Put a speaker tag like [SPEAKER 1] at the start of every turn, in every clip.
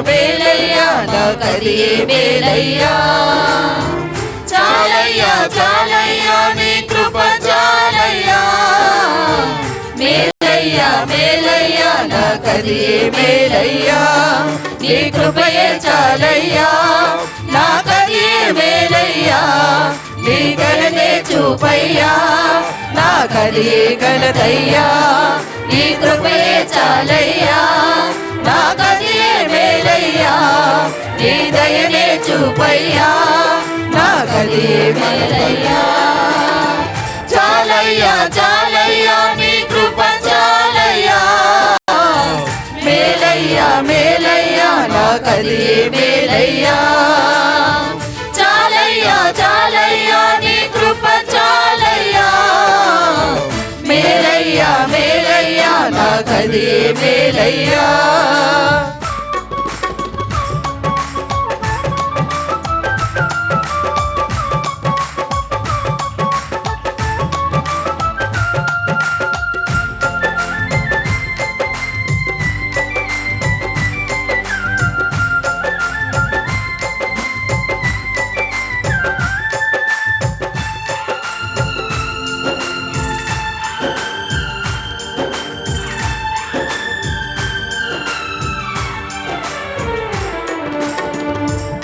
[SPEAKER 1] మేలయ్యా నాకది మేలయ్యా. చాలయ్యా చాలయ్యా నీ కృప చాలయ్యా, మేలయ్యా మేలయ్యా నాకది మేలయ్యా. నీ కృపయే చాలయ్యా నాకది మేలయ్యా. నీ గణనే చూపయ్యా నాకది గణదయ్యా. నీ కృపయే చాలయ్యా నాకది మేలయ్యా. నీ దయనే చూపయ్యా నాకది మేలయ్యా. చాలయ్యా చాలయ్యా నీ కృప చాలయ్యా, మేలయ్యా మేలయ్యా నాకది మేలయ్యా. చాలయ్యా చాలయ్యా నీ కృప చాలయ్యా, మేలయ్యా మేలయ్యా నాకది మేలయ్యా.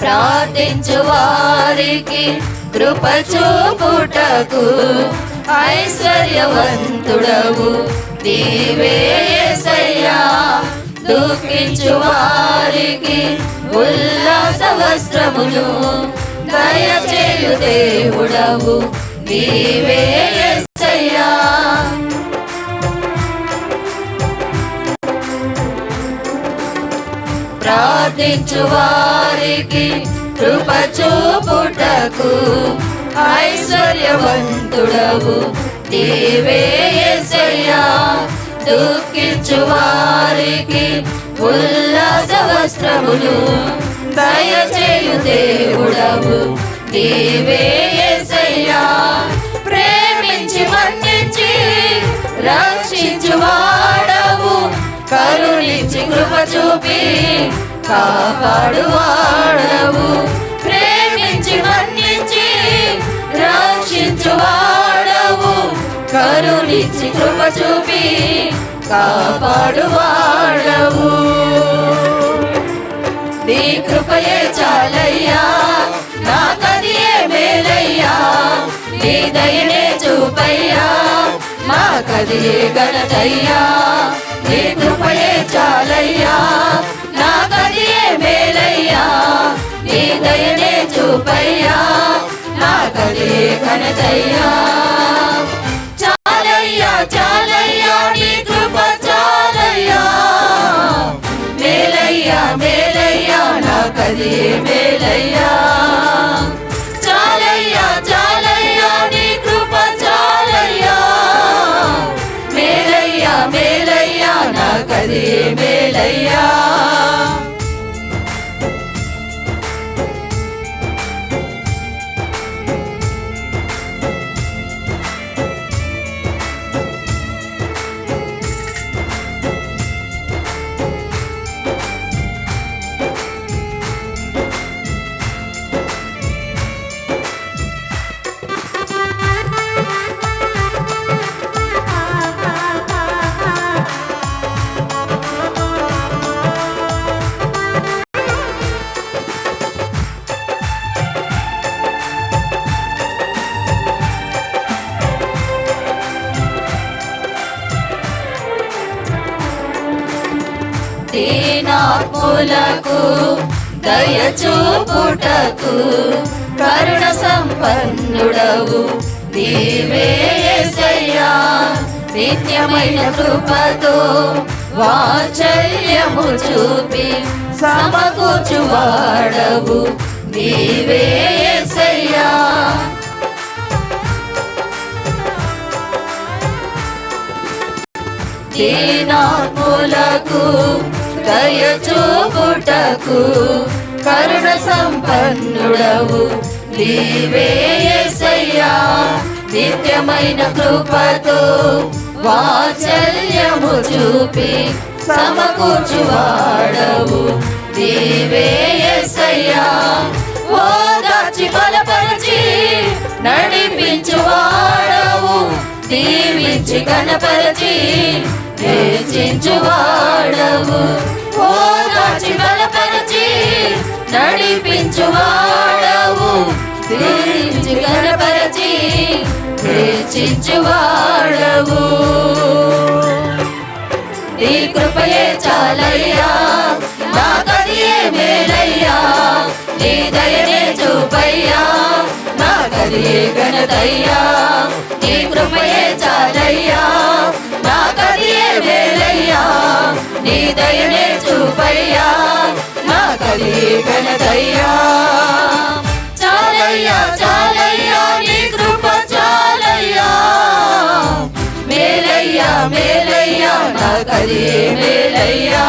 [SPEAKER 1] ప్రార్థించు వారికి కృప చూపుటకు ఐశ్వర్యవంతుడవు నీవే యేసయ్యా. దుఃఖించు వారికి ఉల్లాస వస్త్రములు దయచేయు దేవుడవు నీవే యేసయ్యా. ప్రార్థించు వారికి కృప చూపుటకు ఐశ్వర్యవంతుడవు నీవే యేసయ్యా. దుఃఖించు వారికి ఉల్లాస వస్త్రములు దయచేయు దేవుడవు నీవే యేసయ్యా. ప్రేమించి మన్నించి రక్షించు వాడవు, కరుణించి కృప చూపి కాపాడు వాడవు. ప్రేమించి మన్నించి రక్షించు వాడవు, కరుణించి కృప చూపి కాపాడు వాడవు. నీ కృపయే చాలయ్యా నాకది మేలయ్యా. నీ దయనే చూపయ్యా నాకది గణదయ్యా. నీ కృపయే చాలయ్యా నాకది మేలయ్యా. నీ దయనే చూపయ్యా నాకది ఘనతయ్యా. చాలయ్యా చాలయ్యా నీ కృప చాలయ్యా, మేలయ్యా మేలయ్యా నాకది మేలయ్యా. చాలయ్యా చాలయ్యా నీ కృప చాలయ్యా, మేలయ్యా మేలయ్యా నాకది మేలయ్యా. దీనాత్ములకు దయ చూపుటకు కరుణ సంపన్నుడవు నీవే యేసయ్యా. నిత్యమైన కృపతో వాత్సల్యము చూపి సమకూర్చువాడవు నీవే యేసయ్యా. దీనాత్ములకు దయ చూపుటకు కరుణ సంపన్నుడవు నీవే యేసయ్యా. నిత్యమైన కృపతో వాత్సల్యము చూపి సమకూర్చువాడవు నీవే యేసయ్యా. ఓదార్చి బలపరచి నడిపించువాడవు, దీవించి కనపరచి హెచ్చించువాడవు. ఓదార్చి బలపరచి నడిపించువాడవు, దీవించి కనపరచి హెచ్చించువాడవు. నీ కృపయే చాలయ్యా, నాకదియే మేలయ్యా. నీ దయనే చూపయ్యా, నాకదియే ఘనతయ్యా. నీ కృపయే చాలయ్యా, నాకదియే మేలయ్యా. నీ దయనే చూపయ్యా, నాకదియే ఘనతయ్యా. చాలయ్యా చాలయ్యా, నీ కృప చాలయ్యా. మేలయ్యా మేలయ్యా, నాకదియే మేలయ్యా.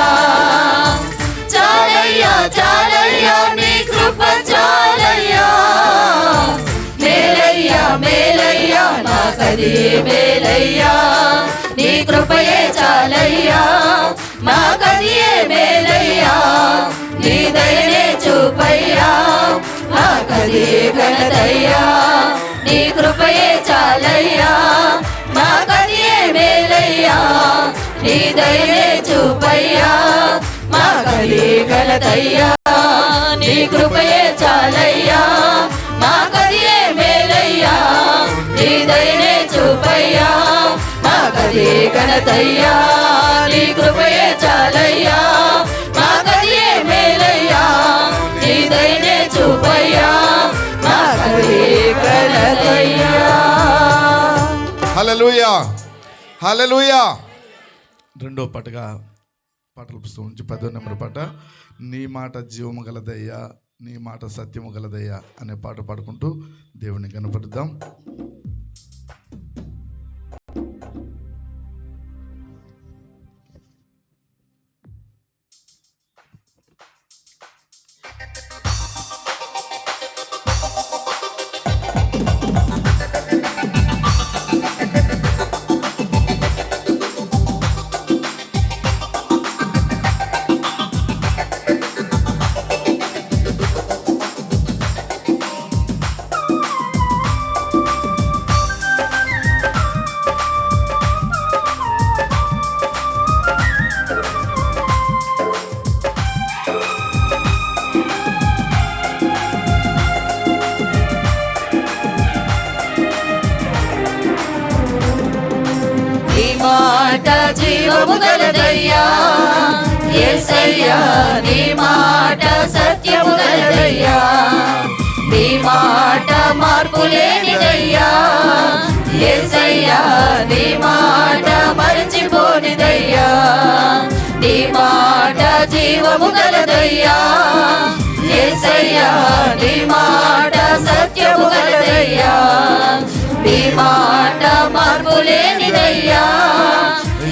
[SPEAKER 1] చాలయ్యా చాలయ్యా, నీ కృప చాలయ్యా. మేలయ్యా మేలయ్యా, నాకదియే మేలయ్యా. నీ కృపయే చాలయ్యా, నాకదియే మేలయ్యా. నీ దయనే చూపయ్యా, నాకదియే ఘనతయ్యా. నీ కృపయే చాలయ్యా, నాకదియే మేలయ్యా. నీ దయనే చూపయ్యా, నాకదియే ఘనతయ్యా. నీ కృపయే చాలయ్యా, నాకదియే మేలయ్యా. నీ దయనే చూపయ్యా, నాకదియే ఘనతయ్యా. నీ కృపయే చాలయ్యా, నాకదియే మేలయ్యా. నీ దయనే చూపయ్యా, నాకదియే ఘనతయ్యా.
[SPEAKER 2] హల్లెలూయా హల్లెలూయా. రెండో పాటగా పాటల పుస్తకం నుంచి 10వ నెంబర్ పాట, నీ మాట జీవము గలదయ్యా, నీ మాట సత్యము గలదయ్యా అనే పాట పాడుకుంటూ దేవుని కనపడుద్దాం.
[SPEAKER 1] మాట జీవము గలదయ్యా యేసయ్యా. నీ మాట సత్యము గలదయ్యా. నీ మాట మార్పు లేనిదయ్యా యేసయ్యా. నీ మాట మరచిపోనిదయ్యా. నీ మాట జీవము గలదయ్యా యేసయ్యా. నీ మాట సత్యము గలదయ్యా. నీ మాట మార్పు లేనిదయ్యా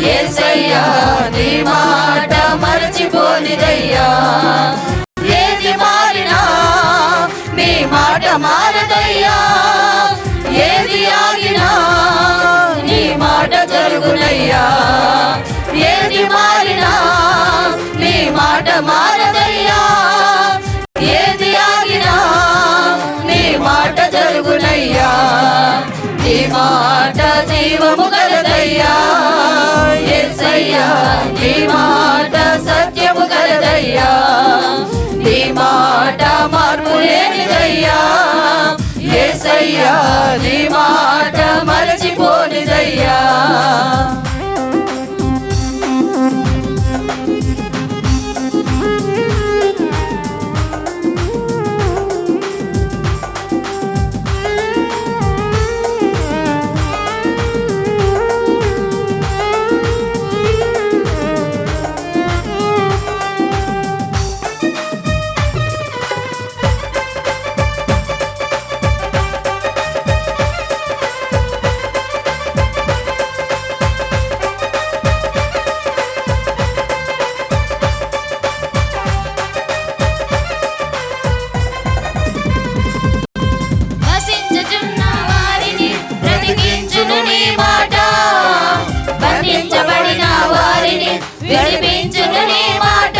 [SPEAKER 1] యేసయ్యా. నీ మాట మరచిపోనిదయ్యా. ఏది మారినా నీ మాట మారదయ్యా. ఏది ఆగినా నీ మాట జరుగునయ్యా. ఏది మారినా నీ మాట మారదయ్యా. ఏది ఆగినా నీ మాట జరుగునయ్యా. నీ మాట జీవము గలదయ్యా యేసయ్యా. నీ మాట సత్యము గలదయ్యా. నీ మాట మార్పు లేనిదయ్యా యేసయ్యా. నీ మాట మరచిపోనిదయ్యా. విడిపించును నీ మాట.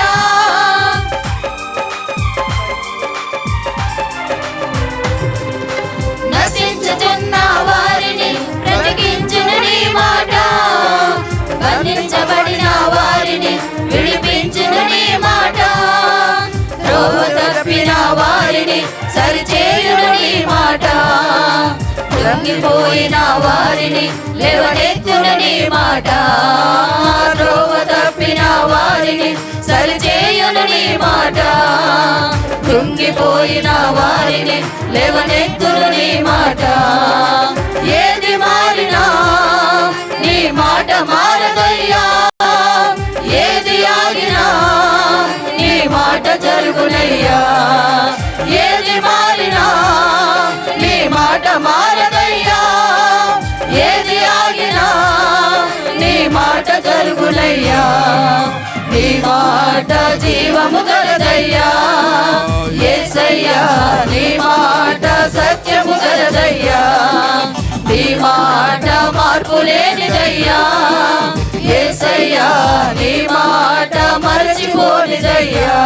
[SPEAKER 1] కృంగిపోయిన వారిని లేవనెత్తును నీ మాట, త్రోవ తప్పిన వారిని సరిచేయును నీ మాట, కృంగిపోయిన వారిని లేవనెత్తును నీ మాట. ఏది మారినా నీ మాట మారదయ్యా, ఏది ఆగినా నీ మాట జరుగునయ్యా, ఏది మారినా నీ మాట మారదయ్యా, ఏది ఆగినా నీ మాట జరుగునయ్యా. నీ మాట జీవము గలదయ్యా యేసయ్యా, నీ మాట సత్యము గలదయ్యా, నీ మాట మార్పు లేనిదయ్యా యేసయ్యా, నీ మాట మరచిపోనిదయ్యా.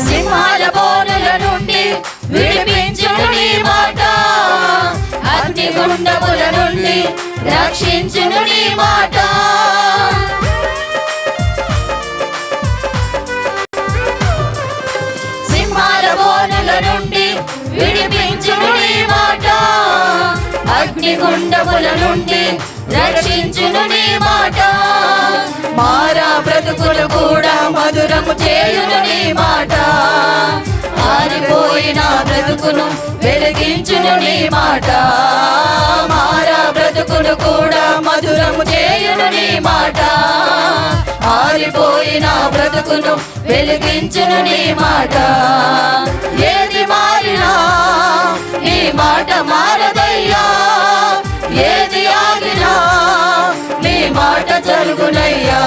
[SPEAKER 1] సింహాల బోనుల నుండి విడిపించును నీ మాట, అగ్నిగుండముల నుండి రక్షించును నీ మాట, సింహాల బోనుల నుండి విడిపించును నీ మాట, అగ్నిగుండముల నుండి రక్షించును నీ మాట. మారా బ్రతుకులు కూడా మధురము చేయును నీ మాట, ఆరిపోయిన బ్రతుకును వెలిగించును నీ మాట, మారా బ్రతుకులు కూడా మధురము చేయును నీ మాట, ఆరిపోయిన బ్రతుకును వెలిగించును నీ మాట. ఏది మారినా నీ మాట మారదయ్యా, ఏది ఆగినా నీ మాట జరుగునయ్యా,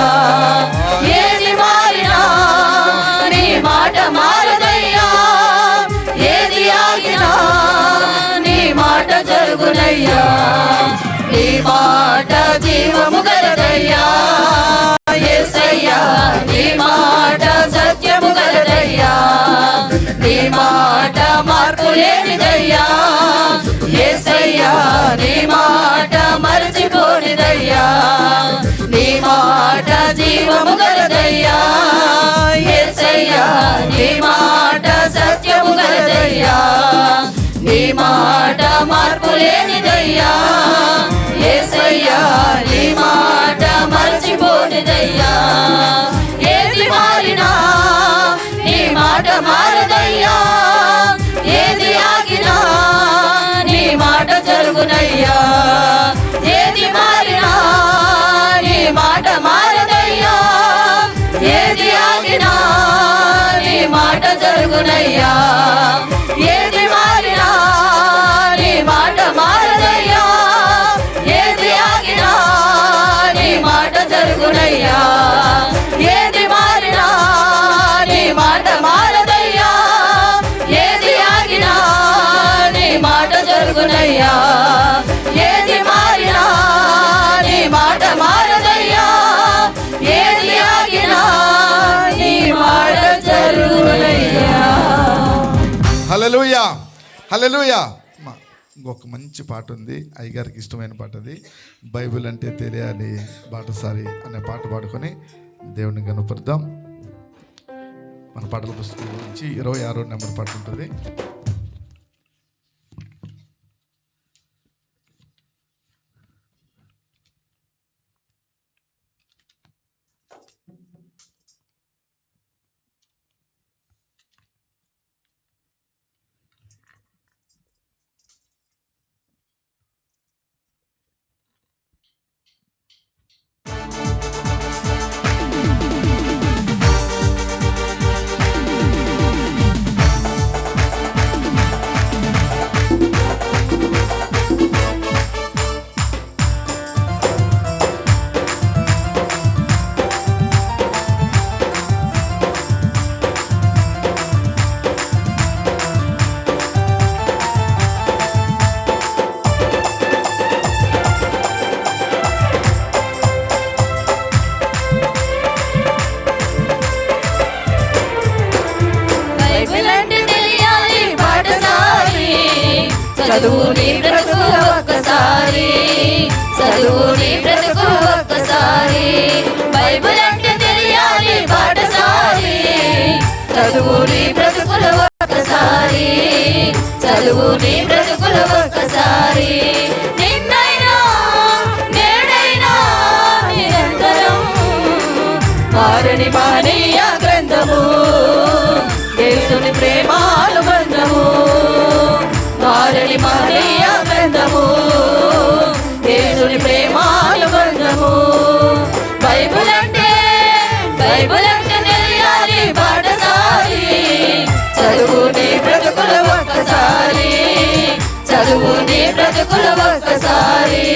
[SPEAKER 1] ఏది మారినా నీ మాట మారదయ్యా, ఏది ఆగినా నీ మాట జరుగునయ్యా. నీ మాట జీవము గలదయ్యా యేసయ్యా, నీ మాట సత్యము గలదయ్యా, నీ మాట మార్పు లేనిదయ్యా యేసయ్యా, నీ మాట మరచిపోనిదయ్యా, నీ మాట జీవము గలదయ్యా యేసయ్యా, నీ మాట సత్యము గలదయ్యా, నీ మాట మార్పు లేనిదయ్యా యేసయ్యా, నీ మాట మరచిపోనిదయ్యా. ఏది మారినా నీ మాట మారదయ్యా, ఏది ఆగినా నీ మాట జరుగునయ్యా, ఏది మారినా నీ మాట మారదయ్యా, ఏది ఆగినా నీ మాట జరుగునయ్యా, ఏది మారినా నీ మాట మారదయ్యా, ఏది ఆగినా నీ మాట జరుగునయ్యా, ఏది మారినా నీ మాట మారదయ్యా, ఏది ఆగినా నీ మాట జరుగునయ్యా, ఏది మారినా నీ మాట మారదయ్యా, ఏది ఆగినా నీ మాట జరుగునయ్యా.
[SPEAKER 2] హల్లెలూయా, హల్లెలూయా. ఇంకొక మంచి పాట ఉంది, అయ్యగారికి ఇష్టమైన పాట అది. బైబిల్ అంటే తెలియాలి బాటసారి అనే పాట పాడుకొని దేవుని కనపడదాం. మన పాటల పుస్తకం నుంచి 26వ నెంబర్ పాట ఉంటుంది.
[SPEAKER 1] చదువు నీ బ్రతుకు ఒక్కసారి, చదువు నీ బ్రతుకు ఒక్కసారి. బైబిల్ అంటే తెలియాలి పాఠశాలి, చదువు నీ బ్రతుకులు ఒక్కసారి, చదువు నీ బ్రతుకులు ఒక్కసారి. నిన్నైనా నేడైనా నిరంతరం మారని మానీయ గ్రంథము, యేసుని ప్రేమానుబంధము. మారని మానీయ గ్రంథము, యేసుని ప్రేమానుబంధము. బైబిల్ అంటే తెలియాలి పాఠశాలి, చదువు నీ బ్రతుకులు ఒక్కసారి, చదువు నీ బ్రతుకులు ఒక్కసారి.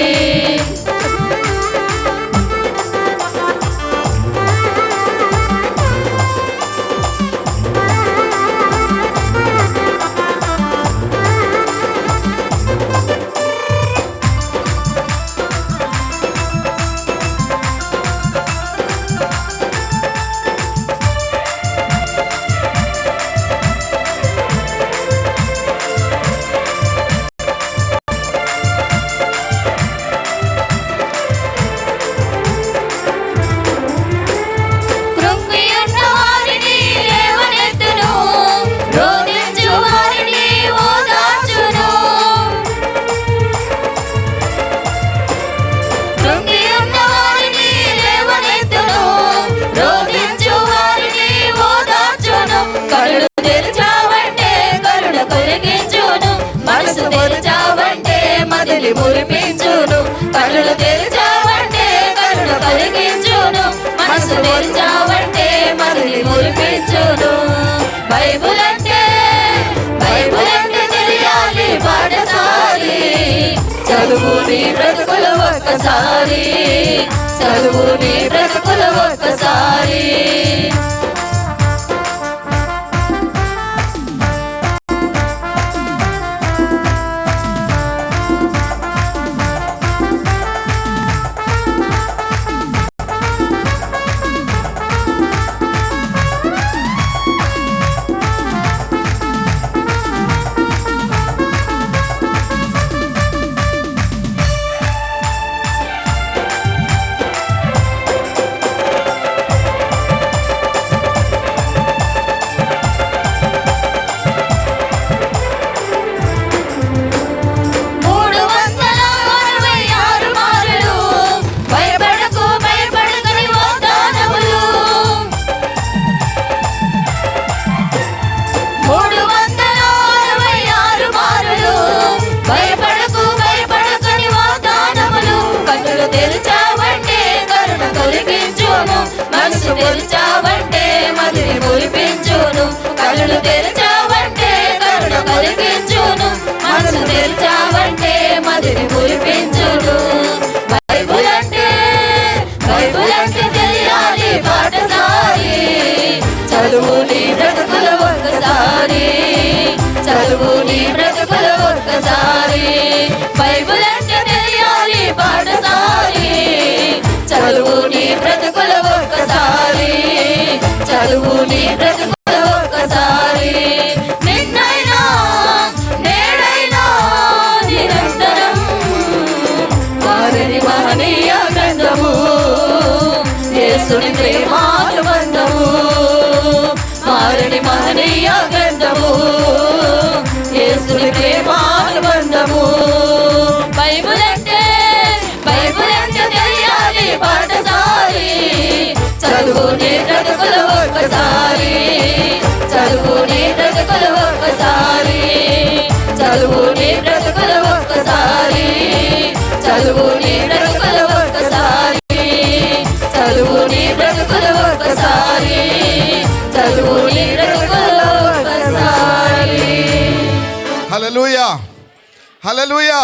[SPEAKER 1] మురిపించును కళ్ళు తెరిచావంటే కరుణ కలిగించును, మనసు తెరిచావంటే మదిని మురిపించును. బైబిల్ అంటే తెలియాలి పాఠశాలి, చదువు నీ బ్రతుకులు ఒక్కసారి, చదువు నీ బ్రతుకులు ఒక్కసారి. మనసు తెరిచావంటే మదిని మురిపించును, కళ్ళు తెరిచావంటే కరుణ కలిగించును, మనసు తెరిచావంటే మదిని మురిపించును. బైబిల్ అంటే తెలియాలి పాఠశాలి, చదువు నీ బ్రతుకులు ఒక్కసారి, చదువు నీ బ్రతుకులు ఒక్కసారి. బైబిల్ అంటే తెలియాలి పాఠశాలి, చదువు నీ బ్రతుకులు ఒక్కసారి, చదువు నీ బ్రతుకులు ఒక్కసారి. నిన్నైనా నేడైనా నిరంతరం మారని మహనీయ గ్రంథము, యేసుని ప్రేమానుబంధము. మారని మహనీయ గ్రంథము, యేసుని ప్రేమానుబంధము. బైబిల్ అంటే తెలియాలి పాఠశాలి, చదువు నీ బ్రతుకులు ఒక్కసారి, చదువు నీ బ్రతుకులు ఒక్కసారి, చదువు నీ బ్రతుకులు ఒక్కసారి, చదువు నీ బ్రతుకులు ఒక్కసారి, చదువు నీ బ్రతుకులు ఒక్కసారి, చదువు నీ బ్రతుకులు ఒక్కసారి.
[SPEAKER 2] హల్లెలూయా, హల్లెలూయా.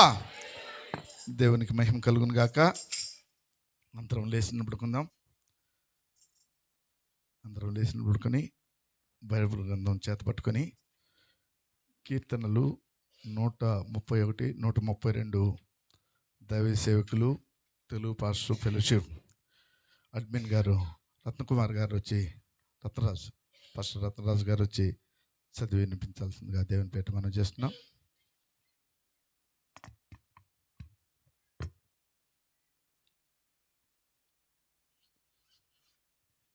[SPEAKER 2] దేవునికి మహిమ కలుగును గాక. అందరం లేచినప్పుడు కొందాం, అందరం లేచినప్పుడు పడుకొని బైబిల్ గ్రంథం చేత పట్టుకొని కీర్తనలు 131, 132 దైవ సేవకులు తెలుగు పాస్టర్ ఫెలోషిప్ అడ్మిన్ గారు రత్నకుమార్ గారు వచ్చి పాస్టర్ రత్నరాజు గారు వచ్చి చదివి వినిపించాల్సిందిగా దేవుని పేట మనం చేస్తున్నాం.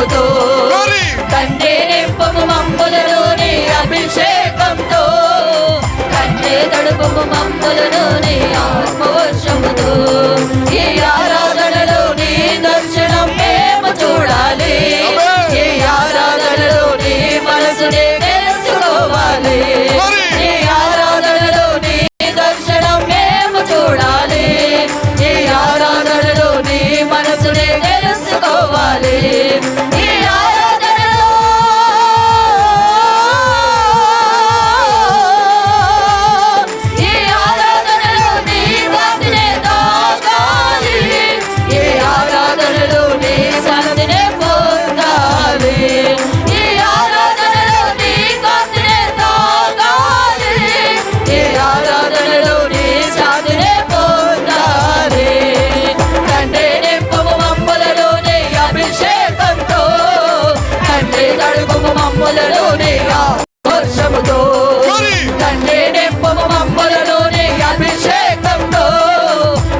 [SPEAKER 1] పౌరుషముతో తండ్రి నింపము మమ్ములను నీ అభిషేకంతో తండ్రి తడుపుము మమ్ములను నీ ఆత్మవర్షముతో ఈ ఆరాధనలో నీ దర్శనం మేము చూడాలి ఈ ఆరాధనలో నీ మనసుని తెలుసుకోవాలి ఈ ఆరాధనలో నీ దర్శనం మేము చూడాలి ఈ ఆరాధనలో నీ మనసుని తెలుసుకోవాలి ఈ ఆరాధనలో నీ వాటినే తాకాలి ఈ ఆరాధనలో నీ శాంతినే పొందాలి ఈ ఆరాధనలో నీ కాంతినే తాకాలి ఈ ఆరాధనలో నీ శాంతినే పొందాలి తండ్రి నింపము మమ్ములను నీ అభిషేకంతో తండ్రి తడుపుము మమ్ములను నీ వర్షముతో తండ్రి నింపము మమ్ములను నీ అభిషేకంతో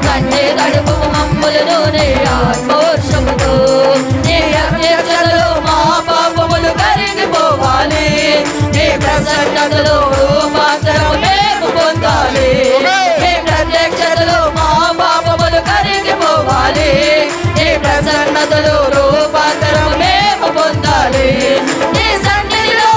[SPEAKER 1] తండ్రి తడుపుము మమ్ములను నీ ఆత్మవర్షముతో నీ అధ్యక్షతలో మా పాపములు కరిగిపోవాలి నీ ప్రసన్నతలో రూపాంతరం మేము పొందాలి నీ ప్రత్యక్షతలో మా పాపములు కరిగిపోవాలి నీ ప్రసన్నతలో రూపాంతరం మేము పొందాలి నీ సన్నిధిలో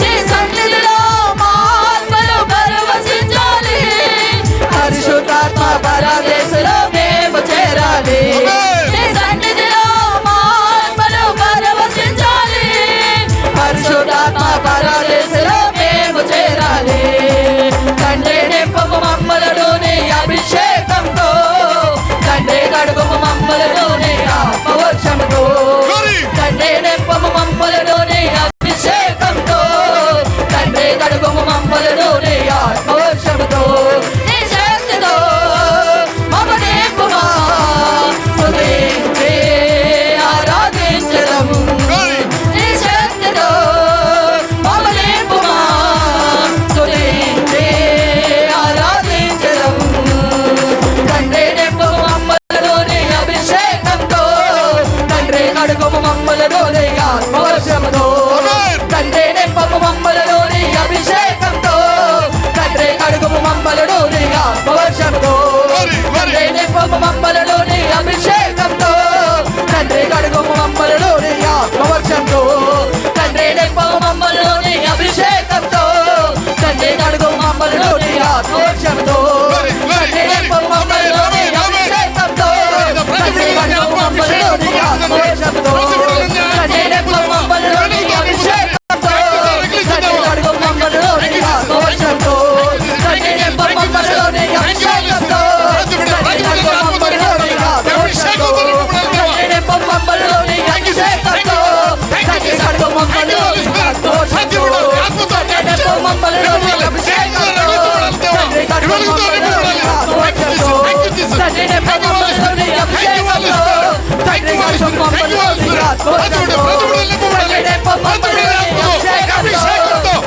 [SPEAKER 1] నీ సన్నిధిలో మా ఆత్మలు పరవశించాలి పరిశుద్ధాత్మ పరదేశంలో మేము చేరాలి నీ సన్నిధిలో మా ఆత్మలు పరవశించాలి పరిశుద్ధాత్మ పరదేశంలో మేము చేరాలి తండ్రి నింపము మమ్మలను నీ అభిషేకంతో తండ్రి కడుగుము మమ్మలను నీ ఆత్మవర్షముతో తండ్రి నింపము మమ్మలను నీ అభిషేకంతో తండ్రి కడుగుము మమ్మలను నీ ఆత్మవర్షముతో నీ శక్తితో మమ్మ నింపుమా స్తుతించి ఆరాధించదము నీ శక్తితో మమ్మ నింపుమా స్తుతించి ఆరాధించదము తండ్రి నింపము మమ్మలను నీ అభిషేకంతో తండ్రి కడుగుము మమ్మలను నీ ఆత్మవర్షముతో తండ్రి నింపము మమ్మలను నీ అభిషేకంతో తండ్రి కడుగుము మమ్మలను నీ ఆత్మవర్షముతో తండ్రి నింపము మమ్మలను నీ అభిషేకంతో తండ్రి కడుగుము మమ్మలను నీ ఆత్మవర్షంతో తండ్రి నింపము మమ్మలను నీ అభిషేకంతో తండ్రి కడుగుము మమ్మలను నీ ఆత్మవర్షంతో తండ్రి నింపము మమ్మలను నీ అభిషేకంతో తండ్రి కడుగుము మమ్మలను నీ ఆత్మవర్షంతో తండ్రి నింపము మమ్మలను నీ అభిషేకంతో తండ్రి కడుగుము మమ్మలను నీ ఆత్మవర్షంతో తండ్రి నింపము మమ్మలను నీ అభిషేకంతో తండ్రి కడుగుము మమ్మలను నీ ఆత్మవర్షంతో తండ్రి నింపము మమ్మలను నీ అభిషేకంతో తండ్రి కడుగుము మమ్మలను నీ ఆత్మవర్షంతో తండ్రి నింపము మమ్మలను నీ అభిషేకంతో తండ్రి కడుగుము మమ్మలను నీ ఆత్మవర్షంతో తండ్రి నింపము మమ్మలను నీ అభిషేకంతో తండ్రి కడుగుము మమ్మలను నీ ఆత్మవర్షంతో తండ్రి నింపము మమ్మలను నీ అభిషేకంతో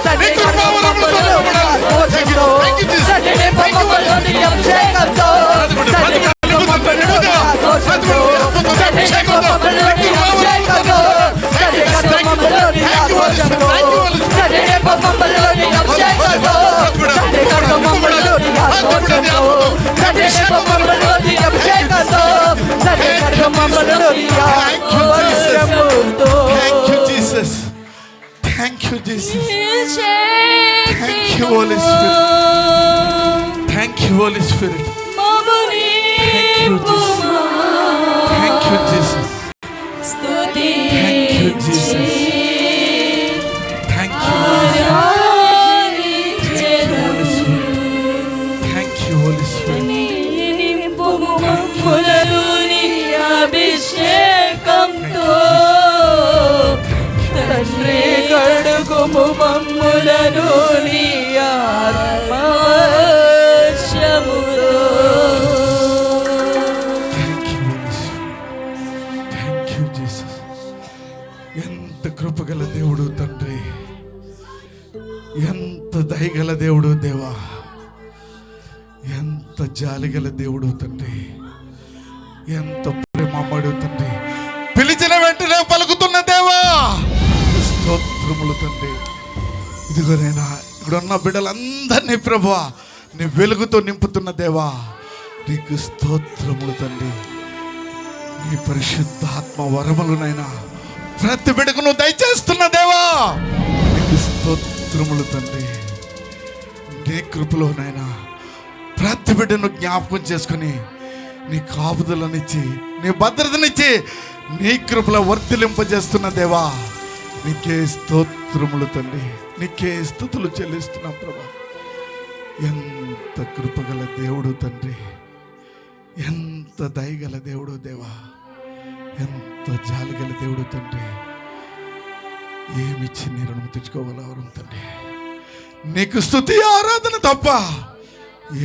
[SPEAKER 1] తండ్రి కడుగుము మమ్మలను నీ ఆత్మవర్షంతో తండ్రి నింపము మమ్మలను నీ అభిషేకంతో తండ్రి కడుగుము మమ్మలను నీ ఆత్మవర్షంతో తండ్రి నింపము మమ్మలను నీ అభిషేకంతో తండ్రి కడుగుము మమ్మలను నీ ఆత్మవర్షంతో తండ్రి నింపము మమ్మలను నీ అభిషేకంతో తండ్రి కడుగుము మమ్మలను నీ ఆత్మవర్షంతో తండ్రి నింపము మమ్మలను నీ అభిషేకంతో తండ్రి కడుగుము మమ్మలను నీ ఆత్మవర్షంతో
[SPEAKER 2] Thank you, Jesus. Thank you, Jesus. Thank you, Holy Spirit. Thank you, Holy Spirit. Thank you, Jesus. Thank you, Jesus. Thank you, Holy Spirit. Thank you, Holy Spirit.
[SPEAKER 1] అభిషేకంతో తండ్రి కడుగుము మమ్ములను నీ ఆత్మవర్షముతో
[SPEAKER 2] Thank you, Jesus. ఎంత కృపగల దేవుడు తండ్రి, ఎంత దయగల దేవుడు దేవా, ఎంత ఎంత జాలిగల దేవుడు తండ్రి, ఎంత ప్రేమడు తండ్రి, పిలిచిన వెంటనే పలుకుతున్న దేవా స్తోత్రములు తండ్రి. ఇదిగోనైనా ఇక్కడ ఉన్న బిడ్డలందరినీ ప్రభువా నీ వెలుగుతో నింపుతున్న దేవా నీకు స్తోత్రములు తండ్రి. నీ పరిశుద్ధాత్మ వరములనైనా ప్రతి బిడ్డకు నువ్వు దయచేస్తున్న దేవా నీకు స్తోత్రములు తండ్రి. నీ కృపలోనైనా ప్రతి బిడ్డను జ్ఞాపకం చేసుకుని నీ కాపుదలనిచ్చి నీ భద్రతనిచ్చి నీ కృపలో వర్తిలింపజేస్తున్న దేవా నీకే స్తోత్రములు తండ్రి. నీకే స్తుతులు చెల్లిస్తున్నాం ప్రభా. ఎంత కృపగల దేవుడు తండ్రి, ఎంత దయగల దేవుడు దేవా, ఎంత జాలిగల దేవుడు తండ్రి. ఏమిచ్చి నీ రుణం తెచ్చుకోగలవరు తండ్రి. నీకు స్తుతి ఆరాధన తప్ప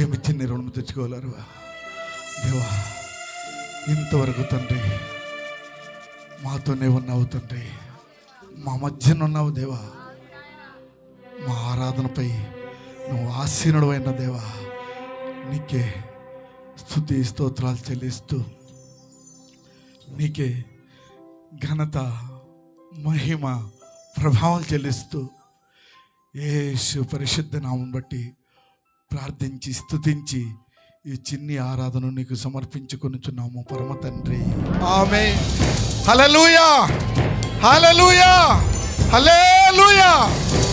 [SPEAKER 2] ఏమిచ్చి నీ రుణం తెచ్చుకోగలరు దేవా. ఇంతవరకు తండ్రి మాతోనే ఉన్నావు తండ్రి, మా మధ్యన ఉన్నావు దేవా. మా ఆరాధనపై నువ్వు ఆసీనుడు అయిన దేవా నీకే స్తుతి స్తోత్రాలు చెల్లిస్తూ నీకే ఘనత మహిమ ప్రభావం చెల్లిస్తూ యేసు పరిశుద్ధ నామం బట్టి ప్రార్థించి స్తుతించి ఈ చిన్ని ఆరాధన నీకు సమర్పించుకొనుచున్నాము పరమ తండ్రి. ఆమేన్. హల్లెలూయా, హల్లెలూయా, హల్లెలూయా.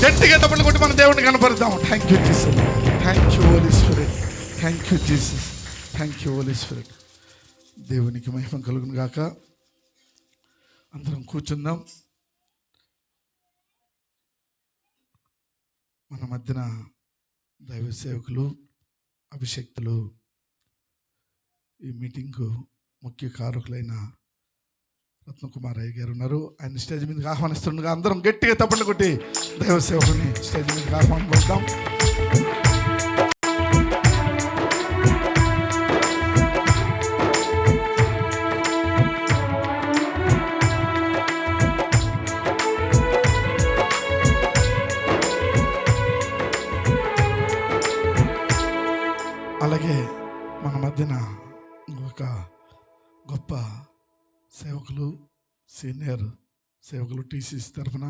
[SPEAKER 2] గట్టిగా డబ్బులు కొట్టి మన దేవుడిని కనపడదాం. Thank you Jesus, thank you Holy Spirit, thank you Jesus, thank you Holy Spirit. దేవునికి మహిమ కలుగును గాక. అందరం కూర్చుందాం. మన మధ్యన దైవ సేవకులు, అభిషక్తులు, ఈ మీటింగ్కు ముఖ్య కారకులైన రత్నకుమార్ అయ్య గారు ఉన్నారు. ఆయన స్టేజ్ మీదకి ఆహ్వానిస్తుండగా అందరం గట్టిగా తప్పట్లు కొట్టి దైవ సేవకుని స్టేజ్ మీదకి ఆహ్వానిద్దాం. అలాగే మన మధ్యన ఒక గొప్ప సేవకులు, సీనియర్ సేవకులు టీసీసీ తరఫున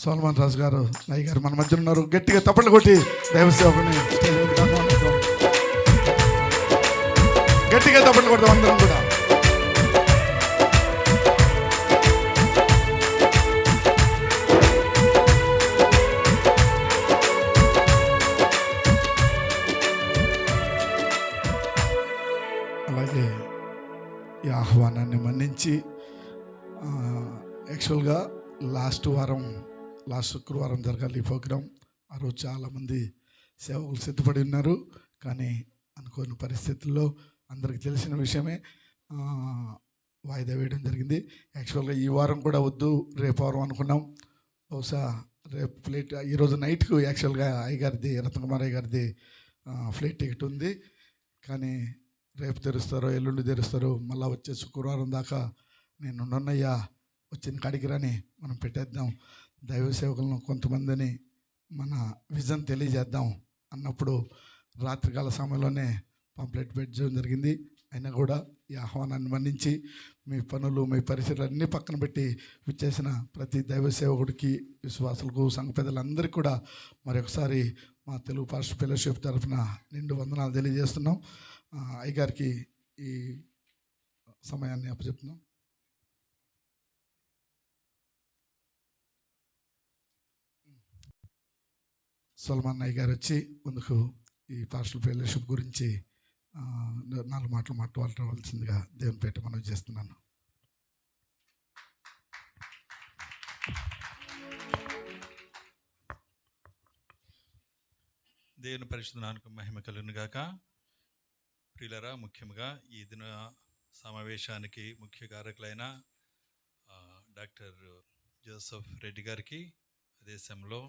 [SPEAKER 2] సోలమన్ రాజు గారు నాయ్ గారు మన మధ్యన ఉన్నారు. గట్టిగా తప్పట్లు కొట్టి దైవ సేవకుని గట్టిగా తప్పట్లు కొడతాం అందరం కూడా. అలాగే ఈ ఆహ్వానాన్ని మన్నించి యాక్చువల్గా లాస్ట్ శుక్రవారం జరగాలి ఈ ప్రోగ్రాం. ఆ రోజు చాలామంది సేవకులు సిద్ధపడి ఉన్నారు. కానీ అనుకోని పరిస్థితుల్లో అందరికి తెలిసిన విషయమే వాయిదా వేయడం జరిగింది. యాక్చువల్గా ఈ వారం కూడా వద్దు, రేపు వారం అనుకున్నాం. బహుశా రేపు ఫ్లైట్ ఈరోజు నైట్కు యాక్చువల్గా అయ్యగారిది, రత్నకుమార్ అయ్య గారిది ఫ్లైట్ టికెట్ ఉంది. కానీ రేపు తెరుస్తారో ఎల్లుండి తెరుస్తారో, మళ్ళీ వచ్చే శుక్రవారం దాకా నేను ఉండన్నయ్యా, వచ్చిన కాడికి రాని మనం పెట్టేద్దాం, దైవ సేవకులను కొంతమందిని మన విజన్ తెలియజేద్దాం అన్నప్పుడు రాత్రికాల సమయంలోనే పాంప్లెట్ పెట్టడం జరిగింది. అయినా కూడా ఈ ఆహ్వానాన్ని మన్నించి మీ పనులు, మీ పరిస్థితులు అన్నీ పక్కన పెట్టి విచ్చేసిన ప్రతి దైవ సేవకుడికి, విశ్వాసులకు, సంఘ పెద్దలందరికీ కూడా మరొకసారి మా తెలుగు పాస్టర్ ఫెలోషిప్ తరఫున నిండు వందనాలు తెలియజేస్తున్నాం. అయ్యగారికి ఈ సమయాన్ని అప్పచెప్తున్నాం. సల్మాన్ అయ్య గారు వచ్చి ముందుకు ఈ పాస్టర్ ఫెలోషిప్ గురించి 4 మాటలు మాట్లాడవలసిందిగా దేవుని పేట మనం చేస్తున్నాను.
[SPEAKER 3] దేవుని పరిశుద్ధ నామమునకు మహిమ కలుగును గాక. ప్రియులరా, ముఖ్యంగా ఈ దిన సమావేశానికి ముఖ్య కారకులైన డాక్టర్ జోసెఫ్ రెడ్డి గారికి, అదే సమయంలో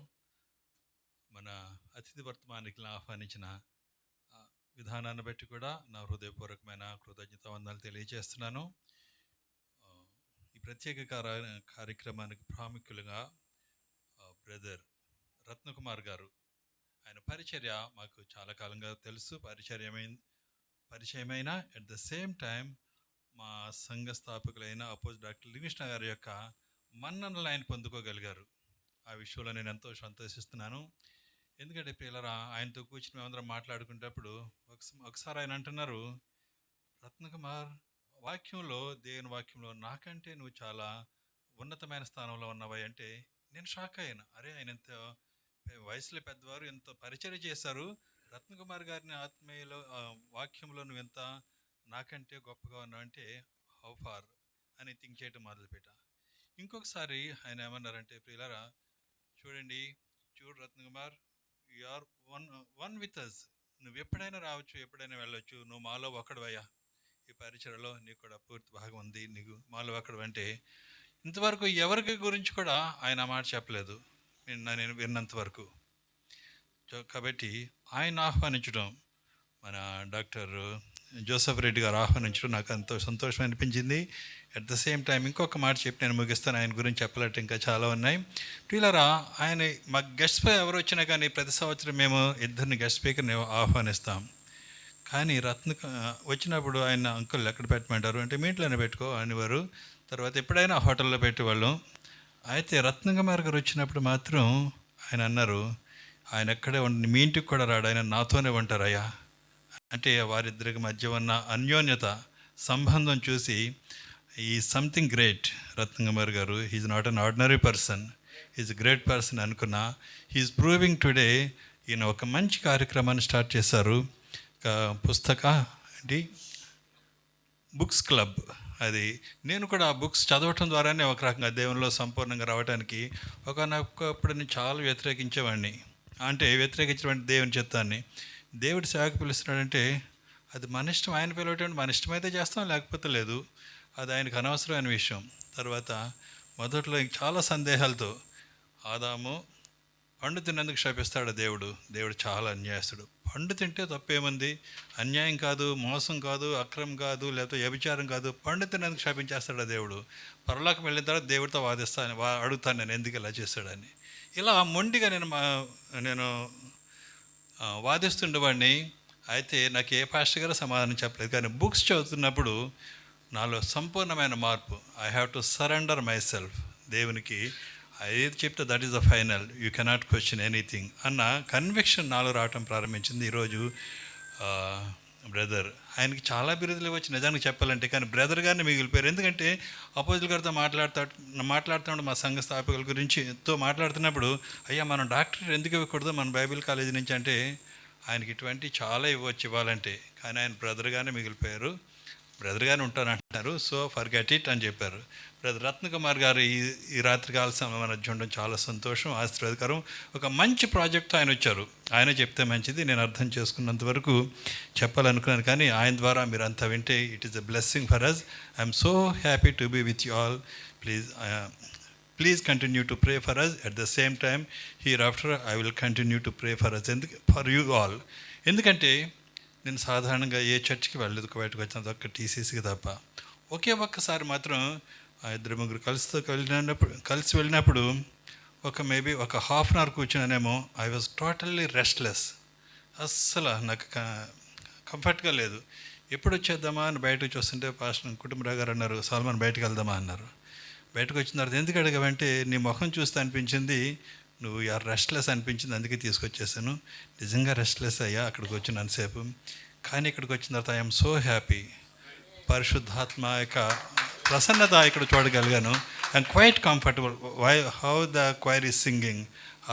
[SPEAKER 3] మన అతిథి వర్తమానికి ఆహ్వానించిన విధానాన్ని బట్టి కూడా నా హృదయపూర్వకమైన కృతజ్ఞతా వందనాలు తెలియజేస్తున్నాను. ఈ ప్రత్యేక కార్యక్రమానికి ప్రాముఖ్యులుగా బ్రదర్ రత్నకుమార్ గారు, ఆయన పరిచర్య మాకు చాలా కాలంగా తెలుసు, పరిచయమైన అట్ ద సేమ్ టైం మా సంఘ స్థాపకులైన అపోజిట్ డాక్టర్ లివింగ్స్టన్ గారి యొక్క మన్ననలు ఆయన పొందుకోగలిగారు. ఆ విషయంలో నేను ఎంతో సంతోషిస్తున్నాను. ఎందుకంటే పిల్లరా, ఆయనతో కూర్చుని మేమందరం మాట్లాడుకునేటప్పుడు ఒకసారి ఆయన అంటున్నారు, రత్నకుమార్, దేవుని వాక్యంలో నాకంటే నువ్వు చాలా ఉన్నతమైన స్థానంలో ఉన్నావా అంటే నేను షాక్ అయ్యాను. అరే, ఆయన ఎంత వయసులో పెద్దవారు, ఎంత పరిచర్య చేశారు, రత్నకుమార్ గారిని ఆత్మీయలో వాక్యంలో నువ్వు ఎంత నాకంటే గొప్పగా ఉన్నావు అంటే హౌ ఫార్ అని థింక్ చేయటం మొదలుపెట్టా. ఇంకొకసారి ఆయన ఏమన్నారంటే, ప్రియులారా చూడండి, చూడు Ratnakumar, you are one with us. నువ్వు ఎప్పుడైనా రావచ్చు, ఎప్పుడైనా వెళ్ళొచ్చు, నువ్వు మాలో ఒకడువయ్యా. ఈ పరిచయలో నీకు కూడా పూర్తి భాగం ఉంది, నీకు మాలో ఒకడు అంటే ఇంతవరకు ఎవరికి గురించి కూడా ఆయన మాట చెప్పలేదు నేను విన్నంత వరకు. కాబట్టి ఆయన ఆహ్వానించడం, మన డాక్టర్ జోసెఫ్ రెడ్డి గారు ఆహ్వానించడం నాకు ఎంతో సంతోషం అనిపించింది. అట్ ద సేమ్ టైం ఇంకొక మాట చెప్పి నేను ముగిస్తాను. ఆయన గురించి చెప్పాలంటే ఇంకా చాలా ఉన్నాయి. ప్రియులారా, ఆయన మా గెస్ట్ స్పీకర్ ఎవరు వచ్చినా కానీ ప్రతి సంవత్సరం మేము ఇద్దరిని గెస్ట్ స్పీకర్ని ఆహ్వానిస్తాం. కానీ వచ్చినప్పుడు ఆయన అంకుల్ ఎక్కడ పెట్టమంటారు అంటే మీ ఇంట్లోనే పెట్టుకో అనేవారు. తర్వాత ఎప్పుడైనా హోటల్లో పెట్టేవాళ్ళం. అయితే రత్నకుమార్ గారు వచ్చినప్పుడు మాత్రం ఆయన అన్నారు, ఆయన ఎక్కడే ఉండి మీ ఇంటికి కూడా రాడు, ఆయన నాతోనే ఉంటారయ్యా అంటే వారిద్దరికి మధ్య ఉన్న అన్యోన్యత సంబంధం చూసి ఈ something great Ratnakumar garu, he's not an ordinary person, he's great person అనుకున్నా. He's proving today. ఈయన ఒక మంచి కార్యక్రమాన్ని స్టార్ట్ చేశారు, బుక్స్ క్లబ్. అది నేను కూడా ఆ బుక్స్ చదవటం ద్వారానే ఒక రకంగా దేవునిలో సంపూర్ణంగా రావడానికి ఒకప్పుడు నేను చాలా వ్యతిరేకించేవాడిని. అంటే వ్యతిరేకించేవాడిని దేవుని చిత్తాన్ని. దేవుడి సేవకు పిలుస్తున్నాడంటే అది మన ఇష్టం, ఆయన పిలవటం మన ఇష్టమైతే చేస్తాం, లేకపోతే లేదు. అది ఆయనకు అనవసరమైన విషయం. తర్వాత మొదట్లో చాలా సందేహాలతో, ఆదాము పండు తిన్నందుకు శపిస్తాడు దేవుడు చాలా అన్యాయస్తుడు. పండు తింటే తప్పేముంది, అన్యాయం కాదు, మోసం కాదు, అక్రమం కాదు, లేకపోతే వ్యభిచారం కాదు, పండు తిన్నందుకు శపించేస్తాడు దేవుడు. పరలోకం వెళ్ళిన తర్వాత దేవుడితో అడుగుతాను నేను ఎందుకు ఇలా చేస్తాడని. ఇలా మొండిగా నేను వాదిస్తుండేవాడిని. అయితే నాకు ఏ పాస్టర్ గారు సమాధానం చెప్పలేదు. కానీ బుక్స్ చదువుతున్నప్పుడు నాలో సంపూర్ణమైన మార్పు. I have to surrender my self దేవునికి. ఏది చెప్తే that is the final, you cannot question anything అన్న కన్విక్షన్ నాలో రావటం ప్రారంభించింది. ఈరోజు బ్రదర్, ఆయనకి చాలా బిరుదులు వచ్చి నిజానికి చెప్పాలంటే, కానీ బ్రదర్ గారిని మిగిలిపోయారు. ఎందుకంటే అపోజిట్ గారితో మాట్లాడుతున్నాడు మా సంఘ స్థాపకుల గురించి మాట్లాడుతున్నప్పుడు, అయ్యా మనం డాక్టర్ ఎందుకు ఇవ్వకూడదు మన బైబిల్ కాలేజీ నుంచి అంటే, ఆయనకి ఇటువంటి చాలా ఇవ్వాలంటే, కానీ ఆయన బ్రదర్ గానే మిగిలిపోయారు. బ్రదర్ గానే ఉంటానంటున్నారు, సో ఫర్గెట్ ఇట్ అని చెప్పారు. బ్రదర్ రత్నకుమార్ గారు ఈ రాత్రి కాల సమయం ఉండడం చాలా సంతోషం, ఆశీర్వాదకరం. ఒక మంచి ప్రాజెక్ట్ ఆయన వచ్చారు. ఆయన చెప్తే మంచిది, నేను అర్థం చేసుకున్నంత వరకు చెప్పాలనుకున్నాను. కానీ ఆయన ద్వారా మీరు అంతా వింటే it is a blessing for us. I'm so happy to be with you all. Please continue to pray for us. At the same time hereafter I will continue to pray for us, for you all. ఎందుకంటే నేను సాధారణంగా ఏ చర్చికి వెళ్ళలేదు, బయటకు వచ్చినంత ఒక్క టీసీసీకి తప్ప. ఒక్కసారి మాత్రం ఇద్దరు ముగ్గురు కలిసి వెళ్ళినప్పుడు మేబీ ఒక హాఫ్ అన్ అవర్ కూర్చున్నానేమో. I was totally restless. అస్సలు నాకు కంఫర్ట్గా లేదు. ఎప్పుడు వచ్చేద్దామా అని బయటకు చూస్తుంటే పాస్టర్ కుటుంబరావు గారు అన్నారు, సాల్మన్ బయటకు వెళ్దామా అన్నారు. బయటకు వచ్చిన తర్వాత ఎందుకు అడగవంటే నీ ముఖం చూస్తే అనిపించింది నువ్వు రెస్ట్లెస్ అనిపించింది, అందుకే తీసుకొచ్చేసాను. నిజంగా రెస్ట్లెస్ అయ్యా అక్కడికి వచ్చినంతసేపు. కానీ ఇక్కడికి వచ్చిన తర్వాత ఐఎమ్ సో హ్యాపీ. పరిశుద్ధాత్మ యొక్క ప్రసన్నత ఇక్కడ చూడగలిగాను. I'm quite comfortable. How the choir is singing,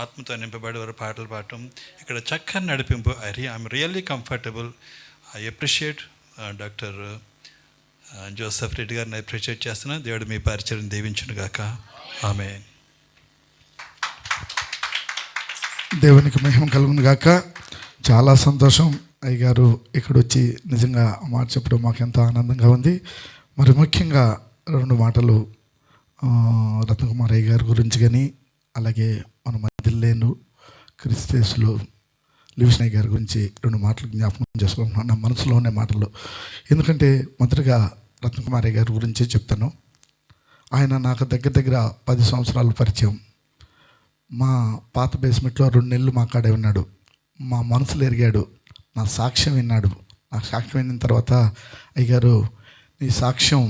[SPEAKER 3] ఆత్మతో నింపబడి వారు పాటలు పాడటం, ఇక్కడ చక్కని నడిపింపు. I'm really comfortable. I appreciate doctor Joseph Reddy గారిని అప్రిషియేట్ చేస్తున్నాను. దేవుడు మీ పరిచయం దీవించును గాక. ఆమేన్.
[SPEAKER 2] దేవునికి మహిమ కలుగును గాక. చాలా సంతోషం అయ్యగారు ఇక్కడ వచ్చి నిజంగా మాట చెప్పడం మాకు ఎంతో ఆనందంగా ఉంది. మరి ముఖ్యంగా 2 మాటలు రత్నకుమార్ అయ్య గారి గురించి కానీ, అలాగే మన మధ్యలో లేను క్రిస్తేసులు లివింగ్స్టన్ గారి గురించి 2 మాటలు జ్ఞాపకం చేసుకుంటున్నాను నా మనసులో ఉన్న మాటలు. ఎందుకంటే మొదటగా రత్నకుమార్ అయ్య గారి గురించి చెప్తాను. ఆయన నాకు దగ్గర 10 సంవత్సరాల పరిచయం. మా పాత బేస్మెంట్లో 2 నెలలు మా కాడే ఉన్నాడు. మా మనసులు ఎరిగాడు, నా సాక్ష్యం విన్నాడు. నా సాక్ష్యం విన్న తర్వాత, అయ్యగారు నీ సాక్ష్యం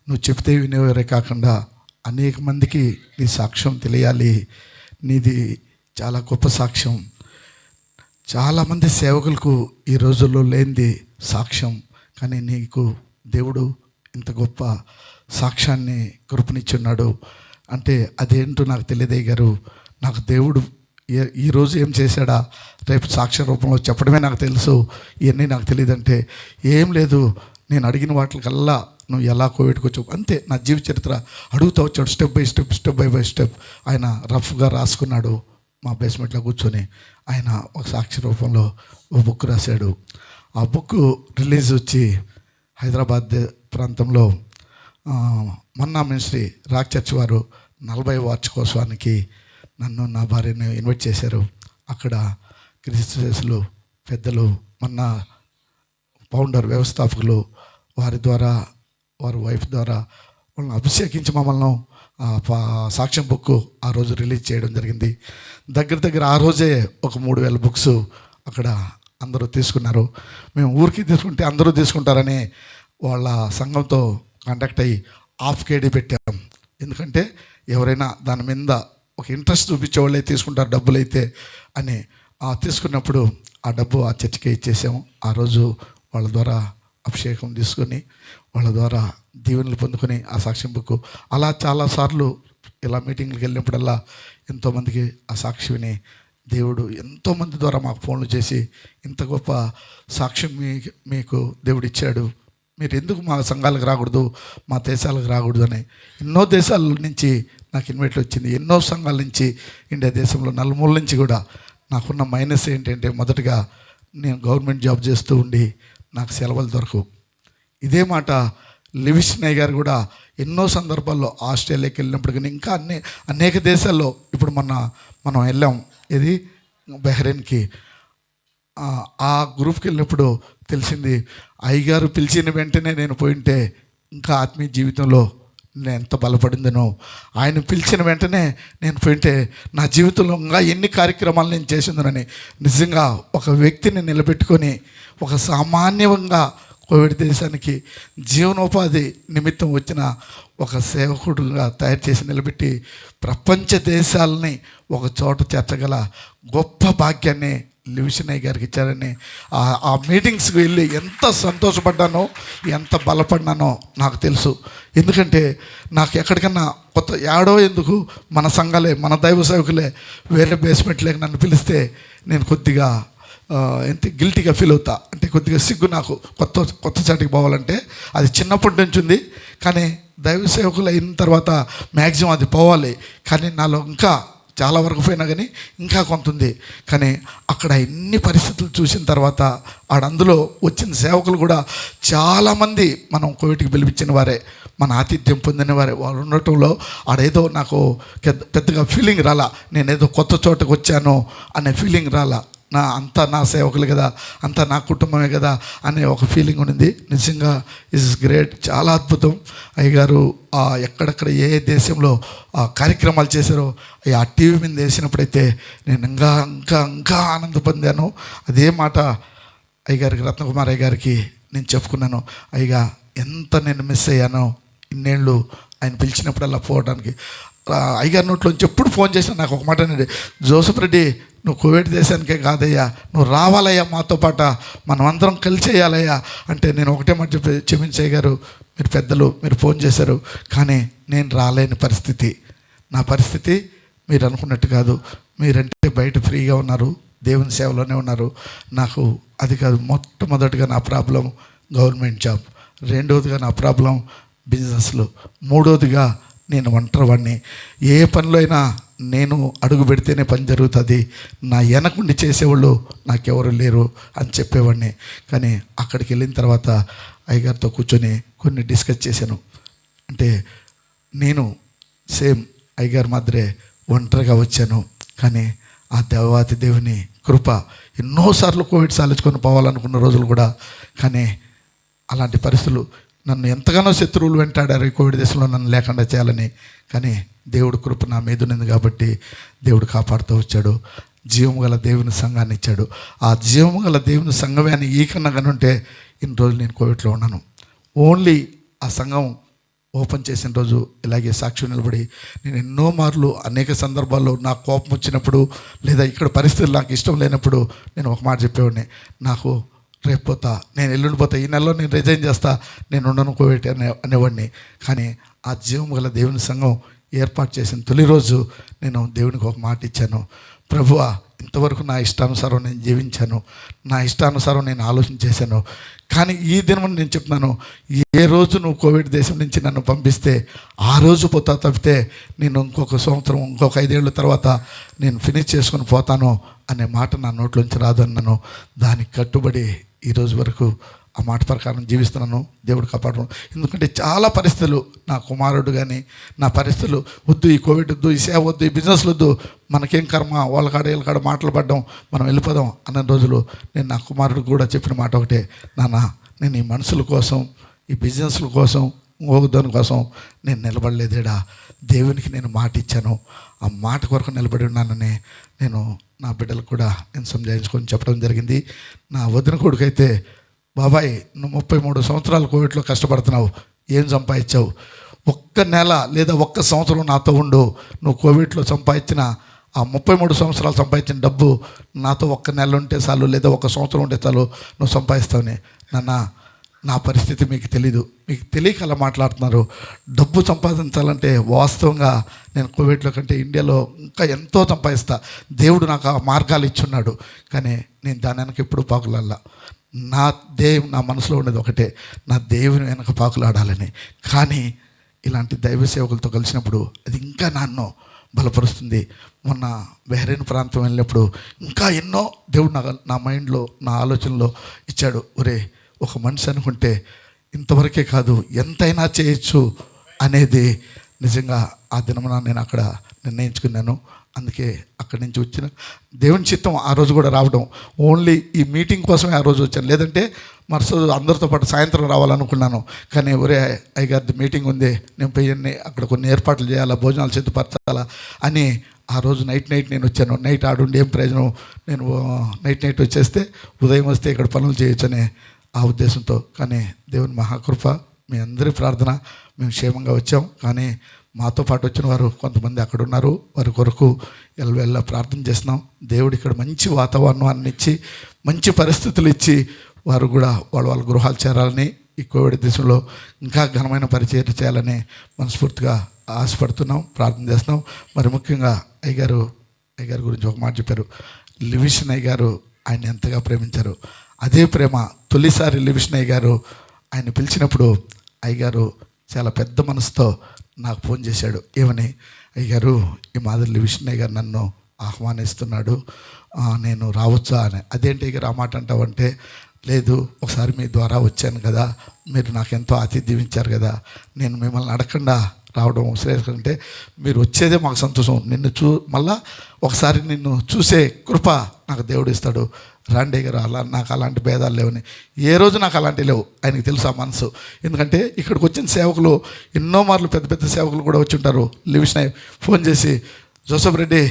[SPEAKER 2] నువ్వు చెప్తే వినేవారే కాకుండా అనేక మందికి నీ సాక్ష్యం తెలియాలి, నీది చాలా గొప్ప సాక్ష్యం, చాలామంది సేవకులకు ఈ రోజుల్లో లేనిది సాక్ష్యం, కానీ నీకు దేవుడు ఇంత గొప్ప సాక్ష్యాన్ని కృపనిచ్చున్నాడు అంటే అదేంటో నాకు తెలియదు అయ్యగారు. నాకు దేవుడు ఈరోజు ఏం చేశాడా రేపు సాక్ష్య రూపంలో చెప్పడమే నాకు తెలుసు, ఇవన్నీ నాకు తెలియదంటే ఏం లేదు, నేను అడిగిన వాటికల్లా నువ్వు ఎలా కోవిడ్కి వచ్చావు అంతే. నా జీవిత చరిత్ర అడుగుతూ వచ్చాడు, స్టెప్ బై స్టెప్ ఆయన రఫ్గా రాసుకున్నాడు. మా బేస్మెంట్లో కూర్చొని ఆయన ఒక సాక్షి రూపంలో ఓ బుక్ రాశాడు. ఆ బుక్ రిలీజ్ వచ్చి హైదరాబాద్ ప్రాంతంలో మన్నా మినిస్ట్రీ రాక్ చర్చ్ వారు 40వ వార్షికోత్సవానికి నన్ను నా భార్యను ఇన్వైట్ చేశారు. అక్కడ క్రిస్టియన్స్లు పెద్దలు, మన్నా ఫౌండర్ వ్యవస్థాపకులు వారి ద్వారా, వారి వైఫ్ ద్వారా వాళ్ళని అభిషేకించి మమ్మల్ని సాక్ష్యం బుక్ ఆ రోజు రిలీజ్ చేయడం జరిగింది. దగ్గర ఆ రోజే ఒక 3000 బుక్స్ అక్కడ అందరూ తీసుకున్నారు. మేము ఊరికి తీసుకుంటే అందరూ తీసుకుంటారని వాళ్ళ సంఘంతో కాంటాక్ట్ అయ్యి KD పెట్టాం. ఎందుకంటే ఎవరైనా దాని మీద ఒక ఇంట్రెస్ట్ చూపించే వాళ్ళే తీసుకుంటారు డబ్బులు అయితే అని. తీసుకున్నప్పుడు ఆ డబ్బు ఆ చర్చికే ఇచ్చేసాము. ఆ రోజు వాళ్ళ ద్వారా అభిషేకం తీసుకొని వాళ్ళ ద్వారా దీవెనలు పొందుకొని ఆ సాక్ష్యం బుక్ అలా చాలాసార్లు ఇలా మీటింగ్లకు వెళ్ళినప్పుడల్లా ఎంతోమందికి ఆ సాక్షిని దేవుడు ఎంతోమంది ద్వారా మాకు ఫోన్లు చేసి ఇంత గొప్ప సాక్ష్యం మీకు దేవుడు ఇచ్చాడు, మీరు ఎందుకు మా సంఘాలకు రాకూడదు, మా దేశాలకు రాకూడదు అని ఎన్నో దేశాల నుంచి నాకు ఇన్వైట్లు వచ్చింది. ఎన్నో సంఘాల నుంచి, ఇండియా దేశంలో నలుమూల నుంచి కూడా. నాకున్న మైనస్ ఏంటంటే మొదటగా నేను గవర్నమెంట్ జాబ్ చేస్తూ ఉండి నాకు సెలవులు దొరకవు. ఇదే మాట లివిష్నయ్ గారు కూడా ఎన్నో సందర్భాల్లో ఆస్ట్రేలియాకి వెళ్ళినప్పుడు కానీ ఇంకా అనేక దేశాల్లో, ఇప్పుడు మనం వెళ్ళాం ఇది బహ్రెయిన్కి, ఆ గ్రూప్కి వెళ్ళినప్పుడు తెలిసింది అయ్యగారు పిలిచిన వెంటనే నేను పోయింటే ఇంకా ఆత్మీయ జీవితంలో నేను ఎంత బలపడిందనో, ఆయన పిలిచిన వెంటనే నేను పోయింటే నా జీవితంలో ఇంకా ఎన్ని కార్యక్రమాలు నేను చేసిందనని నిజంగా ఒక వ్యక్తిని నిలబెట్టుకొని ఒక సామాన్యంగా కోవిడ్ దేశానికి జీవనోపాధి నిమిత్తం వచ్చిన ఒక సేవకుడుగా తయారు చేసి నిలబెట్టి ప్రపంచ దేశాలని ఒక చోట చేర్చగల గొప్ప భాగ్యాన్ని లివిష్నయ్ గారికి ఇచ్చారని ఆ మీటింగ్స్కి వెళ్ళి ఎంత సంతోషపడ్డానో ఎంత బలపడ్డానో నాకు తెలుసు. ఎందుకంటే నాకు ఎక్కడికన్నా కొత్త ఏడో ఎందుకు మన సంఘాలే, మన దైవ సేవకులే వేరే బేస్మెంట్లేక నన్ను పిలిస్తే నేను కొద్దిగా ఎంత గిల్టీగా ఫీల్ అవుతా, అంటే కొద్దిగా సిగ్గు నాకు కొత్త చాటికి పోవాలంటే. అది చిన్నప్పటి నుంచి ఉంది, కానీ దైవ సేవకులు అయిన తర్వాత మ్యాక్సిమం అది పోవాలి. కానీ నాలో ఇంకా చాలా వరకు పోయినా కానీ ఇంకా కొంత ఉంది. కానీ అక్కడ ఎన్ని పరిస్థితులు చూసిన తర్వాత అందులో వచ్చిన సేవకులు కూడా చాలామంది మనం కోవిడ్కి పిలిపించిన వారే, మన ఆతిథ్యం పొందిన వారే. వాళ్ళు ఉండటంలో ఆడేదో నాకు పెద్దగా ఫీలింగ్ రాలా, నేనేదో కొత్త చోటకు వచ్చాను అనే ఫీలింగ్ రాలా. అంతా నా సేవకులు కదా, అంతా నా కుటుంబమే కదా అనే ఒక ఫీలింగ్ ఉండింది. నిజంగా ఇస్ గ్రేట్, చాలా అద్భుతం. అయ్యగారు ఎక్కడెక్కడ ఏ దేశంలో కార్యక్రమాలు చేశారో ఆ టీవీ మీద వేసినప్పుడైతే నేను ఇంకా ఆనంద పొందాను. అదే మాట అయ్యగారికి, రత్నకుమార్ అయ్యగారికి నేను చెప్పుకున్నాను. అయ్యగా ఎంత నేను మిస్ అయ్యానో ఇన్నేళ్ళు ఆయన పిలిచినప్పుడల్లా పోవడానికి. అయ్యగారి నోట్లోంచి ఎప్పుడు ఫోన్ చేసినా నాకు ఒక మాట అండి, జోసఫ్ రెడ్డి నువ్వు కోవిడ్ దేశానికే కాదయ్యా, నువ్వు రావాలయ్యా మాతో పాటు, మనం అందరం కలిసి చేయాలయ్యా అంటే నేను ఒకటే మాట చెప్పి, క్షమించయ్య గారు మీరు పెద్దలు, మీరు ఫోన్ చేశారు కానీ నేను రాలేని పరిస్థితి. నా పరిస్థితి మీరు అనుకున్నట్టు కాదు. మీరంటే బయట ఫ్రీగా ఉన్నారు, దేవుని సేవలోనే ఉన్నారు. నాకు అది కాదు. మొట్టమొదటిగా నా ప్రాబ్లం గవర్నమెంట్ జాబ్, రెండవదిగా నా ప్రాబ్లం బిజినెస్లు, మూడవదిగా నేను ఒంటరివాడిని. ఏ పనిలో అయినా నేను అడుగు పెడితేనే పని జరుగుతుంది, నా వెనకుండి చేసేవాళ్ళు నాకెవరు లేరు అని చెప్పేవాడిని. కానీ అక్కడికి వెళ్ళిన తర్వాత అయ్యగారితో కూర్చొని కొన్ని డిస్కస్ చేశాను. అంటే నేను సేమ్ అయ్యగారి మాదిరే ఒంటరిగా వచ్చాను, కానీ ఆ దేవాతి దేవుని కృప ఎన్నోసార్లు కోవిడ్ సాధించుకొని పోవాలనుకున్న రోజులు కూడా, కానీ అలాంటి పరిస్థితులు నన్ను ఎంతగానో శత్రువులు వెంటాడారు ఈ కోవిడ్ దేశంలో నన్ను లేకుండా చేయాలని. కానీ దేవుడు కృప నా మీద ఉన్నది కాబట్టి దేవుడు కాపాడుతూ వచ్చాడు. జీవము గల దేవుని సంఘాన్ని ఇచ్చాడు. ఆ జీవము గల దేవుని సంఘమే అని ఈ కన్నా కనుంటే ఇన్ని రోజులు నేను కోవిడ్లో ఉన్నాను. ఓన్లీ ఆ సంఘం ఓపెన్ చేసిన రోజు ఇలాగే సాక్షి నిలబడి నేను ఎన్నో మార్లు అనేక సందర్భాల్లో నాకు కోపం వచ్చినప్పుడు లేదా ఇక్కడ పరిస్థితులు నాకు ఇష్టం లేనప్పుడు నేను ఒక మాట చెప్పేవాడిని, నాకు రేపు పోతా, నేను ఎల్లుండి పోతా, ఈ నెలలో నేను రిజైన్ చేస్తా, నేను ఉండను కోవిడ్ అనేవాడిని. కానీ ఆ జీవం గల దేవుని సంఘం ఏర్పాటు చేసిన తొలి రోజు నేను దేవునికి ఒక మాట ఇచ్చాను, ప్రభువా ఇంతవరకు నా ఇష్టానుసారం నేను జీవించాను, నా ఇష్టానుసారం నేను ఆలోచన చేశాను. కానీ ఈ దినం నేను చెప్తున్నాను, ఏ రోజు నువ్వు కోవిడ్ దేశం నుంచి నన్ను పంపిస్తే ఆ రోజు పోతా తప్పితే నేను ఇంకొక సంవత్సరం ఇంకొక 5 ఏళ్ళ తర్వాత నేను ఫినిష్ చేసుకొని పోతాను అనే మాట నా నోట్లోంచి రాదన్నాను. దానికి కట్టుబడి ఈరోజు వరకు ఆ మాట ప్రకారం జీవిస్తున్నాను. దేవుడు కాపాడను. ఎందుకంటే చాలా పరిస్థితులు, నా కుమారుడు కానీ నా పరిస్థితులు, వద్దు ఈ కోవిడ్ వద్దు, ఈ సేవ వద్దు, ఈ బిజినెస్లు వద్దు, మనకేం కర్మ, వాళ్ళకాడ వీళ్ళకాడ మాటలు పడ్డం, మనం వెళ్ళిపోదాం అన్న రోజులు నేను నా కుమారుడికి కూడా చెప్పిన మాట ఒకటే, నాన్న నేను ఈ మనుషుల కోసం, ఈ బిజినెస్ల కోసం, ఇంకొకదాని కోసం నేను నిలబడలేదేడా, దేవునికి నేను మాట ఇచ్చాను, ఆ మాట కొరకు నిలబడి ఉన్నానని నేను నా బిడ్డలకు కూడా నేను సంజాయించుకొని చెప్పడం జరిగింది. నా వదిన కొడుకైతే, బాబాయ్ నువ్వు 33 సంవత్సరాలు కోవిడ్లో కష్టపడుతున్నావు, ఏం సంపాదించావు, ఒక్క నెల లేదా ఒక్క సంవత్సరం నాతో ఉండు, నువ్వు కోవిడ్లో సంపాదించిన ఆ 33 సంవత్సరాలు సంపాదించిన డబ్బు నాతో ఒక్క నెల ఉంటే చాలు, లేదా ఒక సంవత్సరం ఉంటే చాలు, నువ్వు సంపాదిస్తావని. నాన్న నా పరిస్థితి మీకు తెలీదు, మీకు తెలియక అలా మాట్లాడుతున్నారు. డబ్బు సంపాదించాలంటే వాస్తవంగా నేను కోవిడ్లో కంటే ఇండియాలో ఇంకా ఎంతో సంపాదిస్తా, దేవుడు నాకు ఆ మార్గాలు ఇచ్చున్నాడు. కానీ నేను దాని వెనక ఎప్పుడు పాకులల్లా. నా మనసులో ఉండేది ఒకటే, నా దేవుని వెనక పాకులాడాలని. కానీ ఇలాంటి దైవ సేవకులతో కలిసినప్పుడు అది ఇంకా నన్ను బలపరుస్తుంది. మొన్న బహ్రెయిన్ ప్రాంతం వెళ్ళినప్పుడు ఇంకా ఎన్నో దేవుడు నా మైండ్లో, నా ఆలోచనలో ఇచ్చాడు. ఒరే, ఒక మనిషి అనుకుంటే ఇంతవరకే కాదు, ఎంతైనా చేయొచ్చు అనేది నిజంగా ఆ దినమున నేను అక్కడ నిర్ణయించుకున్నాను. అందుకే అక్కడి నుంచి వచ్చిన దేవుని చిత్తం ఆ రోజు కూడా రావడం, ఓన్లీ ఈ మీటింగ్ కోసమే ఆ రోజు వచ్చాను. లేదంటే మరుసటి అందరితో పాటు సాయంత్రం రావాలనుకున్నాను. కానీ ఒరే అయ్యగారి మీటింగ్ ఉంది, నేను పోయి అక్కడ కొన్ని ఏర్పాట్లు చేయాలా, భోజనాలు సిద్ధపరచాలా అని ఆ రోజు నైట్ నేను వచ్చాను. నైట్ ఆడుండి ఏం ప్రయోజనం, నేను నైట్ వచ్చేస్తే ఉదయం వస్తే ఇక్కడ పనులు చేయొచ్చనే ఆ ఉద్దేశంతో. కానీ దేవుని మహాకృప, మీ అందరి ప్రార్థన, మేము క్షేమంగా వచ్చాం. కానీ మాతో పాటు వచ్చిన వారు కొంతమంది అక్కడ ఉన్నారు, వారి కొరకు ఎల్లవెల్లా ప్రార్థన చేస్తున్నాం. దేవుడు ఇక్కడ మంచి వాతావరణాన్ని ఇచ్చి, మంచి పరిస్థితులు ఇచ్చి, వారు కూడా వాళ్ళ గృహాలు చేరాలని, ఈ కోవిడ్ దేశంలో ఇంకా ఘనమైన పరిచర్య చేయాలని మనస్ఫూర్తిగా ఆశపడుతున్నాం, ప్రార్థన చేస్తున్నాం. మరి ముఖ్యంగా అయ్యగారు గురించి ఒక మాట చెప్పారు. లివిషన్ అయ్యగారు ఆయన ఎంతగా ప్రేమించారు. అదే ప్రేమ తొలిసారి లివిషన్ అయ్యగారు ఆయన పిలిచినప్పుడు అయ్యగారు చాలా పెద్ద మనసుతో నాకు ఫోన్ చేశాడు. ఏమని, అయ్యగారు ఈ మాదిరి లివిషన్ అయ్యగారు నన్ను ఆహ్వానిస్తున్నాడు, నేను రావచ్చా అని. అదేంటి అయ్యగారు ఆ మాట అంటావంటే, లేదు ఒకసారి మీ ద్వారా వచ్చాను కదా, మీరు నాకెంతో ఆతిథ్యం ఇచ్చారు కదా, నేను మిమ్మల్ని అడగకుండా రావడం శ్రేయస్కరం. అంటే మీరు వచ్చేదే మాకు సంతోషం, నిన్ను మళ్ళా ఒకసారి నిన్ను చూసే కృప నాకు దేవుడు ఇస్తాడు, రాండే గారు. నాకు అలాంటి భేదాలు లేవని, ఏ రోజు నాకు అలాంటివి లేవు. ఆయనకి తెలుసు ఆ మనసు. ఎందుకంటే ఇక్కడికి వచ్చిన సేవకులు ఎన్నో మార్లు పెద్ద సేవకులు కూడా వచ్చి ఉంటారు. లివిషన్ ఫోన్ చేసి, జోసఫ్ రెడ్డి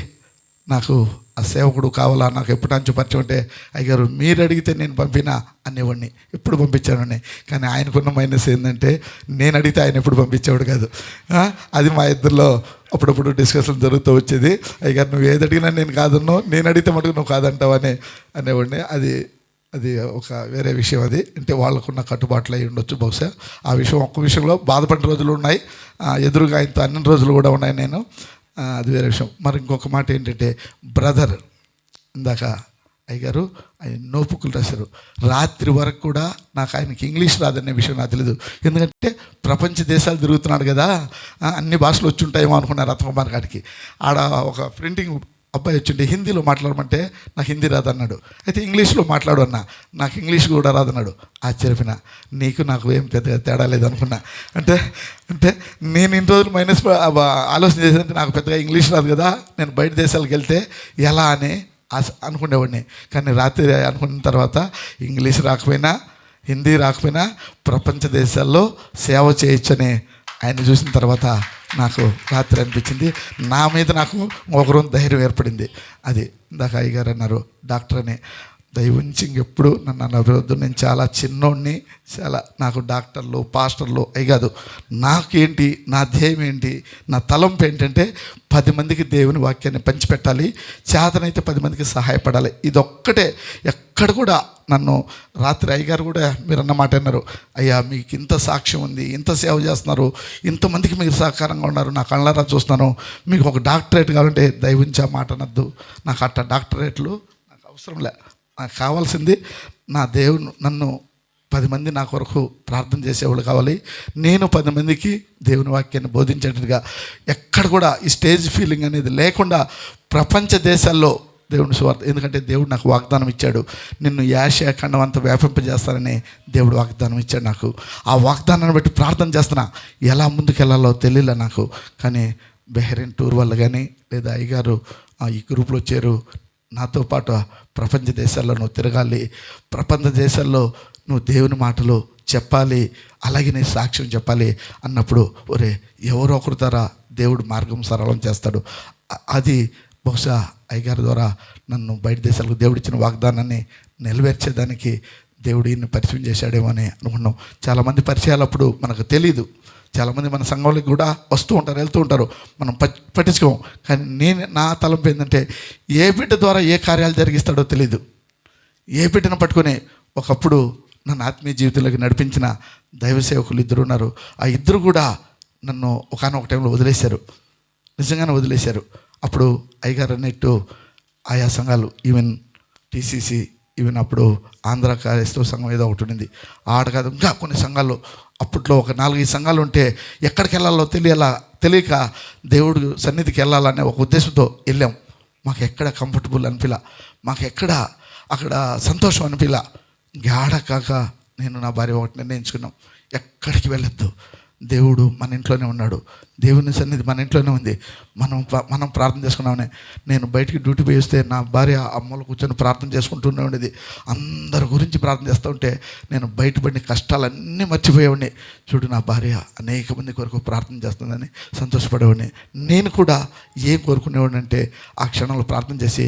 [SPEAKER 2] నాకు ఆ సేవకుడు కావాలా, నాకు ఎప్పుడు అంచు పరిచయం అంటే, అయ్యగారు మీరు అడిగితే నేను పంపినా అనేవాడిని, ఎప్పుడు పంపించానని. కానీ ఆయనకున్న మైనస్ ఏంటంటే, నేను అడిగితే ఆయన ఎప్పుడు పంపించేవాడు కాదు. అది మా ఇద్దరిలో అప్పుడప్పుడు డిస్కషన్ జరుగుతూ వచ్చేది. అయ్యగారు నువ్వు ఏది అడిగినా నేను కాదన్నావు, నేను అడిగితే మటుకు నువ్వు కాదంటావు అనేవాడిని. అది ఒక వేరే విషయం. అది అంటే వాళ్ళకున్న కట్టుబాట్లు అయి ఉండొచ్చు బహుశా. ఆ విషయం ఒక్క విషయంలో బాధపడిన రోజులు ఉన్నాయి, ఎదురుగా ఆయనతో అన్ని రోజులు కూడా ఉన్నాయి నేను, అది వేరే విషయం. మరి ఇంకొక మాట ఏంటంటే, బ్రదర్ ఇందాక అయ్యగారు ఆయన నోపుకులు రాశారు. రాత్రి వరకు కూడా నాకు ఆయనకి ఇంగ్లీష్ రాదనే విషయం నాకు తెలియదు. ఎందుకంటే ప్రపంచ దేశాలు తిరుగుతున్నాడు కదా, అన్ని భాషలు వచ్చి ఉంటాయేమో అనుకున్నారు రత్నకుమార్ గారికి. ఆడ ఒక ప్రింటింగ్ అబ్బాయి వచ్చిండే, హిందీలో మాట్లాడమంటే నాకు హిందీ రాదన్నాడు. అయితే ఇంగ్లీష్లో మాట్లాడు అన్నా, నాకు ఇంగ్లీష్ కూడా రాదన్నాడు. ఆశ్చర్యపోయినా, నీకు నాకు ఏం పెద్దగా తేడా లేదనుకున్నా. అంటే నేను ఇన్ని రోజులు మైనస్ ఆలోచన చేసేది, నాకు పెద్దగా ఇంగ్లీష్ రాదు కదా, నేను బయట దేశాలకు వెళ్తే ఎలా అని అనుకునేవాడిని. కానీ రాత్రి అనుకున్న తర్వాత ఇంగ్లీష్ రాకపోయినా, హిందీ రాకపోయినా ప్రపంచ దేశాల్లో సేవ చేయొచ్చని ఆయన చూసిన తర్వాత నాకు రాత్రి అనిపించింది, నా మీద నాకు ఒకరు ధైర్యం ఏర్పడింది. అది ఇందాక అయ్యగారు అన్నారు డాక్టర్ అని, దయవుంచి ఇంకెప్పుడు నన్ను అనవద్దు, నేను చాలా చిన్నోడిని, చాలా నాకు డాక్టర్లు పాస్టర్లు అవి కాదు. నాకేంటి, నా ధ్యేయం ఏంటి, నా తలంపు ఏంటంటే 10 మందికి దేవుని వాక్యాన్ని పంచిపెట్టాలి, చేతనైతే 10 మందికి సహాయపడాలి. ఇదొక్కటే. ఎక్కడ కూడా నన్ను రాత్రి అయ్యగారు కూడా మీరు అన్నమాట అన్నారు, అయ్యా మీకు ఇంత సాక్ష్యం ఉంది, ఇంత సేవ చేస్తున్నారు, ఇంతమందికి మీరు సహకారంగా ఉన్నారు, నా కళ్ళారా చూస్తున్నాను, మీకు ఒక డాక్టరేట్ కావాలంటే దయవుంచి ఆ మాట అనద్దు, నాకు అట్ట డాక్టరేట్లు నాకు అవసరం లే. నాకు కావాల్సింది నా దేవుడు నన్ను 10 మంది నా కొరకు ప్రార్థన చేసేవాళ్ళు కావాలి, నేను 10 మందికి దేవుని వాక్యాన్ని బోధించేట్టుగా. ఎక్కడ కూడా ఈ స్టేజ్ ఫీలింగ్ అనేది లేకుండా ప్రపంచ దేశాల్లో దేవుని సువార్త, ఎందుకంటే దేవుడు నాకు వాగ్దానం ఇచ్చాడు, నిన్ను యాషియా ఖండం అంతా వ్యాపింపజేస్తానని దేవుడు వాగ్దానం ఇచ్చాడు నాకు. ఆ వాగ్దానాన్ని బట్టి ప్రార్థన చేస్తున్నా. ఎలా ముందుకు వెళ్ళాలో తెలియలే నాకు. కానీ బెహ్రెయిన్ టూర్ వల్ల కానీ, లేదా అయ్యగారు ఈ గ్రూప్లో చేరు, నాతో పాటు ప్రపంచ దేశాల్లో నువ్వు తిరగాలి, ప్రపంచ దేశాల్లో నువ్వు దేవుని మాటలు చెప్పాలి, అలాగే నీ సాక్ష్యం చెప్పాలి అన్నప్పుడు, ఒరే ఎవరో ఒకరి ద్వారా దేవుడు మార్గం సరళం చేస్తాడు. అది బహుశా అయ్యగారి ద్వారా నన్ను బయట దేశాలకు దేవుడిచ్చిన వాగ్దానాన్ని నెరవేర్చేదానికి దేవుడు ఈయన్ని పరిచయం చేశాడేమో అని అనుకున్నాం. చాలామంది పరిచయాలు అప్పుడు మనకు తెలీదు. చాలామంది మన సంఘంలోకి కూడా వస్తూ ఉంటారు, వెళ్తూ ఉంటారు, మనం పట్టించుకోం. కానీ నా తలంపు ఏంటంటే, ఏ బిడ్డ ద్వారా ఏ కార్యాలు జరిగిస్తాడో తెలీదు. ఏ బిడ్డను పట్టుకొని ఒకప్పుడు నన్ను ఆత్మీయ జీవితంలోకి నడిపించిన దైవ సేవకులు 2 ఉన్నారు. ఆ 2 కూడా నన్ను ఒకానొక టైంలో వదిలేశారు, నిజంగానే వదిలేశారు. అప్పుడు అయ్యగారు అన్నట్టు ఆయా సంఘాలు, ఈవెన్ టీసీసీ, ఈవెన్ అప్పుడు ఆంధ్ర క్రైస్తవ సంఘం ఏదో ఒకటి ఉండింది, ఆడ కాదు ఇంకా కొన్ని సంఘాలు, అప్పట్లో ఒక 4-5 సంఘాలు ఉంటే ఎక్కడికి వెళ్ళాలో తెలియక దేవుడు సన్నిధికి వెళ్ళాలనే ఒక ఉద్దేశంతో వెళ్ళాం. మాకు ఎక్కడ కంఫర్టబుల్ అనిపిలా, మాకు ఎక్కడ అక్కడ సంతోషం అనిపిలా. గాఢ కాక నేను నా భార్య ఒకటి నిర్ణయించుకున్నాం, ఎక్కడికి వెళ్ళొద్దు, దేవుడు మన ఇంట్లోనే ఉన్నాడు, దేవుని సన్నిధి మన ఇంట్లోనే ఉంది, మనం ప్రార్థన చేసుకున్నామని. నేను బయటికి డ్యూటీ పోయి వస్తే నా భార్య అమ్మలు కూర్చొని ప్రార్థన చేసుకుంటూనే ఉండేది. అందరి గురించి ప్రార్థన చేస్తూ ఉంటే నేను బయటపడిన కష్టాలన్నీ మర్చిపోయేవాడిని. చూడు నా భార్య అనేక మంది కొరకు ప్రార్థన చేస్తుందని సంతోషపడేవాడిని. నేను కూడా ఏం కోరుకునేవాడిని అంటే, ఆ క్షణంలో ప్రార్థన చేసి,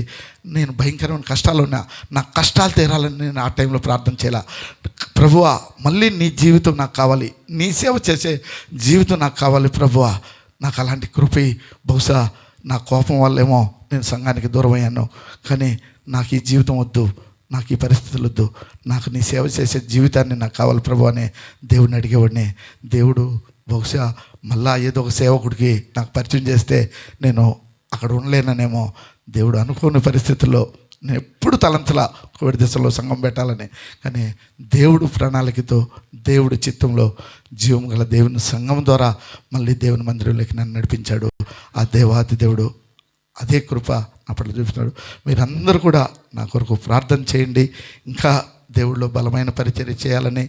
[SPEAKER 2] నేను భయంకరమైన కష్టాలు ఉన్నా, నా కష్టాలు తీరాలని నేను ఆ టైంలో ప్రార్థన చేయాల. ప్రభువా మళ్ళీ నీ జీవితం నాకు కావాలి, నీ సేవ చేసే జీవితం నాకు కావాలి ప్రభువా, నాకు అలాంటి కృపి. బహుశా నా కోపం వల్లేమో నేను సంఘానికి దూరం అయ్యాను, కానీ నాకు ఈ జీవితం వద్దు, నాకు ఈ పరిస్థితులు వద్దు, నాకు నీ సేవ చేసే జీవితాన్ని నాకు కావాలి ప్రభు అని దేవుడిని అడిగేవాడిని. దేవుడు బహుశా మళ్ళా ఏదో ఒక సేవకుడికి నాకు పరిచయం చేస్తే నేను అక్కడ ఉండలేననేమో. దేవుడు అనుకోని పరిస్థితుల్లో నేను ఎప్పుడు తలంతలా కోవిడ్ దశలో సంఘం పెట్టాలని, కానీ దేవుడు ప్రణాళికతో, దేవుడి చిత్తంలో జీవం గల దేవుని సంఘం ద్వారా మళ్ళీ దేవుని మందిరంలోకి నన్ను నడిపించాడు. ఆ దేవాది దేవుడు అదే కృప నా పట్ల చూపిస్తున్నాడు. మీరందరూ కూడా నా కొరకు ప్రార్థన చేయండి. ఇంకా దేవుడిలో బలమైన పరిచర్య చేయాలని,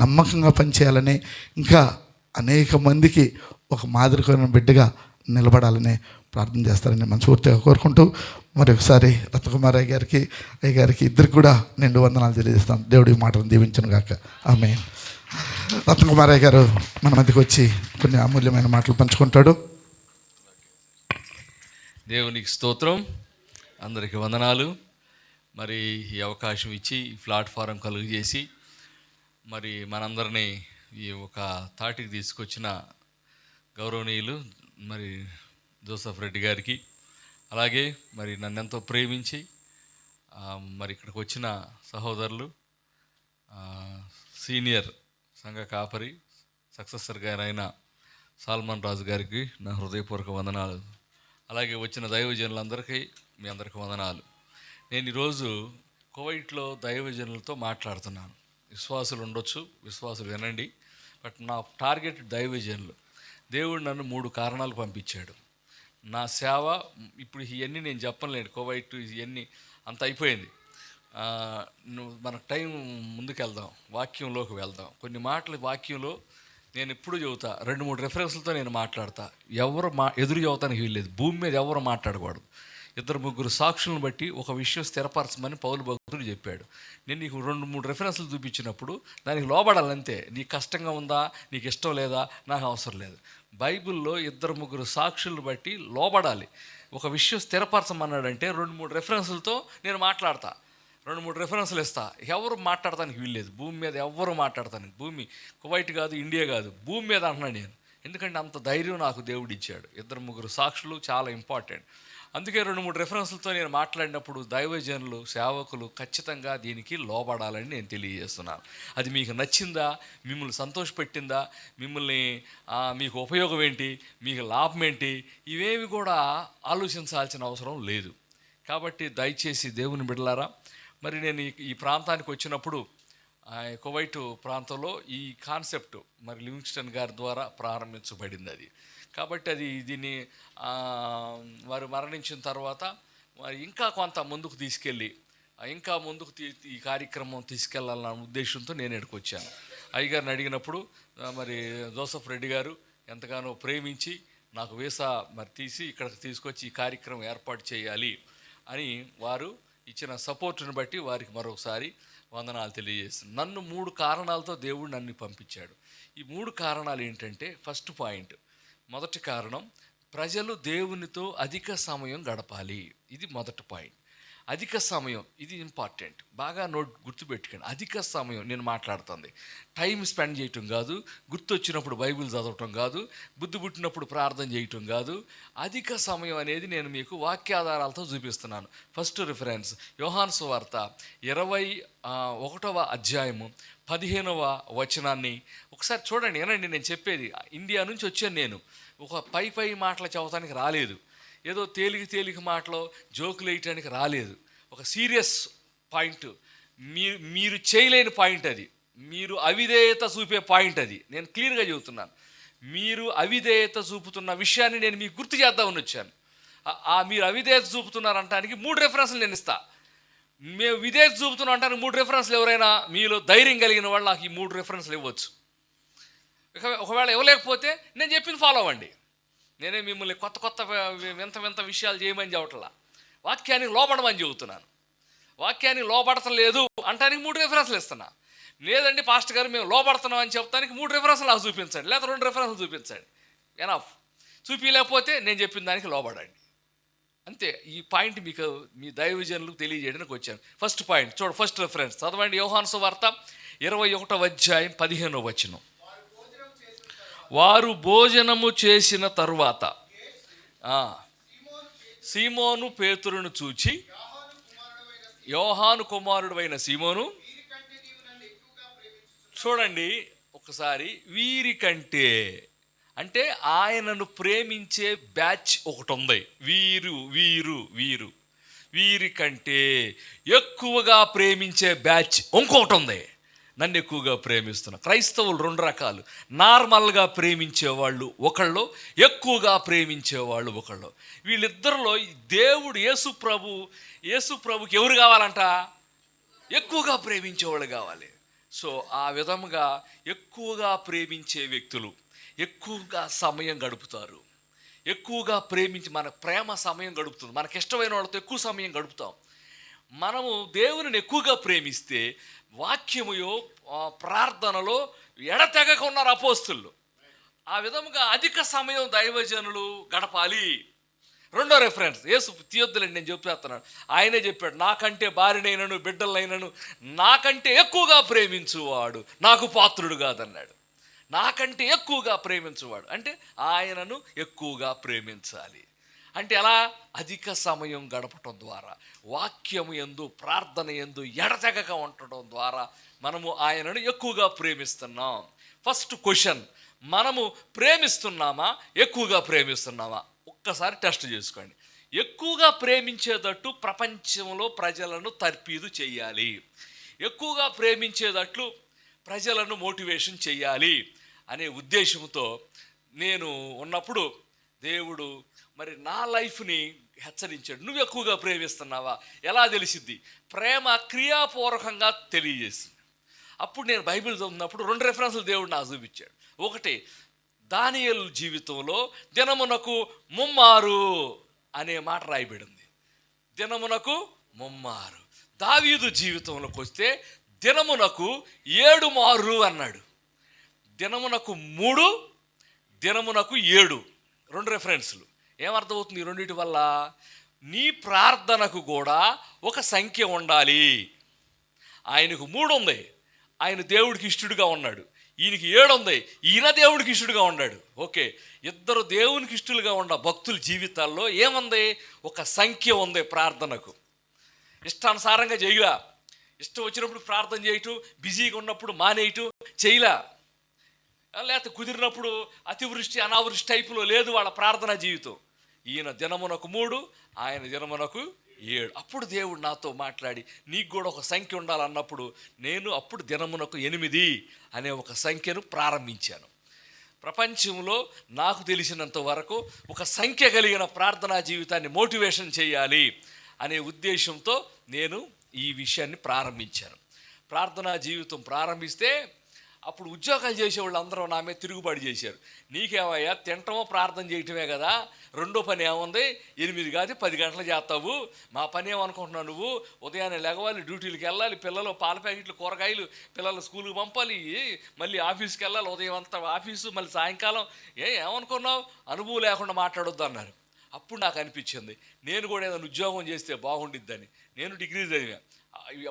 [SPEAKER 2] నమ్మకంగా పనిచేయాలని, ఇంకా అనేక మందికి ఒక మాదిరికమైన బిడ్డగా నిలబడాలని ప్రార్థన చేస్తారని మనస్ఫూర్తిగా కోరుకుంటూ, మరొకసారి రత్నకుమార్ అయ్య గారికి ఇద్దరికి కూడా నిండు వందనాలు తెలియజేస్తాం. దేవుడి మాటను దీవించును గాక. ఆమేన్. రత్నకుమార్ అయ్య గారు మన మధ్యకి వచ్చి కొన్ని అమూల్యమైన మాటలు పంచుకుంటాడు.
[SPEAKER 4] దేవునికి స్తోత్రం, అందరికీ వందనాలు. మరి ఈ అవకాశం ఇచ్చి ఈ ప్లాట్ఫారం కలుగు చేసి మరి మనందరినీ ఈ ఒక తాటికి తీసుకొచ్చిన గౌరవనీయులు మరి జోసఫ్ రెడ్డి గారికి, అలాగే మరి నన్నెంతో ప్రేమించి మరి ఇక్కడికి వచ్చిన సహోదరులు, సీనియర్ సంఘ కాపరి సక్సెసర్ గారైన సాల్మన్ రాజు గారికి నా హృదయపూర్వక వందనాలు. అలాగే వచ్చిన దైవజనులందరికీ మీ అందరికీ వందనాలు. నేను ఈరోజు కువైట్లో దైవజనులతో మాట్లాడుతున్నాను. విశ్వాసులు ఉండొచ్చు, విశ్వాసులు వినండి, బట్ నా టార్గెట్ దైవజనులు. దేవుడు నన్ను 3 కారణాలు పంపించాడు. నా సేవ ఇప్పుడు ఇవన్నీ నేను చెప్పలేను, కువైట్ ఇవన్నీ అంత అయిపోయింది. మనకు టైం ముందుకెళ్దాం, వాక్యంలోకి వెళ్దాం. కొన్ని మాటలు వాక్యంలో నేను ఎప్పుడు చెబుతా, 2-3 రెఫరెన్స్లతో నేను మాట్లాడతా. ఎవరు ఎదురు చెబుతానికి వీల్లేదు, భూమి మీద ఎవరు మాట్లాడకూడదు. ఇద్దరు ముగ్గురు సాక్షులను బట్టి ఒక విషయం స్థిరపరచమని పౌలు భక్తుడు చెప్పాడు. నేను నీకు 2-3 రెఫరెన్స్లు చూపించినప్పుడు దానికి లోబడాలంతే. నీకు కష్టంగా ఉందా, నీకు ఇష్టం లేదా, నాకు అవసరం లేదు. బైబిల్లో 2-3 సాక్షులను బట్టి లోబడాలి. ఒక విషయం స్థిరపరచమన్నాడంటే 2-3 రెఫరెన్స్లతో నేను మాట్లాడతా, 2-3 రెఫరెన్స్లు ఇస్తా. ఎవరు మాట్లాడటానికి వీల్లేదు భూమి మీద, ఎవరు మాట్లాడతానికి. భూమి కువైట్ కాదు, ఇండియా కాదు, భూమి మీద అంటున్నాను నేను. ఎందుకంటే అంత ధైర్యం నాకు దేవుడు ఇచ్చాడు. 2-3 సాక్షులు చాలా ఇంపార్టెంట్. అందుకే 2-3 రెఫరెన్స్లతో నేను మాట్లాడినప్పుడు దైవజనులు, సేవకులు ఖచ్చితంగా దీనికి లోబడాలని నేను తెలియజేస్తున్నాను. అది మీకు నచ్చిందా, మిమ్మల్ని సంతోషపెట్టిందా, మిమ్మల్ని మీకు ఉపయోగం ఏంటి, మీకు లాభం ఏంటి, ఇవేవి కూడా ఆలోచించాల్సిన అవసరం లేదు. కాబట్టి దయచేసి దేవుని బిడ్డలారా, మరి నేను ఈ ప్రాంతానికి వచ్చినప్పుడు కువైట్ ప్రాంతంలో ఈ కాన్సెప్ట్ మరి లివింగ్స్టన్ గారి ద్వారా ప్రారంభించబడింది అది. కాబట్టి అది దీన్ని వారు మరణించిన తర్వాత మరి ఇంకా కొంత ముందుకు తీసుకెళ్ళి ఇంకా ముందుకు ఈ కార్యక్రమం తీసుకెళ్లాలన్న ఉద్దేశంతో నేను ఇక్కడికి వచ్చాను. అయ్యగారిని అడిగినప్పుడు మరి జోసఫ్ రెడ్డి గారు ఎంతగానో ప్రేమించి నాకు వీసా మరి తీసి ఇక్కడికి తీసుకొచ్చి ఈ కార్యక్రమం ఏర్పాటు చేయాలి అని వారు ఇచ్చిన సపోర్టును బట్టి వారికి మరొకసారి వందనాలు తెలియజేస్తున్నాను. నన్ను 3 కారణాలతో దేవుడు నన్ను పంపించాడు. ఈ 3 కారణాలు ఏంటంటే, ఫస్ట్ పాయింట్, మొదటి కారణం, ప్రజలు దేవునితో అధిక సమయం గడపాలి. ఇది మొదటి పాయింట్. అధిక సమయం, ఇది ఇంపార్టెంట్, బాగా గుర్తుపెట్టుకోండి. అధిక సమయం నేను మాట్లాడుతుంది టైం స్పెండ్ చేయటం కాదు, గుర్తొచ్చినప్పుడు బైబిల్ చదవటం కాదు, బుద్ధి పుట్టినప్పుడు ప్రార్థన చేయటం కాదు. అధిక సమయం అనేది నేను మీకు వాక్యాధారాలతో చూపిస్తున్నాను. ఫస్ట్ రిఫరెన్స్ యోహాను సువార్త 21వ అధ్యాయము 15వ వచనాన్ని ఒకసారి చూడండి, ఏనండి నేను చెప్పేది. ఇండియా నుంచి వచ్చాను నేను, ఒక పై మాటలు చదవటానికి రాలేదు, ఏదో తేలిక మాటలో జోకులు వేయటానికి రాలేదు. ఒక సీరియస్ పాయింట్, మీరు చేయలేని పాయింట్ అది, మీరు అవిధేయత చూపే పాయింట్ అది. నేను క్లియర్గా చెబుతున్నాను. మీరు అవిధేయత చూపుతున్న విషయాన్ని నేను మీకు గుర్తు చేద్దామని వచ్చాను. మీరు అవిధేయత చూపుతున్నారంటానికి 3 రెఫరెన్స్లు నేను ఇస్తా. మేము విధేయత చూపుతున్నాం అంటానికి 3 రెఫరెన్స్లు ఎవరైనా మీలో ధైర్యం కలిగిన వాళ్ళు నాకు ఈ 3 రెఫరెన్స్లు ఇవ్వచ్చు. ఒకవేళ ఇవ్వలేకపోతే నేను చెప్పింది ఫాలో అవ్వండి. నేనే మిమ్మల్ని కొత్త వింత విషయాలు చేయమని చెప్పట్లా, వాక్యానికి లోబడమని చెబుతున్నాను. వాక్యానికి లోబడటం లేదు అంటానికి 3 రెఫరెన్స్లు ఇస్తున్నా. లేదండి పాస్టర్ గారు మేము లోబడుతున్నాం అని చెప్తానికి 3 రెఫరెన్స్లు నాకు చూపించండి, లేదా 2 రెఫరెన్స్లు చూపించండి, ఎనఫ్. చూపించలేకపోతే నేను చెప్పిన దానికి లోబడండి, అంతే. ఈ పాయింట్ మీకు మీ దైవజనులకు తెలియజేయడానికి వచ్చాను. ఫస్ట్ పాయింట్ చూడ, ఫస్ట్ రెఫరెన్స్ చదవండి. యోహాను సువార్త 21వ అధ్యాయం 15వ వచనం. వారు భోజనము చేసిన తరువాత సీమోను పేతురును చూచి, యోహాను కుమారుడైన సీమోను, చూడండి ఒకసారి, వీరికంటే అంటే ఆయనను ప్రేమించే బ్యాచ్ ఒకటి ఉంది. వీరికంటే ఎక్కువగా ప్రేమించే బ్యాచ్ ఇంకొకటి ఉంది. నన్ను ఎక్కువగా ప్రేమిస్తున్నా. క్రైస్తవులు 2 రకాలు. నార్మల్గా ప్రేమించేవాళ్ళు ఒకళ్ళు, ఎక్కువగా ప్రేమించేవాళ్ళు ఒకళ్ళు. వీళ్ళిద్దరిలో దేవుడు యేసు ప్రభుకి ఎవరు కావాలంట? ఎక్కువగా ప్రేమించేవాళ్ళు కావాలి. సో ఆ విధముగా ఎక్కువగా ప్రేమించే వ్యక్తులు ఎక్కువగా సమయం గడుపుతారు. ఎక్కువగా ప్రేమించి మన ప్రేమ సమయం గడుపుతుంది. మనకి ఇష్టమైన వాళ్ళతో ఎక్కువ సమయం గడుపుతాం. మనము దేవునిని ఎక్కువగా ప్రేమిస్తే వాక్యముయో ప్రార్థనలో ఎడతెగక ఉన్నారు అపోస్తులు. ఆ విధముగా అధిక సమయం దైవజనులు గడపాలి. 2వ రెఫరెన్స్ యేసు తీయొద్దులండి, నేను చెప్పేస్తున్నాను. ఆయనే చెప్పాడు, నాకంటే భార్యనైనను బిడ్డలైనను నాకంటే ఎక్కువగా ప్రేమించువాడు నాకు పాత్రుడు కాదన్నాడు. నాకంటే ఎక్కువగా ప్రేమించువాడు అంటే ఆయనను ఎక్కువగా ప్రేమించాలి. అంటే ఎలా? అధిక సమయం గడపటం ద్వారా, వాక్యము యందు ప్రార్థన యందు ఎడతెగక ఉండటం ద్వారా మనము ఆయనను ఎక్కువగా ప్రేమిస్తున్నాం. ఫస్ట్ క్వశ్చన్, మనము ప్రేమిస్తున్నామా, ఎక్కువగా ప్రేమిస్తున్నామా? ఒక్కసారి టెస్ట్ చేసుకోండి. ఎక్కువగా ప్రేమించేటట్టు ప్రపంచంలో ప్రజలను తర్పీదు చేయాలి, ఎక్కువగా ప్రేమించేటట్లు ప్రజలను మోటివేషన్ చేయాలి అనే ఉద్దేశంతో నేను ఉన్నప్పుడు దేవుడు మరి నా లైఫ్ని హెచ్చరించాడు. నువ్వు ఎక్కువగా ప్రేమిస్తున్నావా? ఎలా తెలిసిద్ది? ప్రేమ క్రియాపూర్వకంగా తెలియజేసింది. అప్పుడు నేను బైబిల్ చదివినప్పుడు 2 రెఫరెన్స్లు దేవుడు నాకు చూపించాడు. ఒకటి, దానియేలు జీవితంలో దినమునకు 3 అనే మాట రాయబడింది. దినమునకు ముమ్మారు. దావీదు జీవితంలోకి వస్తే దినమునకు 7 మారు అన్నాడు. దినమునకు 3, దినమునకు 7, 2 రెఫరెన్స్లు. ఏమర్థమవుతుంది ఈ రెండింటి వల్ల? నీ ప్రార్థనకు కూడా ఒక సంఖ్య ఉండాలి. ఆయనకు 3 ఉంది, ఆయన దేవుడికి ఇష్టడుగా ఉన్నాడు. ఈయనకి 7 ఉంది, ఈయన దేవుడికి ఇష్టడుగా ఉన్నాడు. ఓకే, ఇద్దరు దేవునికి ఇష్టలుగా ఉన్న భక్తుల జీవితాల్లో ఏముంది? ఒక సంఖ్య ఉంది ప్రార్థనకు. ఇష్టానుసారంగా చేయలా, ఇష్టం వచ్చినప్పుడు ప్రార్థన చేయటం, బిజీగా ఉన్నప్పుడు మానేయటం చేయలా, లేకపోతే కుదిరినప్పుడు అతివృష్టి అనావృష్టి టైపులో లేదు వాళ్ళ ప్రార్థనా జీవితం. ఈయన దినమునకు 3, ఆయన దినమునకు 7. అప్పుడు దేవుడు నాతో మాట్లాడి నీకు కూడా ఒక సంఖ్య ఉండాలన్నప్పుడు నేను అప్పుడు దినమునకు 8 అనే ఒక సంఖ్యను ప్రారంభించాను. ప్రపంచంలో నాకు తెలిసినంత వరకు ఒక సంఖ్య కలిగిన ప్రార్థనా జీవితాన్ని మోటివేషన్ చేయాలి అనే ఉద్దేశంతో నేను ఈ విషయాన్ని ప్రారంభించాను. ప్రార్థనా జీవితం ప్రారంభిస్తే అప్పుడు ఉద్యోగాలు చేసేవాళ్ళు అందరూ నా మీద తిరుగుబాటు చేశారు. నీకేమయ్యా తింటమో ప్రార్థన చేయటమే కదా, రెండో పని ఏముంది? 8 కాదు 10 గంటలు చేస్తావు, మా పని ఏమనుకుంటున్నావు నువ్వు? ఉదయాన్నే లెగవాలి, డ్యూటీలకు వెళ్ళాలి, పిల్లలు పాల ప్యాకెట్లు కూరగాయలు పిల్లలు స్కూల్కి పంపాలి, మళ్ళీ ఆఫీస్కి వెళ్ళాలి, ఉదయం అంతా ఆఫీసు, మళ్ళీ సాయంకాలం. ఏమనుకున్నావు? అనుభవం లేకుండా మాట్లాడొద్దు అన్నారు. అప్పుడు నాకు అనిపించింది నేను కూడా ఏదైనా ఉద్యోగం చేస్తే బాగుండిద్దని. నేను డిగ్రీ చదివా.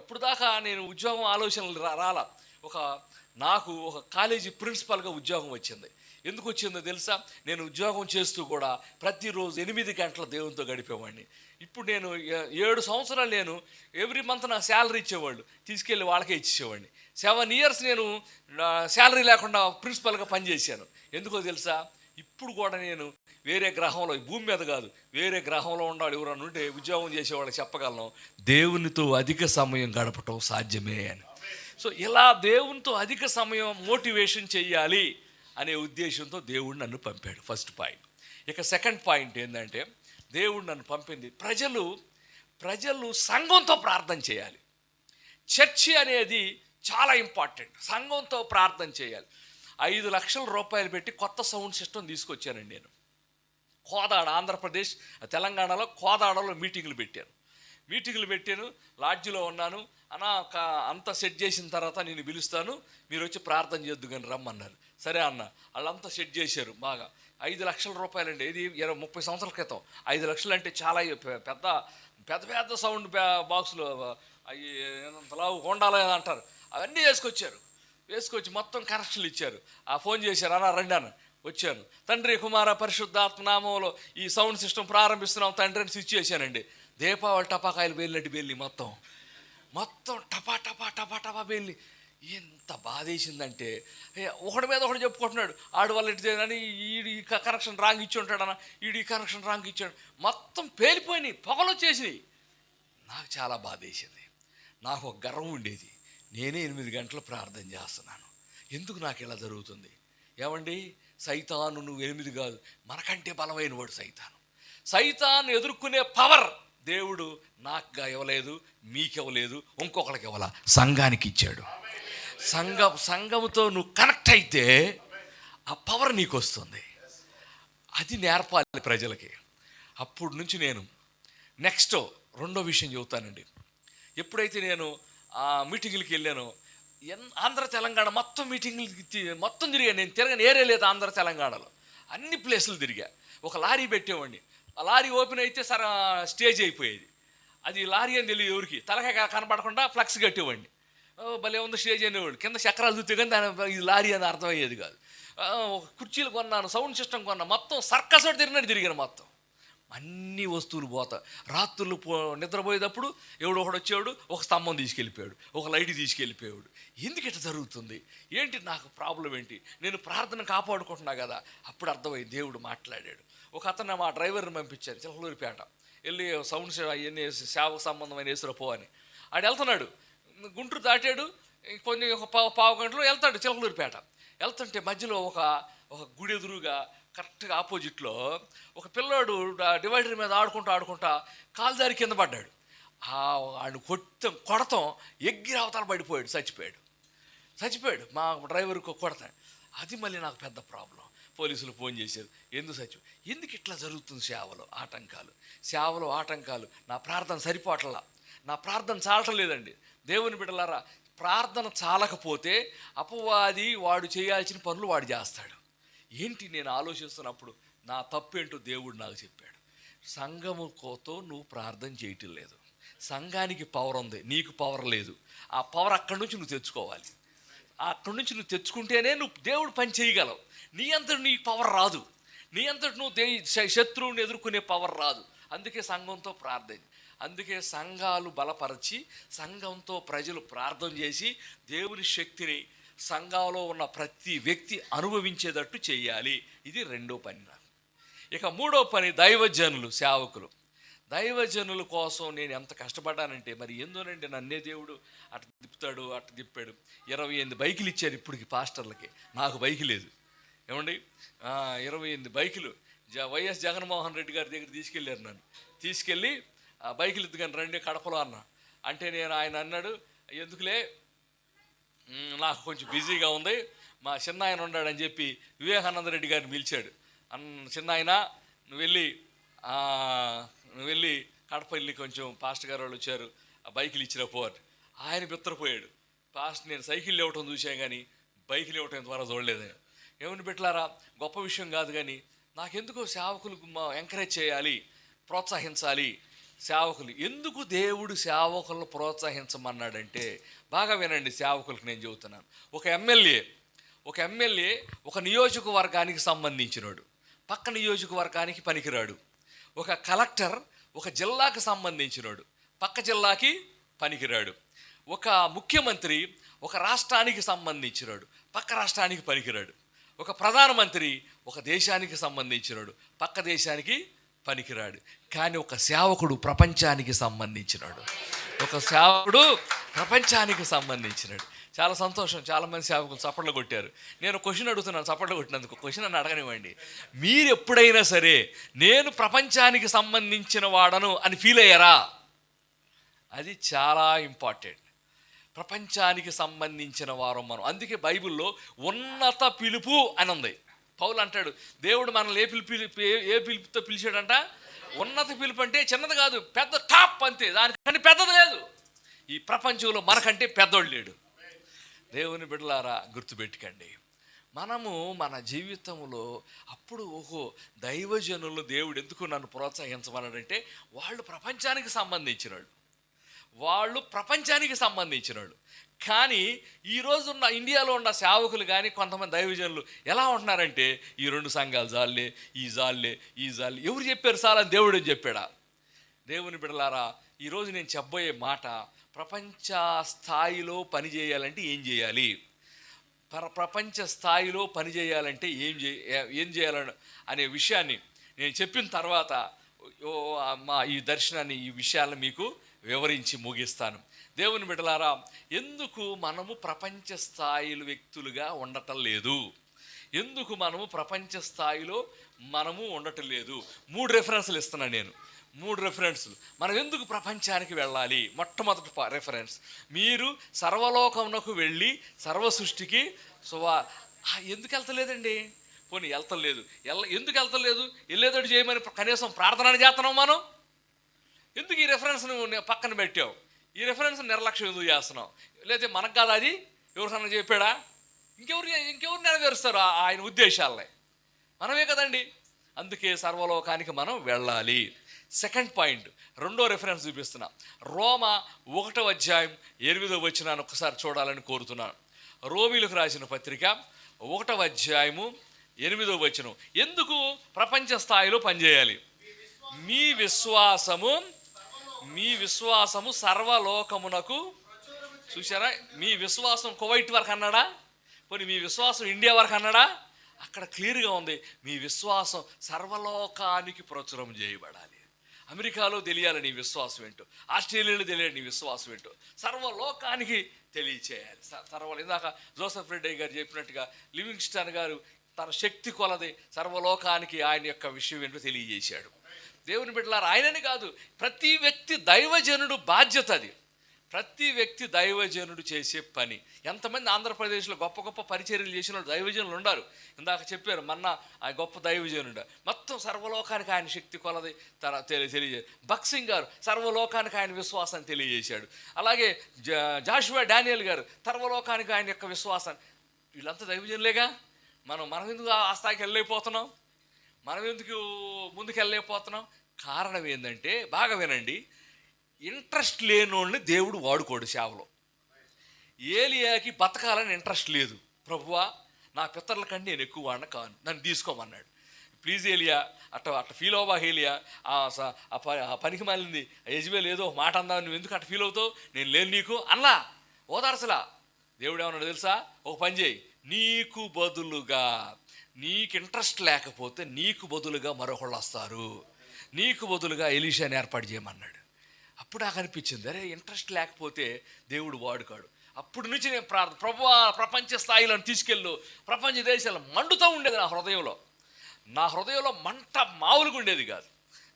[SPEAKER 4] అప్పుడు దాకా నేను ఉద్యోగం ఆలోచనలు రాలా. నాకు ఒక కాలేజీ ప్రిన్సిపాల్గా ఉద్యోగం వచ్చింది. ఎందుకు వచ్చిందో తెలుసా? నేను ఉద్యోగం చేస్తూ కూడా ప్రతిరోజు 8 గంటల దేవునితో గడిపేవాడిని. ఇప్పుడు నేను 7 సంవత్సరాలు నేను ఎవ్రీ మంత్ నాకు శాలరీ ఇచ్చేవాళ్ళు, తీసుకెళ్ళి వాళ్ళకే ఇచ్చేవాడిని. 7 years నేను శాలరీ లేకుండా ప్రిన్సిపల్గా పనిచేశాను. ఎందుకో తెలుసా? ఇప్పుడు కూడా నేను వేరే గ్రహంలో, భూమి మీద కాదు వేరే గ్రహంలో ఉండాలి ఎవరన్నా ఉంటే ఉద్యోగం చేసేవాళ్ళకి చెప్పగలను, దేవునితో అధిక సమయం గడపటం సాధ్యమే అని. సో ఇలా దేవునితో అధిక సమయం మోటివేషన్ చెయ్యాలి అనే ఉద్దేశంతో దేవుడు నన్ను పంపాడు. First point. ఇక సెకండ్ పాయింట్ ఏంటంటే, దేవుడు నన్ను పంపింది ప్రజలు సంఘంతో ప్రార్థన చేయాలి. చర్చి అనేది చాలా ఇంపార్టెంట్. సంఘంతో ప్రార్థన చేయాలి. 5 లక్షల రూపాయలు పెట్టి కొత్త సౌండ్ సిస్టమ్ తీసుకొచ్చానండి నేను. కోదాడ, ఆంధ్రప్రదేశ్, తెలంగాణలో కోదాడలో మీటింగులు పెట్టాను. లాడ్జిలో ఉన్నాను. అంతా సెట్ చేసిన తర్వాత నేను పిలుస్తాను, మీరు వచ్చి ప్రార్థన చేద్దు కానీ రమ్మన్నారు. సరే అన్న. వాళ్ళంతా సెట్ చేశారు బాగా. 5 లక్షల రూపాయలండి. ఇది 30 సంవత్సరాల క్రితం. 5 లక్షలు అంటే చాలా పెద్ద సౌండ్ బాక్సులు, అవి లావు హోండాలో అంటారు, అవన్నీ వేసుకొచ్చి మొత్తం కనెక్షన్లు ఇచ్చారు. ఫోన్ చేశారు, అన్న రండి అన్న. వచ్చాను. తండ్రి కుమార పరిశుద్ధాత్మ నామంలో ఈ సౌండ్ సిస్టమ్ ప్రారంభిస్తున్నాం తండ్రి అని స్విచ్ చేశానండి. దీపావళి టపాకాయలు పేలినట్టు పేలి మొత్తం టపా టపా టపా టపా పేలి. ఎంత బాధేసిందంటే, ఒకటి మీద ఒకటి చెప్పుకుంటున్నాడు, ఆడు వల్ల అని, ఈడు ఈ కనెక్షన్ రాంగ్ ఇచ్చి ఉంటాడన్న, ఈడు ఈ కనెక్షన్ రాంగ్ ఇచ్చాడు, మొత్తం పేలిపోయినాయి, పొగలు వచ్చేసినాయి. నాకు చాలా బాధేసింది. నాకు ఒక గర్వం ఉండేది, నేనే 8 గంటలు ప్రార్థన చేస్తున్నాను, ఎందుకు నాకు ఇలా జరుగుతుంది? ఏమండి, సైతాను నువ్వు 8 కాదు, మనకంటే బలమైన వాడు సైతాను ఎదుర్కొనే పవర్ దేవుడు నాకు ఇవ్వలేదు, మీకు ఇవ్వలేదు, ఇంకొకరికి ఇవ్వాల, సంఘానికి ఇచ్చాడు. సంఘముతో నువ్వు కనెక్ట్ అయితే ఆ పవర్ నీకు వస్తుంది. అది నేర్పాలి ప్రజలకి. అప్పుడు నుంచి నేను నెక్స్ట్ రెండో విషయం చెబుతానండి. ఎప్పుడైతే నేను ఆ మీటింగులకి వెళ్ళానో, ఆంధ్ర తెలంగాణ మొత్తం మీటింగులకి మొత్తం తిరిగాను. నేను తిరగని ఏరియా లేదు ఆంధ్ర తెలంగాణలో, అన్ని ప్లేసులు తిరిగా. ఒక లారీ పెట్టేవాడిని, ఆ లారీ ఓపెన్ అయితే స్టేజ్ అయిపోయేది. అది లారీ అని తెలియదు ఎవరికి, తలకాయ కనపడకుండా ఫ్లక్స్ కట్టేవాడిని. భలే ఉంది స్టేజ్ అనేవాడు, కింద చక్రాలు చూస్తే కానీ ఇది లారీ అని అర్థమయ్యేది కాదు. కుర్చీలు కొన్నాను, సౌండ్ సిస్టమ్ కొన్నాను, మొత్తం సర్కస్ ఒకటి తిరిగాను. మొత్తం అన్ని వస్తువులు పోతా. రాత్రులు నిద్రపోయేటప్పుడు ఎవడు ఒకడు వచ్చేవాడు, ఒక స్తంభం తీసుకెళ్ళిపోయాడు, ఒక లైట్ తీసుకెళ్ళిపోయాడు. ఎందుకు ఇట్లా జరుగుతుంది, ఏంటి నాకు ప్రాబ్లం ఏంటి? నేను ప్రార్థన కాపాడుకుంటున్నా కదా. అప్పుడు అర్థమైంది, దేవుడు మాట్లాడాడు. ఒక అతను మా డ్రైవర్ని పంపించారు చిలకలూరిపేట, వెళ్ళి సౌండ్ అవన్నీ సేవకు సంబంధమైన వేసుకురా అని. ఆడు వెళ్తున్నాడు, గుంటూరు దాటాడు, కొన్ని ఒక పావు గంటలో వెళ్తాడు చిలకలూరిపేట. వెళ్తుంటే మధ్యలో ఒక గుడి ఎదురుగా కరెక్ట్గా ఆపోజిట్లో ఒక పిల్లాడు డివైడర్ మీద ఆడుకుంటా కాలు దారి కింద పడ్డాడు. వాడిని కొడతాం ఎగ్గిరి అవతల పడిపోయాడు, చచ్చిపోయాడు. మా డ్రైవర్కి కొడతాడు. అది మళ్ళీ నాకు పెద్ద ప్రాబ్లం. పోలీసులు ఫోన్ చేశారు, ఎందుకు సత్యం, ఎందుకు ఇట్లా జరుగుతుంది సేవలో ఆటంకాలు, నా ప్రార్థన సరిపోవట్లా, నా ప్రార్థన చాలటం లేదండి. దేవుని బిడ్డలారా, ప్రార్థన చాలకపోతే అపవాది వాడు చేయాల్సిన పనులు వాడు చేస్తాడు. ఏంటి నేను ఆలోచిస్తున్నప్పుడు నా తప్పేంటో దేవుడు నాకు చెప్పాడు. సంఘముతో నువ్వు ప్రార్థన చేయటం లేదు. సంఘానికి పవర్ ఉంది, నీకు పవర్ లేదు. ఆ పవర్ అక్కడి నుంచి నువ్వు తెచ్చుకోవాలి. అక్కడి నుంచి నువ్వు తెచ్చుకుంటేనే నువ్వు దేవుడు పని చేయగలవు. నీ అంతటి నీ పవర్ రాదు, నీ అంతటి నువ్వు శత్రువుని ఎదుర్కొనే పవర్ రాదు. అందుకే సంఘంతో ప్రార్థన, అందుకే సంఘాలు బలపరిచి సంఘంతో ప్రజలు ప్రార్థన చేసి దేవుని శక్తిని సంఘంలో ఉన్న ప్రతి వ్యక్తి అనుభవించేటట్టు చేయాలి. ఇది రెండో పని నాకు. ఇక మూడో పని దైవజనులు, సేవకులు. దైవజనుల కోసం నేను ఎంత కష్టపడ్డానంటే, మరి ఏందోనండి నన్నే దేవుడు అటు తిప్పాడు. 28 బైకులు ఇచ్చారు ఇప్పటికి పాస్టర్లకి, నాకు బైక్ లేదు. ఏమండి, 28 బైకులు వైఎస్ జగన్మోహన్ రెడ్డి గారి దగ్గర తీసుకెళ్ళారు. నన్ను తీసుకెళ్ళి ఆ బైకులు ఎత్తుకొని రండి కడపలో అన్న అంటే, ఆయన అన్నాడు, ఎందుకులే నాకు కొంచెం బిజీగా ఉంది, మా చిన్న ఆయన ఉన్నాడని చెప్పి వివేకానంద రెడ్డి గారిని పిలిచాడు. చిన్న ఆయన నువ్వు వెళ్ళి కడప వెళ్ళి కొంచెం పాస్టర్ గారు వాళ్ళు వచ్చారు, ఆ బైకులు ఇచ్చిన పోరు. ఆయన బిత్తరపోయాడు. పాస్టర్ నేను సైకిల్ ఇవ్వటం చూసాను కానీ బైకులు ఇవ్వటం ద్వారా చూడలేదు. ఏమని పెట్టారా, గొప్ప విషయం కాదు కానీ నాకెందుకో సేవకులకు ఎంకరేజ్ చేయాలి, ప్రోత్సహించాలి. సేవకులు ఎందుకు దేవుడు సేవకులను ప్రోత్సహించమన్నాడంటే, బాగా వినండి, సేవకులకు నేను చెబుతున్నాను. ఒక ఎమ్మెల్యే ఒక నియోజకవర్గానికి సంబంధించినోడు, పక్క నియోజకవర్గానికి పనికిరాడు. ఒక కలెక్టర్ ఒక జిల్లాకు సంబంధించినోడు, పక్క జిల్లాకి పనికిరాడు. ఒక ముఖ్యమంత్రి ఒక రాష్ట్రానికి సంబంధించినోడు, పక్క రాష్ట్రానికి పనికిరాడు. ఒక ప్రధానమంత్రి ఒక దేశానికి సంబంధించినోడు, పక్క దేశానికి పనికిరాడు. కానీ ఒక సేవకుడు ప్రపంచానికి సంబంధించినాడు. చాలా సంతోషం. చాలామంది సేవకులు చప్పట్లు కొట్టారు. నేను క్వశ్చన్ అడుగుతున్నాను, చప్పట్లు కొట్టినందుకు. క్వశ్చన్ అని అడగనివ్వండి. మీరు ఎప్పుడైనా సరే నేను ప్రపంచానికి సంబంధించిన వాడను అని ఫీల్ అయ్యారా? అది చాలా ఇంపార్టెంట్. ప్రపంచానికి సంబంధించిన వారు మనం. అందుకే బైబిల్లో ఉన్నత పిలుపు అని ఉంది. పౌలు అంటాడు, దేవుడు మనల్ని ఏ పిలుపుతో పిలిచాడంట? ఉన్నత పిలుపు. అంటే చిన్నది కాదు, పెద్ద టాప్ అంతే, దానికంటే పెద్దది లేదు. ఈ ప్రపంచంలో మనకంటే పెద్దోడు లేడు. దేవుని బిడ్డలారా, గుర్తుపెట్టుకండి, మనము మన జీవితంలో అప్పుడు దైవజనులు దేవుడు ఎందుకు నన్ను ప్రోత్సహించమన్నాడంటే, వాళ్ళు ప్రపంచానికి సంబంధించినవాడు. కానీ ఈరోజు ఉన్న ఇండియాలో ఉన్న సేవకులు కానీ కొంతమంది దైవజనులు ఎలా ఉంటున్నారంటే, ఈ 2 సంఘాలు జాలే, ఈ జాలే. ఎవరు చెప్పారు సార్ అని దేవుడు చెప్పాడా? దేవుని బిడ్డలారా, ఈరోజు నేను చెప్పబోయే మాట, ప్రపంచ స్థాయిలో పనిచేయాలంటే ఏం చేయాలి, ప్రపంచ స్థాయిలో పనిచేయాలంటే ఏం చేయాలని అనే విషయాన్ని నేను చెప్పిన తర్వాత ఈ దర్శనాన్ని, ఈ విషయాలను మీకు వివరించి ముగిస్తాను. దేవుని బిడ్డలారా, ఎందుకు మనము ప్రపంచ స్థాయిలో వ్యక్తులుగా ఉండటం లేదు? ఎందుకు మనము ప్రపంచ స్థాయిలో ఉండటం లేదు? 3 రెఫరెన్స్లు ఇస్తున్నాను నేను. 3 రెఫరెన్స్లు. మనం ఎందుకు ప్రపంచానికి వెళ్ళాలి? మొట్టమొదటి రెఫరెన్స్, మీరు సర్వలోకమునకు వెళ్ళి సర్వ సృష్టికి ఎందుకు వెళ్తలేదండి? పోనీ వెళ్తలేదు, ఎందుకు వెళ్తలేదు? వెళ్ళేదోటి చేయమని కనీసం ప్రార్థన చేస్తున్నాం మనం. ఎందుకు ఈ రెఫరెన్స్ను పక్కన పెట్టావు? ఈ రెఫరెన్స్ నిర్లక్ష్యం ఎందుకు చేస్తున్నాం? లేకపోతే మనకు కాదు, అది ఎవరికన్నా చెప్పాడా? ఇంకెవరు నెరవేరుస్తారు ఆయన ఉద్దేశాలనే? మనమే కదండి. అందుకే సర్వలోకానికి మనం వెళ్ళాలి. సెకండ్ పాయింట్, 2వ రెఫరెన్స్ చూపిస్తున్నా. రోమా 1వ అధ్యాయం 8వ వచనాన్ని ఒకసారి చూడాలని కోరుతున్నాను. రోమీలకు రాసిన పత్రిక 1వ అధ్యాయము 8వ వచనం. ఎందుకు ప్రపంచ స్థాయిలో పనిచేయాలి? మీ విశ్వాసము సర్వలోకమునకు. చూసారా? మీ విశ్వాసం కువైట్ వరకు అన్నాడా? పోనీ మీ విశ్వాసం ఇండియా వరకు అన్నాడా? అక్కడ క్లియర్గా ఉంది, మీ విశ్వాసం సర్వలోకానికి ప్రచురం చేయబడాలి. అమెరికాలో తెలియాలి నీ విశ్వాసం ఏంటో, ఆస్ట్రేలియాలో తెలియాలి నీ విశ్వాసం ఏంటో, సర్వలోకానికి తెలియచేయాలి. ఇందాక జోసెఫ్ రెడ్డి గారు చెప్పినట్టుగా లివింగ్స్టన్ గారు తన శక్తి కొలది సర్వలోకానికి ఆయన యొక్క విషయం ఏంటో తెలియజేశాడు. దేవుని బిడ్డలారా, ఆయనని కాదు, ప్రతి వ్యక్తి దైవజనుడు బాధ్యత అది. ప్రతి వ్యక్తి దైవజనుడు చేసే పని. ఎంతమంది ఆంధ్రప్రదేశ్లో గొప్ప గొప్ప పరిచర్యలు చేసిన దైవజనులు ఉన్నారు. ఇందాక చెప్పారు మొన్న ఆ గొప్ప దైవజనుడు మొత్తం సర్వలోకానికి ఆయన శక్తి కొలది తెలియజేశాడు. బక్సింగ్ గారు సర్వలోకానికి ఆయన విశ్వాసాన్ని తెలియజేశాడు. అలాగే జాషువా డానియల్ గారు సర్వలోకానికి ఆయన యొక్క విశ్వాసాన్ని. వీళ్ళంతా దైవజనులేగా. మనం ఎందుకు ఆ స్థాయికి వెళ్ళలేకపోతున్నాం? మనం ఎందుకు ముందుకు వెళ్ళలేకపోతున్నాం? కారణం ఏంటంటే, బాగా వినండి, ఇంట్రెస్ట్ లేనోళ్ళని దేవుడు వాడుకోడు సేవలో. ఏలియాకి బతకాలని ఇంట్రెస్ట్ లేదు. ప్రభువా, నా పితరుల కంటే నేను ఎక్కువ వాడిన కాను, నన్ను తీసుకోమన్నాడు. ప్లీజ్ ఏలియా, అట్ట ఫీల్ అవ్వా ఏలియా, ఆ పనికి మాలింది యజ్బేల్ ఏదో మాట అందా, నువ్వు ఎందుకు అట్ట ఫీల్ అవుతావు, నేను లేను నీకు అన్నా ఓదార్సలా. దేవుడు ఏమన్నాడు తెలుసా? ఒక పని చేయి, నీకు బదులుగా, నీకు ఇంట్రెస్ట్ లేకపోతే నీకు బదులుగా మరొకళ్ళు వస్తారు, నీకు బదులుగా ఎలీషాని ఏర్పాటు చేయమన్నాడు. అప్పుడు నాకు అనిపించింది, అరే ఇంట్రెస్ట్ లేకపోతే దేవుడు వాడుకాడు. అప్పటి నుంచి నేను ప్రభువా ప్రపంచ స్థాయిలో తీసుకెళ్ళు, ప్రపంచ దేశాలు మండుతూ ఉండేది నా హృదయంలో మంట మామూలుగా ఉండేది కాదు.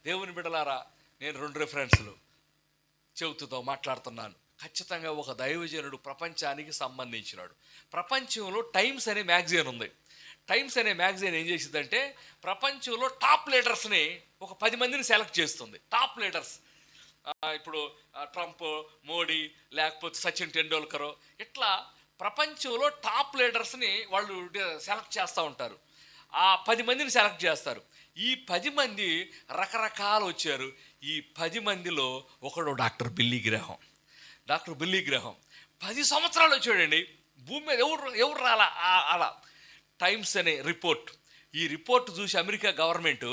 [SPEAKER 4] దేవుని బిడ్డలారా, నేను 2 రెఫరెన్స్లు చెబుతుతో మాట్లాడుతున్నాను. ఖచ్చితంగా ఒక దైవజనుడు ప్రపంచానికి సంబంధించినాడు. ప్రపంచంలో టైమ్స్ అనే మ్యాగజైన్ ఉంది. టైమ్స్ అనే మ్యాగజైన్ ఏం చేసిందంటే, ప్రపంచంలో టాప్ లీడర్స్ని ఒక 10 మందిని సెలెక్ట్ చేస్తుంది. టాప్ లీడర్స్, ఇప్పుడు ట్రంప్, మోడీ, లేకపోతే సచిన్ టెండూల్కర్, ఇట్లా ప్రపంచంలో టాప్ లీడర్స్ని వాళ్ళు సెలెక్ట్ చేస్తూ ఉంటారు. ఆ 10 మందిని సెలెక్ట్ చేస్తారు. ఈ 10 మంది రకరకాలు వచ్చారు. ఈ 10 మందిలో ఒకడు డాక్టర్ బిల్లీ గ్రాహం. 10 సంవత్సరాలు వచ్చాడండి. భూమి మీద ఎవరు రాలా అలా. టైమ్స్ అనే రిపోర్ట్, ఈ రిపోర్ట్ చూసి అమెరికా గవర్నమెంట్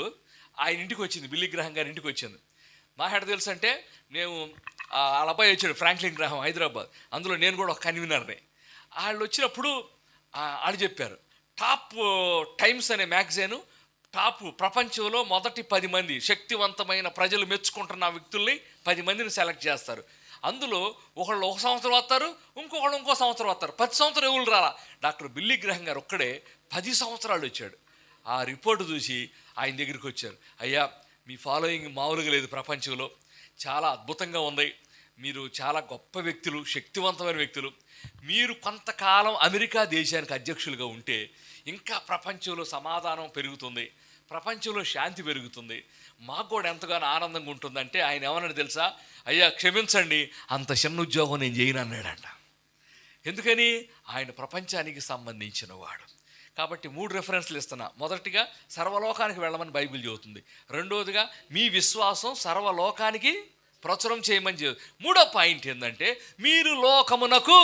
[SPEAKER 4] ఆయన ఇంటికి వచ్చింది, బిల్లీ గ్రాహం గారి ఇంటికి వచ్చింది. మా హెడ్ తెలుసు అంటే, నేను వాళ్ళ అబ్బాయి వచ్చాడు ఫ్రాంక్లిన్ గ్రాహం, హైదరాబాద్, అందులో నేను కూడా ఒక కన్వీనర్ని. వాళ్ళు వచ్చినప్పుడు వాళ్ళు చెప్పారు, టాప్ టైమ్స్ అనే మ్యాగజైన్ టాప్ ప్రపంచంలో మొదటి 10 మంది శక్తివంతమైన ప్రజలు మెచ్చుకుంటున్న వ్యక్తుల్ని 10 మందిని సెలెక్ట్ చేస్తారు. అందులో ఒకళ్ళు 1 సంవత్సరం వస్తారు, ఇంకొకళ్ళు ఇంకో సంవత్సరం వస్తారు. 10 సంవత్సరం ఎవరు రాలా. డాక్టర్ బిల్లీ గ్రాహం గారు ఒక్కడే 10 సంవత్సరాలు వచ్చాడు. ఆ రిపోర్టు చూసి ఆయన దగ్గరికి వచ్చారు, అయ్యా మీ ఫాలోయింగ్ మామూలుగా లేదు, ప్రపంచంలో చాలా అద్భుతంగా ఉంది, మీరు చాలా గొప్ప వ్యక్తులు, శక్తివంతమైన వ్యక్తులు, మీరు కొంతకాలం అమెరికా దేశానికి అధ్యక్షులుగా ఉంటే ఇంకా ప్రపంచంలో సమాధానం పెరుగుతుంది, ప్రపంచంలో శాంతి పెరుగుతుంది, మాకు కూడా ఎంతగానో ఆనందంగా ఉంటుందంటే ఆయన ఏమన్నాడు తెలుసా? అయ్యా క్షమించండి, అంత చిన్న ఉద్యోగం నేను చేయను అన్నాడంట. ఎందుకని? ఆయన ప్రపంచానికి సంబంధించిన వాడు. కాబట్టి 3 రెఫరెన్స్లు ఇస్తున్నా. మొదటిగా సర్వలోకానికి వెళ్ళమని బైబిల్ చెబుతుంది. రెండవదిగా మీ విశ్వాసం సర్వలోకానికి ప్రచురం చేయమని చెబుతుంది. 3వ పాయింట్ ఏంటంటే, మీరు లోకమునకు,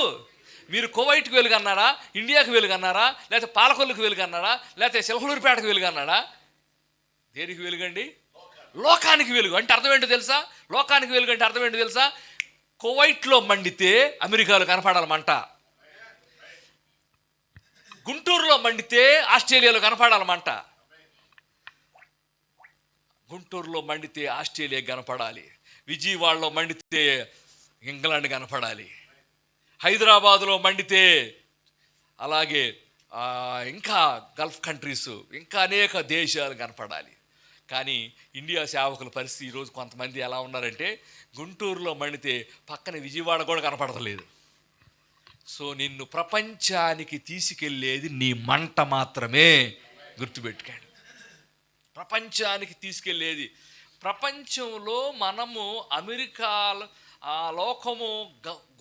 [SPEAKER 4] మీరు కువైట్కి వెలుగన్నారా, ఇండియాకి వెలుగన్నారా, లేకపోతే పాలకొల్లుకి వెలుగన్నారా, లేకపోతే సిల్హలూరుపేటకు వెలుగన్నారా? దేనికి వెలుగండి? లోకానికి వెలుగు. అంటే అర్థం ఏంటో తెలుసా? లోకానికి వెలుగు అంటే అర్థం ఏంటో తెలుసా? కువైట్లో మండితే అమెరికాలో కనపడాలి మంట, గుంటూరులో మండితే ఆస్ట్రేలియాలో కనపడాలి మంట, గుంటూరులో మండితే ఆస్ట్రేలియా కనపడాలి, విజయవాడలో మండితే ఇంగ్లాండ్ కనపడాలి, హైదరాబాదులో మండితే అలాగే ఇంకా గల్ఫ్ కంట్రీస్, ఇంకా అనేక దేశాలు కనపడాలి. కానీ ఇండియా సేవకుల పరిస్థితి ఈరోజు కొంతమంది ఎలా ఉన్నారంటే, గుంటూరులో మండితే పక్కన విజయవాడ కూడా కనపడతలేదు. సో నిన్ను ప్రపంచానికి తీసుకెళ్ళేది నీ మంట మాత్రమే, గుర్తుపెట్టుకోండి. ప్రపంచానికి తీసుకెళ్ళేది, ప్రపంచంలో మనము అమెరికాలో ఆ లోకము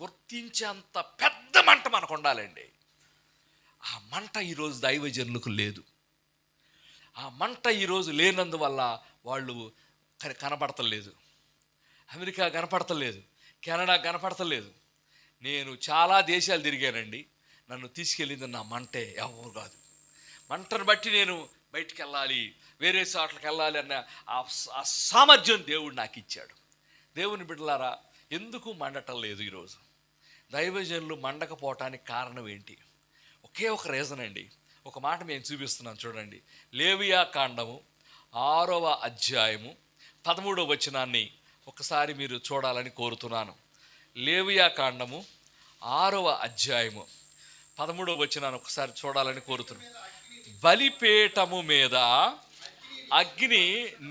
[SPEAKER 4] గుర్తించేంత పెద్ద మంట మనకు ఉండాలండి. ఆ మంట ఈరోజు దైవజనులకు లేదు. ఆ మంట ఈరోజు లేనందువల్ల వాళ్ళు కనపడతలేదు. America కనపడతలేదు, Canada కనపడతలేదు. నేను చాలా దేశాలు తిరిగానండి, నన్ను తీసుకెళ్ళింది నా మంటే, ఎవరు కాదు. మంటను బట్టి నేను బయటికి వెళ్ళాలి, వేరే చోట్లకి వెళ్ళాలి అన్న ఆ సామర్థ్యం దేవుడు నాకు ఇచ్చాడు. దేవుని బిడ్డలారా, ఎందుకు మండటం లేదు ఈరోజు? దైవజనులు మండకపోవటానికి కారణం ఏంటి? ఒకే ఒక రీజన్ అండి. ఒక మాట మేము చూపిస్తున్నాను చూడండి. లేవియా కాండము 6వ అధ్యాయము 13వ వచనాన్ని ఒకసారి మీరు చూడాలని కోరుతున్నాను. లేవియా కాండము 6వ అధ్యాయము 13వ వచనాన్ని ఒకసారి చూడాలని కోరుతున్నాను. బలిపీఠము మీద అగ్ని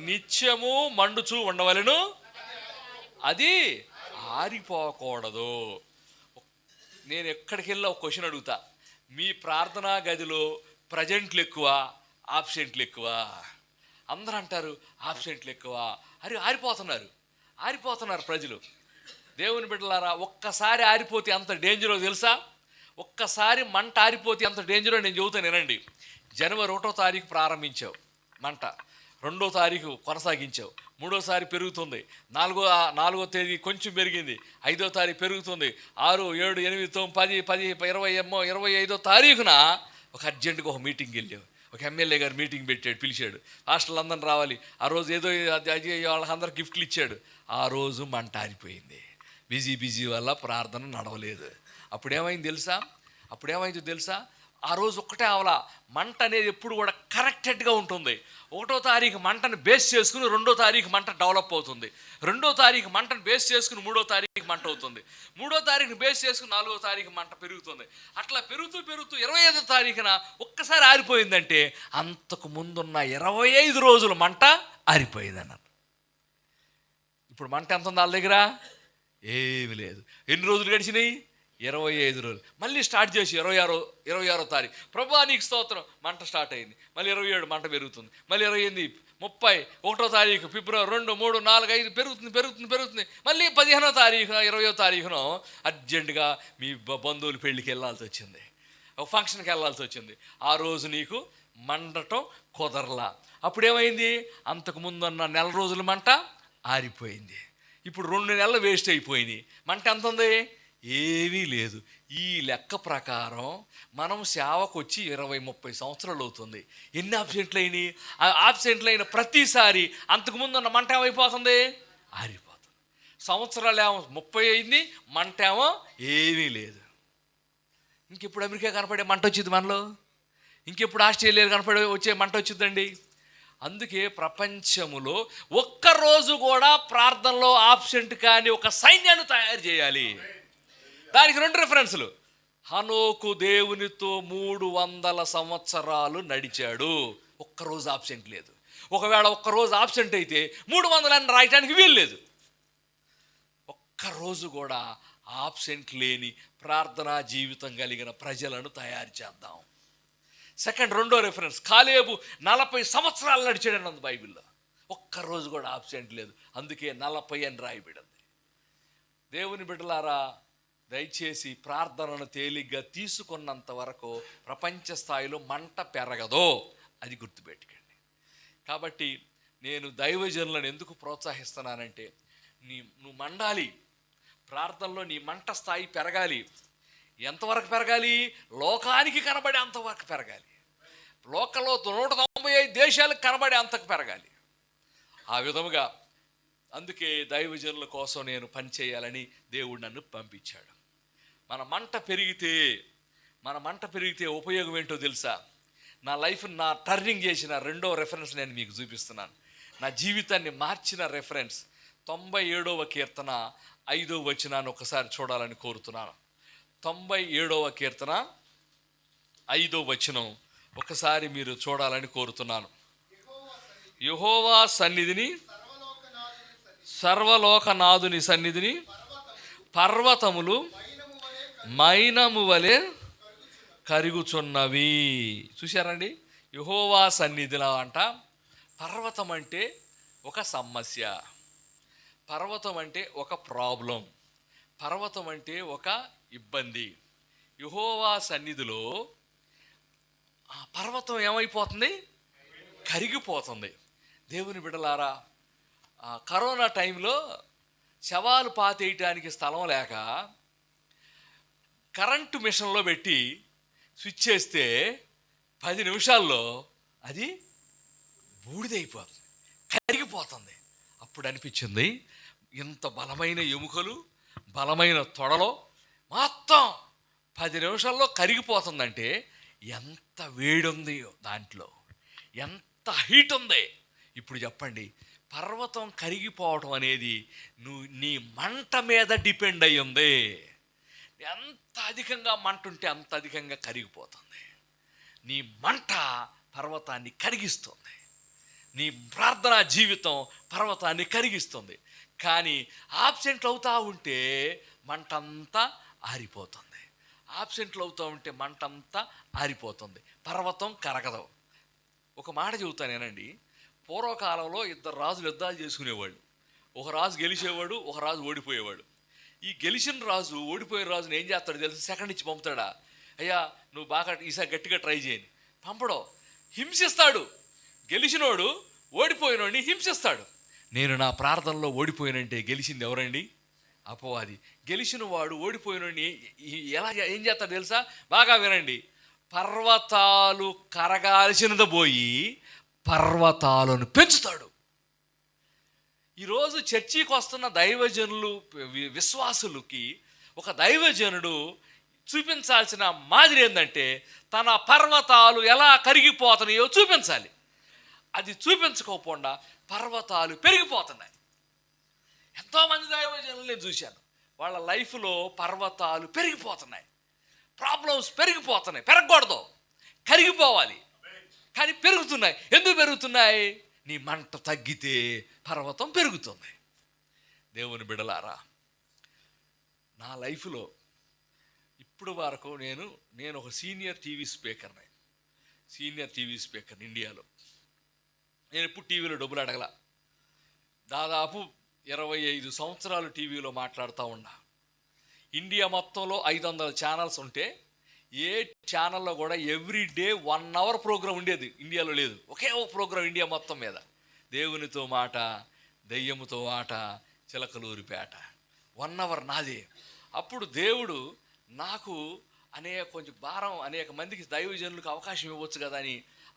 [SPEAKER 4] నిత్యము మండుచూ ఉండవలెను, అది ఆరిపోకూడదు. నేను ఎక్కడికి వెళ్ళి ఒక క్వశ్చన్ అడుగుతా, మీ ప్రార్థనా గదిలో ప్రజెంట్లు ఎక్కువ ఆబ్సెంట్లు ఎక్కువ? అందరూ అంటారు ఆబ్సెంట్లు ఎక్కువ. ఆరిపోతున్నారు ప్రజలు. దేవుని బిడ్డలారా, ఒక్కసారి ఆరిపోతే అంత డేంజరో తెలుసా? ఒక్కసారి మంట ఆరిపోతే అంత డేంజరో నేను చెబుతాను వినండి. జనవరి 1వ తారీఖు ప్రారంభించావు మంట, 2వ తారీఖు కొనసాగించావు, 3వసారి పెరుగుతుంది, 4వ తేదీ కొంచెం పెరిగింది, 5వ తారీఖు పెరుగుతుంది, 6, 7, 8, 9, 10, 20, 25వ తారీఖున ఒక అర్జెంటుగా ఒక మీటింగ్ వెళ్ళావు. ఒక ఎమ్మెల్యే గారు మీటింగ్ పెట్టాడు, పిలిచాడు, హాస్టల్ అందరిని రావాలి. ఆ రోజు ఏదో వాళ్ళందరూ గిఫ్ట్లు ఇచ్చాడు. ఆ రోజు మంట ఆరిపోయింది. బిజీ వల్ల ప్రార్థన నడవలేదు. అప్పుడేమైందో తెలుసా? ఆ రోజు ఒక్కటే అవలా. మంట అనేది ఎప్పుడు కూడా కరెక్టెడ్గా ఉంటుంది. 1వ తారీఖు మంటను బేస్ చేసుకుని 2వ తారీఖు మంట డెవలప్ అవుతుంది. 2వ తారీఖు మంటను బేస్ చేసుకుని 3వ తారీఖు మంట అవుతుంది. 3వ తారీఖుని బేస్ చేసుకుని 4వ తారీఖు మంట పెరుగుతుంది. అట్లా పెరుగుతూ 25వ తారీఖున ఒక్కసారి ఆరిపోయిందంటే అంతకు ముందున్న 25 రోజులు మంట ఆరిపోయింది అన్నారు. ఇప్పుడు మంట ఎంత ఉంది వాళ్ళ దగ్గర? ఏమి లేదు. ఎన్ని రోజులు గడిచినాయి? 25 రోజులు. మళ్ళీ స్టార్ట్ చేసి 26వ తారీఖు ప్రభువా నీకు స్తోత్రం, మంట స్టార్ట్ అయింది. మళ్ళీ 27 మంట పెరుగుతుంది. మళ్ళీ 28, 30, 1వ తారీఖు, ఫిబ్రవరి 2, 3, 4, 5 పెరుగుతుంది. మళ్ళీ 15వ తారీఖున 20వ తారీఖున అర్జెంటుగా మీ బంధువులు పెళ్ళికి వెళ్ళాల్సి వచ్చింది, ఒక ఫంక్షన్కి వెళ్ళాల్సి వచ్చింది. ఆ రోజు నీకు మండటం కుదరలా. అప్పుడేమైంది? అంతకుముందు అన్న 1 నెల రోజుల మంట ఆరిపోయింది. ఇప్పుడు 2 నెలలు వేస్ట్ అయిపోయినాయి. మంట ఎంత ఉంది? ఏమీ లేదు. ఈ లెక్క ప్రకారం మనం సేవకు వచ్చి 20-30 సంవత్సరాలు అవుతుంది. ఎన్ని ఆబ్సెంట్లు అయినాయి? ఆ ఆబ్సెంట్లు అయిన ప్రతిసారి అంతకుముందు ఉన్న మంట ఏమైపోతుంది? ఆరిపోతుంది. సంవత్సరాలు ఏమో 30 అయింది, మంట ఏమో ఏమీ లేదు. ఇంకెప్పుడు అమెరికా కనపడే మంట వచ్చింది మనలో? ఇంకెప్పుడు ఆస్ట్రేలియా కనపడే వచ్చే మంట వచ్చిందండి? అందుకే ప్రపంచములో ఒక్కరోజు కూడా ప్రార్థనలో ఆబ్సెంట్ కాని ఒక సైన్యాన్ని తయారు చేయాలి. దానికి 2 రిఫరెన్స్లు. హనోకు దేవునితో 300 సంవత్సరాలు నడిచాడు, ఒక్కరోజు ఆబ్సెంట్ లేదు. ఒకవేళ ఒక్కరోజు ఆబ్సెంట్ అయితే 300 అని రాయటానికి వీలు లేదు. ఒక్కరోజు కూడా ఆబ్సెంట్ లేని ప్రార్థనా జీవితం కలిగిన ప్రజలను తయారు చేద్దాం. రెండో రిఫరెన్స్, కాలేబు 40 సంవత్సరాలు నడిచాడని ఉంది బైబిల్లో. ఒక్కరోజు కూడా ఆబ్సెంట్ లేదు. అందుకే 40 అని రాయబడింది. దేవుని బిడ్డలారా, దయచేసి ప్రార్థనను తేలిగ్గా తీసుకున్నంత వరకు ప్రపంచ స్థాయిలో మంట పెరగదో అది గుర్తుపెట్టుకోండి. కాబట్టి నేను దైవజనులను ఎందుకు ప్రోత్సహిస్తున్నానంటే, నువ్వు మండాలి, ప్రార్థనలో నీ మంట స్థాయి పెరగాలి. ఎంతవరకు పెరగాలి? లోకానికి కనబడే అంతవరకు పెరగాలి. లోకంలో 195 దేశాలకు కనబడే అంతకు పెరగాలి. ఆ విధముగా అందుకే దైవజనుల కోసం నేను పనిచేయాలని దేవుడు నన్ను పంపించాడు. మన మంట పెరిగితే ఉపయోగం ఏంటో తెలుసా? నా లైఫ్ నా టర్నింగ్ చేసిన 2వ రెఫరెన్స్ నేను మీకు చూపిస్తున్నాను. నా జీవితాన్ని మార్చిన రెఫరెన్స్ 97వ కీర్తన 5వ వచనాన్ని ఒకసారి చూడాలని కోరుతున్నాను. 97వ కీర్తన 5వ వచనం ఒకసారి మీరు చూడాలని కోరుతున్నాను. యెహోవా సన్నిధిని, సర్వలోకనాథుని సన్నిధిని పర్వతములు మైనము వలె కరుగుచున్నవి. చూశారండి? యెహోవా సన్నిధిలో అంట. పర్వతం అంటే ఒక సమస్య, పర్వతం అంటే ఒక ప్రాబ్లం, పర్వతం అంటే ఒక ఇబ్బంది. యెహోవా సన్నిధిలో ఆ పర్వతం ఏమైపోతుంది? కరిగిపోతుంది. దేవుని బిడ్డలారా, కరోనా టైంలో శవాలు పాతేయటానికి స్థలం లేక కరెంటు మిషన్లో పెట్టి స్విచ్ చేస్తే 10 నిమిషాల్లో అది బూడిదైపోతుంది, కరిగిపోతుంది. అప్పుడు అనిపించింది, ఇంత బలమైన ఎముకలు, బలమైన తొడలో మొత్తం 10 నిమిషాల్లో కరిగిపోతుందంటే ఎంత వేడి ఉంది దాంట్లో, ఎంత హీట్ ఉంది. ఇప్పుడు చెప్పండి, పర్వతం కరిగిపోవటం అనేది నీ మంట మీద డిపెండ్ అయ్యి ఉంది. ఎంత అధికంగా మంట ఉంటే అంత అధికంగా కరిగిపోతుంది. నీ మంట పర్వతాన్ని కరిగిస్తుంది. నీ ప్రార్థనా జీవితం పర్వతాన్ని కరిగిస్తుంది. కానీ ఆబ్సెంట్లు అవుతూ ఉంటే మంటంతా ఆరిపోతుంది. ఆబ్సెంట్లు అవుతూ ఉంటే మంటంతా ఆరిపోతుంది, పర్వతం కరగదు. ఒక మాట చెబుతానేనండి. పూర్వకాలంలో ఇద్దరు రాజులు యుద్ధాలు చేసుకునేవాళ్ళు. ఒక రాజు గెలిచేవాడు, ఒక రాజు ఓడిపోయేవాడు. ఈ గెలిచిన రాజు ఓడిపోయిన రాజుని ఏం చేస్తాడు తెలుసు? సెకండ్ ఇచ్చి పంపుతాడా? అయ్యా నువ్వు బాగా ఈసారి గట్టిగా ట్రై చేయని. పంపడం, హింసిస్తాడు. గెలిచినోడు ఓడిపోయినోడిని హింసిస్తాడు. నేను నా ప్రార్థనలో ఓడిపోయినంటే గెలిచింది ఎవరండి? అపవాది. గెలిచిన వాడు ఓడిపోయినోడిని ఎలా ఏం చేస్తాడు తెలుసా? బాగా వినండి. పర్వతాలు కరగాల్సినది పోయి పర్వతాలను పెంచుతాడు. ఈరోజు చర్చికి వస్తున్న దైవజనులు, విశ్వాసులకి ఒక దైవజనుడు చూపించాల్సిన మాదిరి ఏంటంటే తన పర్వతాలు ఎలా కరిగిపోతున్నాయో చూపించాలి. అది చూపించకపోకుండా పర్వతాలు పెరిగిపోతున్నాయి. ఎంతోమంది దైవజనులు నేను చూశాను, వాళ్ళ లైఫ్లో పర్వతాలు పెరిగిపోతున్నాయి, ప్రాబ్లమ్స్ పెరిగిపోతున్నాయి. పెరగకూడదు, కరిగిపోవాలి, కానీ పెరుగుతున్నాయి. ఎందుకు పెరుగుతున్నాయి? నీ మంట తగ్గితే పర్వతం పెరుగుతుంది. దేవుని బిడలారా, నా లైఫ్లో ఇప్పుడు వరకు నేను ఒక సీనియర్ టీవీ స్పీకర్ని ఇండియాలో. నేను ఎప్పుడు టీవీలో డబ్బులు అడగల. దాదాపు 25 సంవత్సరాలు టీవీలో మాట్లాడుతూ ఉన్నా. ఇండియా మొత్తంలో 500 ఛానల్స్ ఉంటే ఏ ఛానల్లో కూడా ఎవ్రీ డే 1 అవర్ ప్రోగ్రాం ఉండేది. ఇండియాలో లేదు. ఒకే ఒక ప్రోగ్రాం ఇండియా మొత్తం మీద. దేవునితో మాట, దెయ్యముతో ఆట, చిలకలూరిపేట. 1 అవర్ నాదే. అప్పుడు దేవుడు నాకు కొంచెం భారం, అనేక మందికి దైవజనులకు అవకాశం ఇవ్వచ్చు కదా అని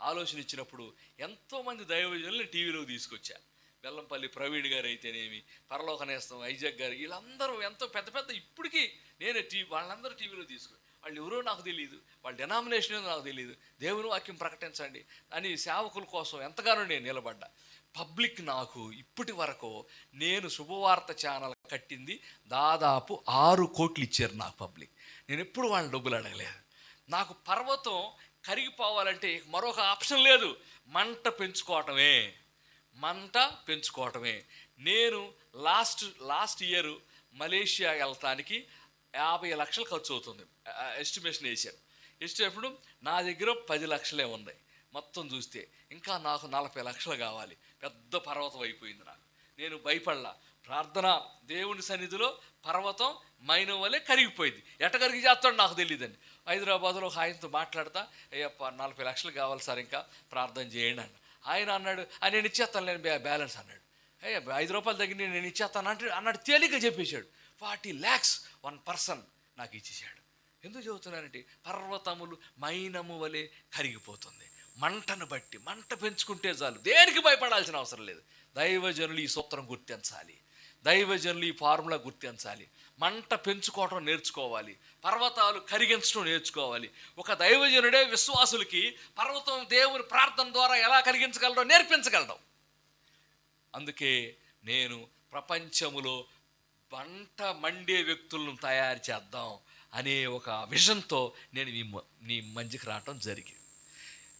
[SPEAKER 4] ఆలోచన ఇచ్చినప్పుడు ఎంతోమంది దైవజనులు టీవీలోకి తీసుకొచ్చా. బెల్లంపల్లి ప్రవీణ్ గారు అయితేనేమి, పరలోకనేస్తం ఐజాక్ గారు, వీళ్ళందరూ ఎంతో పెద్ద పెద్ద, ఇప్పటికీ నేనే వాళ్ళందరూ టీవీలో తీసుకు. వాళ్ళు ఎవరో నాకు తెలియదు, వాళ్ళ డెనామినేషన్ ఏదో నాకు తెలియదు. దేవుని వాక్యం ప్రకటించండి అని సేవకుల కోసం ఎంతగానో నేను నిలబడ్డా. పబ్లిక్ నాకు ఇప్పటి వరకు నేను శుభవార్త ఛానల్ కట్టింది దాదాపు 6 కోట్లు ఇచ్చారు నాకు పబ్లిక్. నేను ఎప్పుడు వాళ్ళని డబ్బులు అడగలేదు. నాకు పర్వతం కరిగిపోవాలంటే మరొక ఆప్షన్ లేదు, మంట పెంచుకోవటమే. నేను లాస్ట్ ఇయర్ మలేషియా వెళ్తానికి 50 లక్షలు ఖర్చు అవుతుంది ఎస్టిమేషన్ వేసాను. వేసేటప్పుడు నా దగ్గర 10 లక్షలే ఉన్నాయి మొత్తం చూస్తే. ఇంకా నాకు 40 లక్షలు కావాలి. పెద్ద పర్వతం అయిపోయింది నాకు. నేను భయపడలా. ప్రార్థన, దేవుని సన్నిధిలో పర్వతం మైనం వల్లే కరిగిపోయింది. ఎట కరిగి చేస్తాడు నాకు తెలియదండి. హైదరాబాద్లో ఒక ఆయనతో మాట్లాడతా, అయ్యప్ప 40 లక్షలు కావాలి సార్, ఇంకా ప్రార్థన చేయండి అన్న. ఆయన అన్నాడు, నేను ఇచ్చేస్తాను, నేను బ్యాలెన్స్ అన్నాడు. అయ్యా 5 రూపాయల దగ్గర నేను ఇచ్చేస్తాను అన్నాడు. తేలిక చెప్పేశాడు. 40 lakhs 1 person నాకు ఇచ్చేసాడు. ఎందుకు చెబుతున్నానంటే పర్వతములు మైనము వలె కరిగిపోతుంది. మంటను బట్టి మంట పెంచుకుంటే చాలు, దేనికి భయపడాల్సిన అవసరం లేదు. దైవజనులు ఈ సూత్రం గుర్తించాలి, దైవజనులు ఈ ఫార్ములా గుర్తించాలి. మంట పెంచుకోవటం నేర్చుకోవాలి, పర్వతాలు కరిగించడం నేర్చుకోవాలి. ఒక దైవజనుడే విశ్వాసులకి పర్వతం దేవుని ప్రార్థన ద్వారా ఎలా కరిగించగలడో నేర్పించగలడం. అందుకే నేను ప్రపంచములో మంట మండే వ్యక్తులను తయారు చేద్దాం అనే ఒక విజన్తో నేను నీ మంచికి రావటం జరిగింది.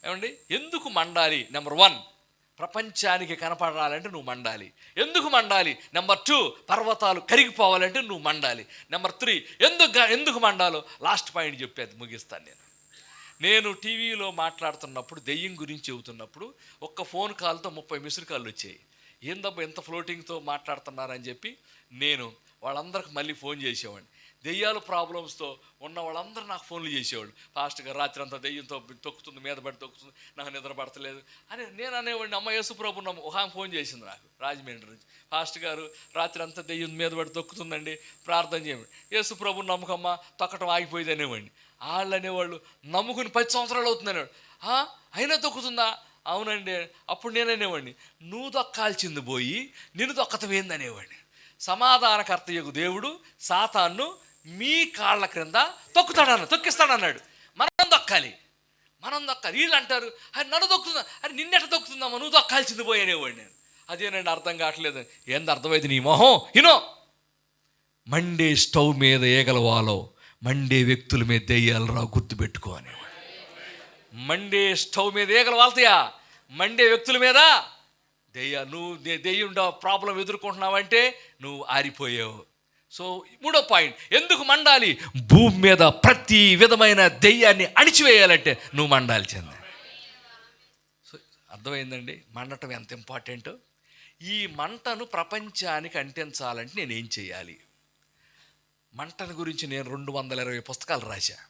[SPEAKER 4] ఏమండి, ఎందుకు మండాలి? నెంబర్ 1, ప్రపంచానికి కనపడాలంటే నువ్వు మండాలి. ఎందుకు మండాలి? నెంబర్ 2, పర్వతాలు కరిగిపోవాలంటే నువ్వు మండాలి. నెంబర్ 3, ఎందుకు మండాలో లాస్ట్ పాయింట్ చెప్పేది ముగిస్తాను. నేను టీవీలో మాట్లాడుతున్నప్పుడు, దెయ్యం గురించి చెబుతున్నప్పుడు ఒక్క ఫోన్ కాల్తో 30 మిస్డ్ కాళ్ళు వచ్చాయి. ఏందబ్బా ఎంత ఫ్లోటింగ్తో మాట్లాడుతున్నారని చెప్పి నేను వాళ్ళందరికి మళ్ళీ ఫోన్ చేసేవాడిని. దెయ్యాలు ప్రాబ్లమ్స్తో ఉన్న వాళ్ళందరూ నాకు ఫోన్లు చేసేవాళ్ళు. పాస్టర్ గారు రాత్రి అంతా దెయ్యంతో తొక్కుతుంది, మీద పడి తొక్కుతుంది, నాకు నిద్ర పడతలేదు అని నేను అనేవాడిని. అమ్మ యేసుప్రభు ఒక ఆమె ఫోన్ చేసింది నాకు రాజమండ్రి నుంచి. పాస్టర్ గారు రాత్రి అంతా దెయ్యం మీద పడి తొక్కుతుందండి, ప్రార్థన చేయండి. యేసుప్రభు నమ్మకమ్మ, తొక్కటం ఆగిపోయింది అనేవాడిని. వాళ్ళు అనేవాళ్ళు నమ్ముకుని 10 సంవత్సరాలు అవుతుంది అనేవాడు. అయినా తొక్కుతుందా? అవునండి. అప్పుడు నేను అనేవాడిని, నువ్వు దొక్కాల్సింది పోయి నిన్ను దొక్కతమేంది అనేవాడిని. సమాధానకర్త యొక్క దేవుడు సాతాన్ను మీ కాళ్ళ క్రింద తొక్కిస్తాడన్నాడు. మనం దొక్కాలి. వీళ్ళు అంటారు, అది నన్ను తొక్కుతుందా, అది నిన్నెట తొక్కుతుందమ్మా, నువ్వు దొక్కాల్సింది పోయి అనేవాడు. నేను అదేనండి అర్థం కావట్లేదు. ఏంది అర్థమైంది నీ మొహం? మండే స్టవ్ మీద ఏగలవాలో మండే వ్యక్తుల మీద దెయ్యాలు రా, గుర్తుపెట్టుకో అనేవాడు. మండే స్టవ్ మీద ఏగలు వాళ్తాయా, మండే వ్యక్తుల మీద దెయ్యం ప్రాబ్లం ఎదుర్కొంటున్నావంటే నువ్వు ఆరిపోయావు. సో 3వ పాయింట్, ఎందుకు మండాలి? భూమి మీద ప్రతి విధమైన దెయ్యాన్ని అణిచివేయాలంటే నువ్వు మండాల్సిందే. సో అర్థమైందండి మండటం ఎంత ఇంపార్టెంట్. ఈ మంటను ప్రపంచానికి అంటించాలంటే నేనేం చేయాలి? మంటను గురించి నేను 220 పుస్తకాలు రాశాను.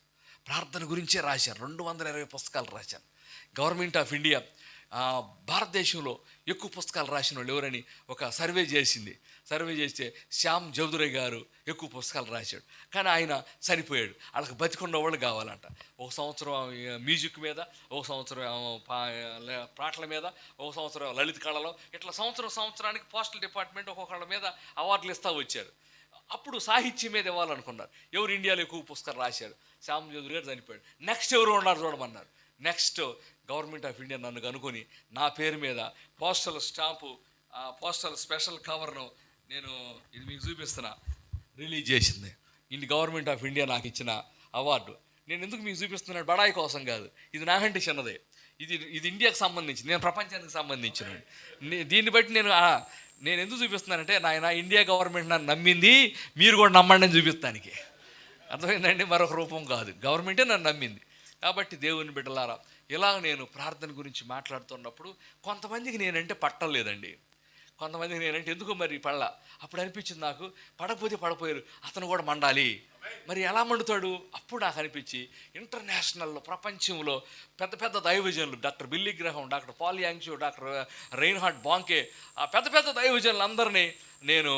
[SPEAKER 4] ప్రార్థన గురించే రాశాను, 220 పుస్తకాలు రాశాను. గవర్నమెంట్ ఆఫ్ ఇండియా భారతదేశంలో ఎక్కువ పుస్తకాలు రాసిన వాళ్ళు ఎవరని ఒక సర్వే చేసింది. సర్వే చేస్తే శ్యామ్ చౌదరి గారు ఎక్కువ పుస్తకాలు రాశాడు. కానీ ఆయన చనిపోయాడు. వాళ్ళకి బతికున్న వాళ్ళు కావాలంట. ఒక సంవత్సరం మ్యూజిక్ మీద, ఒక సంవత్సరం పాటల మీద, ఒక సంవత్సరం లలిత కళలో, ఇట్లా సంవత్సరానికి పోస్టల్ డిపార్ట్మెంట్ ఒక్కొక్కళ్ళ మీద అవార్డులు ఇస్తూ వచ్చారు. అప్పుడు సాహిత్యం మీద ఇవ్వాలనుకున్నారు. ఎవరు ఇండియాలో ఎక్కువ పుస్తకాలు రాశారు? శ్యామ్ చౌదరి గారు చనిపోయాడు. నెక్స్ట్ ఎవరు ఉన్నారు చూడమన్నారు. నెక్స్ట్ గవర్నమెంట్ ఆఫ్ ఇండియా నన్ను కనుక్కొని నా పేరు మీద పోస్టల్ స్టాంపు, పోస్టల్ స్పెషల్ కవర్ను నేను ఇది మీకు చూపిస్తున్నా రిలీజ్ చేసింది. ఇది గవర్నమెంట్ ఆఫ్ ఇండియా నాకు ఇచ్చిన అవార్డు. నేను ఎందుకు మీకు చూపిస్తున్నాను? బడాయి కోసం కాదు, ఇది నాకంటే చిన్నదే. ఇది ఇండియాకి సంబంధించి, నేను ప్రపంచానికి సంబంధించిన దీన్ని బట్టి నేను ఎందుకు చూపిస్తున్నానంటే, నాయన ఇండియా గవర్నమెంట్ నన్ను నమ్మింది, మీరు కూడా నమ్మండి అని చూపిస్తానికి. అర్థమైందండి? మరొక రూపం కాదు, గవర్నమెంటే నన్ను నమ్మింది. కాబట్టి దేవుని బిడ్డలారా, ఇలా నేను ప్రార్థన గురించి మాట్లాడుతున్నప్పుడు కొంతమందికి నేనంటే పట్టలేదండి. కొంతమందికి నేనంటే ఎందుకో మరి పడలా. అప్పుడు అనిపించింది నాకు, పడకపోతే పడిపోయారు, అతను కూడా మండాలి. మరి ఎలా మండుతాడు? అప్పుడు నాకు అనిపించి ఇంటర్నేషనల్లో, ప్రపంచంలో పెద్ద పెద్ద దైవజనులు, doctor Billy Graham, doctor Paul Yonggi Cho, doctor Reinhard Bonnke, ఆ పెద్ద పెద్ద దైవజనులందరినీ నేను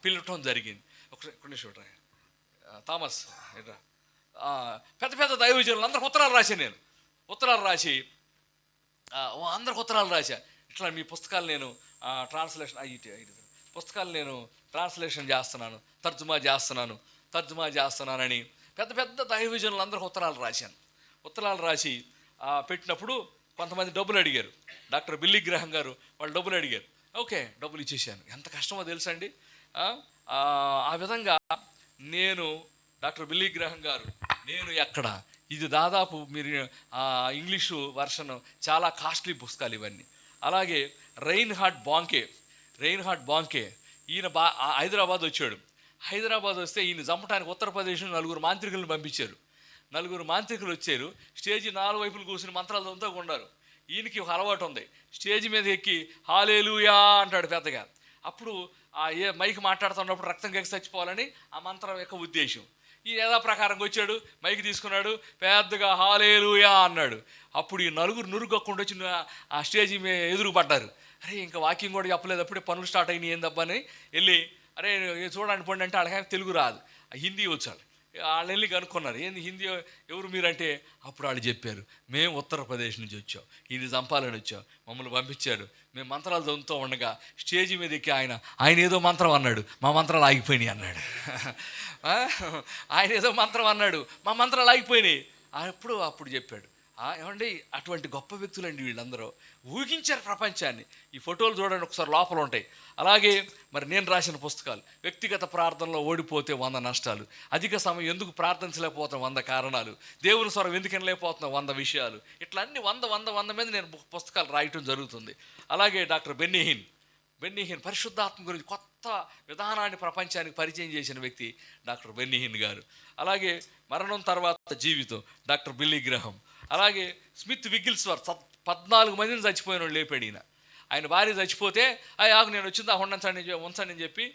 [SPEAKER 4] పిలవటం జరిగింది. ఒక నిమిషం, థామస్, పెద్ద పెద్ద దైవజనులు అందరికి ఉత్తరాలు రాశాను. నేను ఉత్తరాలు రాసి అందరికి ఉత్తరాలు రాశా. ఇట్లా మీ పుస్తకాలు నేను పుస్తకాలు నేను ట్రాన్స్లేషన్ చేస్తున్నాను, తర్జుమా చేస్తున్నానని పెద్ద పెద్ద దైవజనులు అందరికి ఉత్తరాలు రాశాను. ఉత్తరాలు రాసి పెట్టినప్పుడు కొంతమంది డబ్బులు అడిగారు. డాక్టర్ బిల్లీ గ్రహం గారు వాళ్ళు డబ్బులు అడిగారు. ఓకే, డబ్బులు ఇచ్చేసాను. ఎంత కష్టమో తెలుసండి. ఆ విధంగా నేను డాక్టర్ బిల్లీ గ్రహం గారు నేను ఎక్కడ, ఇది దాదాపు మీరు ఇంగ్లీషు వర్షన్, చాలా కాస్ట్లీ పుస్తకాలు ఇవన్నీ. అలాగే రైన్హార్డ్ బాంకే ఈయన హైదరాబాద్ వచ్చాడు. హైదరాబాద్ వస్తే ఈయన చంపడానికి ఉత్తరప్రదేశ్ 4 మాంత్రికులను పంపించారు. 4 మాంత్రికులు వచ్చారు. స్టేజి 4 వైపులు కూర్చుని మంత్రాలు చదువుతూ ఉన్నారు. ఈయనకి ఒక అలవాటు ఉంది, స్టేజ్ మీద ఎక్కి హల్లెలూయా అంటాడు పెద్దగా. అప్పుడు మైక్ మాట్లాడుతున్నప్పుడు రక్తం కేసి చచ్చిపోవాలని ఆ మంత్రం యొక్క ఉద్దేశం. ఈ యథా ప్రకారంగా వచ్చాడు, మైక్ తీసుకున్నాడు, పెద్దగా హల్లెలూయా అన్నాడు. అప్పుడు ఈ 4 నురుగొక్కుండా వచ్చి ఆ స్టేజీ మీద ఎదురు పడ్డారు. అరే ఇంకా వాకింగ్ కూడా చెప్పలేదు, అప్పుడే పనులు స్టార్ట్ అయినాయి ఏందబ్బా అని వెళ్ళి, అరే చూడండి పండి అంటే వాళ్ళకి తెలుగు రాదు, హిందీ వచ్చాడు. వాళ్ళు వెళ్ళి కనుక్కున్నారు, ఏంది హిందీ, ఎవరు మీరంటే అప్పుడు వాళ్ళు చెప్పారు, మేము ఉత్తరప్రదేశ్ నుంచి వచ్చాం, ఈయన చంపాలని వచ్చాం, మమ్మల్ని పంపించాడు. మేము మంత్రాలు చదువుతూ ఉండగా స్టేజి మీద ఎక్కి ఆయన ఏదో మంత్రం అన్నాడు, మా మంత్రాలు ఆగిపోయినాయి అన్నాడు. ఆయన ఏదో మంత్రం అన్నాడు, మా మంత్రాలు ఆగిపోయినాయి. అప్పుడు చెప్పాడు, ఏమండి అటువంటి గొప్ప వ్యక్తులండి వీళ్ళందరూ, ఊహించారు ప్రపంచాన్ని. ఈ ఫోటోలు చూడండి ఒకసారి, లోపల ఉంటాయి. అలాగే మరి నేను రాసిన పుస్తకాలు, వ్యక్తిగత ప్రార్థనలో ఓడిపోతే 100 నష్టాలు, అధిక సమయం ఎందుకు ప్రార్థించలేకపోతాం 100 కారణాలు, దేవుని స్వరం ఎందుకు వినలేకపోతున్నాం 100 విషయాలు, ఇట్లా అన్ని 100 మీద నేను పుస్తకాలు రాయటం జరుగుతుంది. అలాగే డాక్టర్ బెన్నీహిన్ పరిశుద్ధాత్మ గురించి కొత్త విధానాన్ని ప్రపంచానికి పరిచయం చేసిన వ్యక్తి డాక్టర్ బెన్నీహిన్ గారు. అలాగే మరణం తర్వాత జీవితం డాక్టర్ బిల్లీ గ్రహం. అలాగే స్మిత్ విగిల్స్వర్త్ 14 మందిని చచ్చిపోయిన వాళ్ళు లేపాడు ఈయన. ఆయన భార్య చచ్చిపోతే ఆగు నేను వచ్చిందా ఉంచండి అని చెప్పి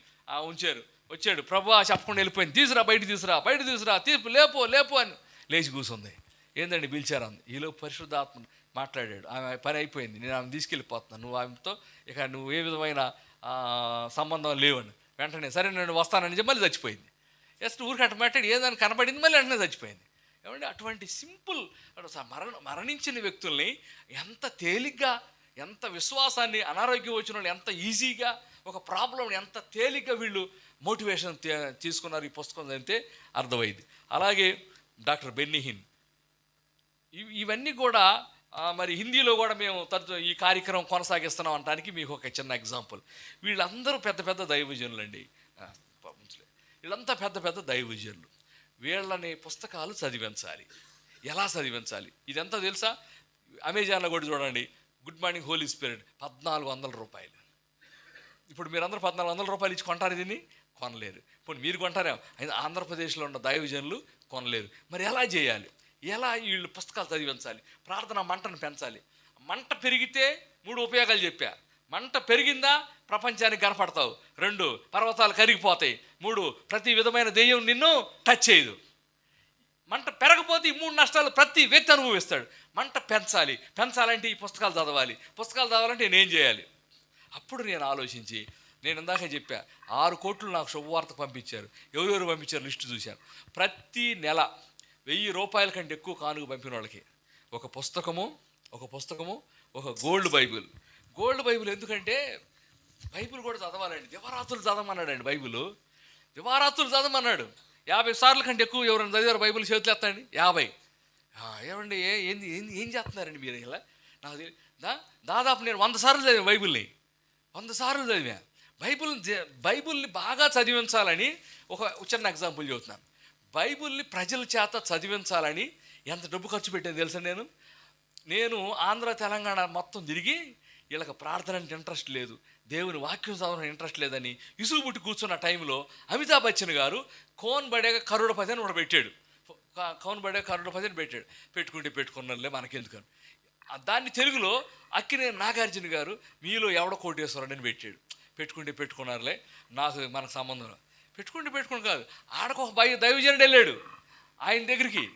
[SPEAKER 4] వచ్చాడు. ప్రభు చెప్పకుండా వెళ్ళిపోయింది, బయట తీసురా తీర్పు లేపు అని లేచి కూర్చుంది. ఏందండి పిలిచారు అంది. ఈలోపు పరిశుద్ధాత్మ మాట్లాడాడు, ఆమె పని అయిపోయింది, నేను ఆమె తీసుకెళ్ళిపోతున్నాను, నువ్వు ఆమెతో ఇక నువ్వు ఏ విధమైన సంబంధం లేవని. వెంటనే సరే నేను వస్తానని చెప్పి మళ్ళీ చచ్చిపోయింది. జస్ట్ ఊరికట్ట మాట్లాడి ఏదని కనబడింది, మళ్ళీ వెంటనే చచ్చిపోయింది. ఏమంటే అటువంటి సింపుల్ మరణించిన వ్యక్తుల్ని ఎంత తేలిగ్గా, ఎంత విశ్వాసాన్ని, అనారోగ్యం వచ్చిన వాళ్ళు ఎంత ఈజీగా, ఒక ప్రాబ్లంని ఎంత తేలిగ్గా వీళ్ళు మోటివేషన్ తీసుకున్నారు ఈ పుస్తకం చదివితే అర్థమైంది. అలాగే డాక్టర్ బెన్నీహిన్, ఇవన్నీ కూడా మరి హిందీలో కూడా మేము ఈ కార్యక్రమం కొనసాగిస్తున్నాం అనడానికి మీకు ఒక చిన్న ఎగ్జాంపుల్. వీళ్ళందరూ పెద్ద పెద్ద దైవజనులండి, వీళ్ళంతా పెద్ద పెద్ద దైవజనులు. వీళ్ళని పుస్తకాలు చదివించాలి. ఎలా చదివించాలి? ఇదంతా తెలుసా? అమెజాన్లో కూడా చూడండి, గుడ్ మార్నింగ్ హోలీ స్పిరిట్ 1400 రూపాయలు. ఇప్పుడు మీరందరూ 1400 రూపాయలు ఇచ్చి కొంటారు దీన్ని? కొనలేరు. ఇప్పుడు మీరు కొంటారేమో, ఆంధ్రప్రదేశ్లో ఉన్న దైవజనులు కొనలేరు. మరి ఎలా చేయాలి? ఎలా వీళ్ళు పుస్తకాలు చదివించాలి? ప్రార్థన మంటను పెంచాలి. మంట పెరిగితే 3 ఉపయోగాలు చెప్పా. మంట పెరిగిందా ప్రపంచానికి కనపడతావు. 2 పర్వతాలు కరిగిపోతాయి. 3 ప్రతి విధమైన దెయ్యం నిన్ను టచ్ చేయదు. మంట పెరగపోతే ఈ 3 నష్టాలు ప్రతి వ్యక్తి అనుభవిస్తాడు. మంట పెంచాలంటే ఈ పుస్తకాలు చదవాలి. పుస్తకాలు చదవాలంటే నేనేం చేయాలి? అప్పుడు నేను ఆలోచించి, నేను ఇందాక చెప్పా 6 కోట్లు నాకు శుభవార్త పంపించారు. ఎవరెవరు పంపించారు లిస్టు చూశాను. ప్రతి నెల 1000 రూపాయల కంటే ఎక్కువ కానుక పంపిన వాళ్ళకి ఒక పుస్తకము ఒక గోల్డ్ బైబిల్. ఎందుకంటే బైబిల్ కూడా చదవాలండి. దివారాత్రులు చదవమన్నాడండి. దివారాత్రులు చదవమన్నాడు. 50 సార్లు కంటే ఎక్కువ ఎవరైనా చదివారు బైబిల్ చేతులు ఎత్తండి. 50. ఏమండి ఏం చేస్తున్నారండి మీరు ఇలా? నాకు దాదాపు నేను 100 సార్లు చదివాను బైబిల్ని. 100 సార్లు చదివా. బైబిల్ని బాగా చదివించాలని ఒక చిన్న ఎగ్జాంపుల్ చెబుతున్నాను. బైబిల్ని ప్రజల చేత చదివించాలని ఎంత డబ్బు ఖర్చు పెట్టాను తెలుసా? నేను ఆంధ్ర తెలంగాణ మొత్తం తిరిగి వీళ్ళకి ప్రార్థన అంటే ఇంట్రెస్ట్ లేదు, దేవుని వాక్యం చదవడం ఇంట్రెస్ట్ లేదని ఇసుగు పుట్టి కూర్చున్న టైంలో అమితాబ్ బచ్చన్ గారు కౌన్ బడేగా కరోడపతి అని ఒకటి పెట్టాడు. కౌన్ బడేగా కరోడపతి అని పెట్టాడు. పెట్టుకున్నారులే మనకెందుకని. దాన్ని తెలుగులో అక్కినేని నాగార్జున గారు మీలో ఎవడ కోటేశ్వరుడు అని పెట్టాడు. పెట్టుకున్నారులే, మనకు సంబంధం. పెట్టుకుని కాదు, ఆడకొక దైవజనుడు వెళ్ళాడు ఆయన దగ్గరికి.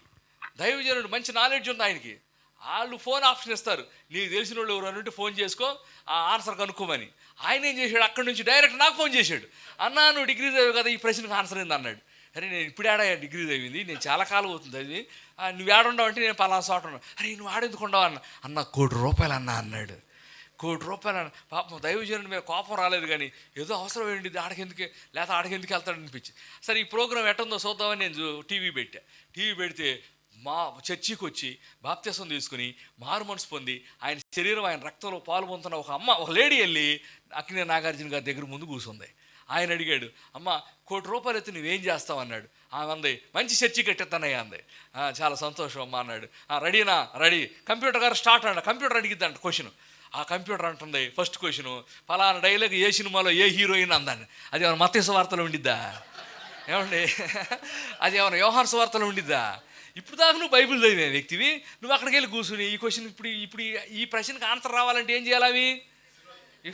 [SPEAKER 4] దైవజనుడు మంచి నాలెడ్జ్ ఉంది ఆయనకి. వాళ్ళు ఫోన్ ఆప్షన్ ఇస్తారు, నీకు తెలిసిన వాళ్ళు ఎవరు ఫోన్ చేసుకో, ఆ ఆన్సర్ కనుక్కోమని. ఆయన ఏం చేశాడు, అక్కడి నుంచి డైరెక్ట్ నాకు ఫోన్ చేశాడు. అన్నా నువ్వు డిగ్రీ చదివి కదా, ఈ ప్రశ్నకు ఆన్సర్ ఏంది అన్నాడు. అరే నేను ఇప్పుడు ఆడ డిగ్రీ చదివింది, నేను చాలా కాలం అవుతుంది చదివి. నువ్వు ఆడుండవు అంటే నేను పలానా చోట ఉన్నాను. అరే నువ్వు ఆడెందుకు ఉండవు అన్న 1 కోటి రూపాయలు అన్నాడు. 1 కోటి రూపాయలు అన్న. పాపం దైవజనుడి మీద కోపం రాలేదు, కానీ ఏదో అవసరం ఏంటి ఆడకెందుకు వెళ్తాడు అనిపించి, సరే ఈ ప్రోగ్రామ్ ఎట్టుందో చూద్దామని నేను టీవీ పెడితే మా చర్చికి వచ్చి బాప్తిసం తీసుకుని మారు మనసు పొంది ఆయన శరీరం ఆయన రక్తంలో పాలు పొందుతున్న ఒక లేడీ వెళ్ళి అక్కినేని నాగార్జున గారి దగ్గర ముందు కూర్చుంది. ఆయన అడిగాడు, అమ్మ 1 కోటి రూపాయలు ఎత్తి నువ్వేం చేస్తావు అన్నాడు. ఆమె అంది, మంచి చర్చి కట్టేస్తానయ్యా అంది. చాలా సంతోషం అమ్మ అన్నాడు. రెడీ కంప్యూటర్ గారు స్టార్ట్ అన్నాడు. కంప్యూటర్ అడిగిద్దంట క్వశ్చన్. ఆ కంప్యూటర్ అంటుంది ఫస్ట్ క్వశ్చన్, ఫలానా డైలాగ్ ఏ సినిమాలో ఏ హీరోయిన్ అందాన్ని. అది ఏమైనా మత్తయి సువార్తలో ఉండిద్దా? ఏమండి, అది ఏమైనా యోహాను సువార్తలో ఉండిద్దా? ఇప్పుడు దాకా నువ్వు బైబిల్ చదివే వ్యక్తివి, నువ్వు అక్కడికి వెళ్ళి కూర్చుని ఈ క్వశ్చన్ ఇప్పుడు ఈ ప్రశ్నకి ఆన్సర్ రావాలంటే ఏం చేయాలి? అవి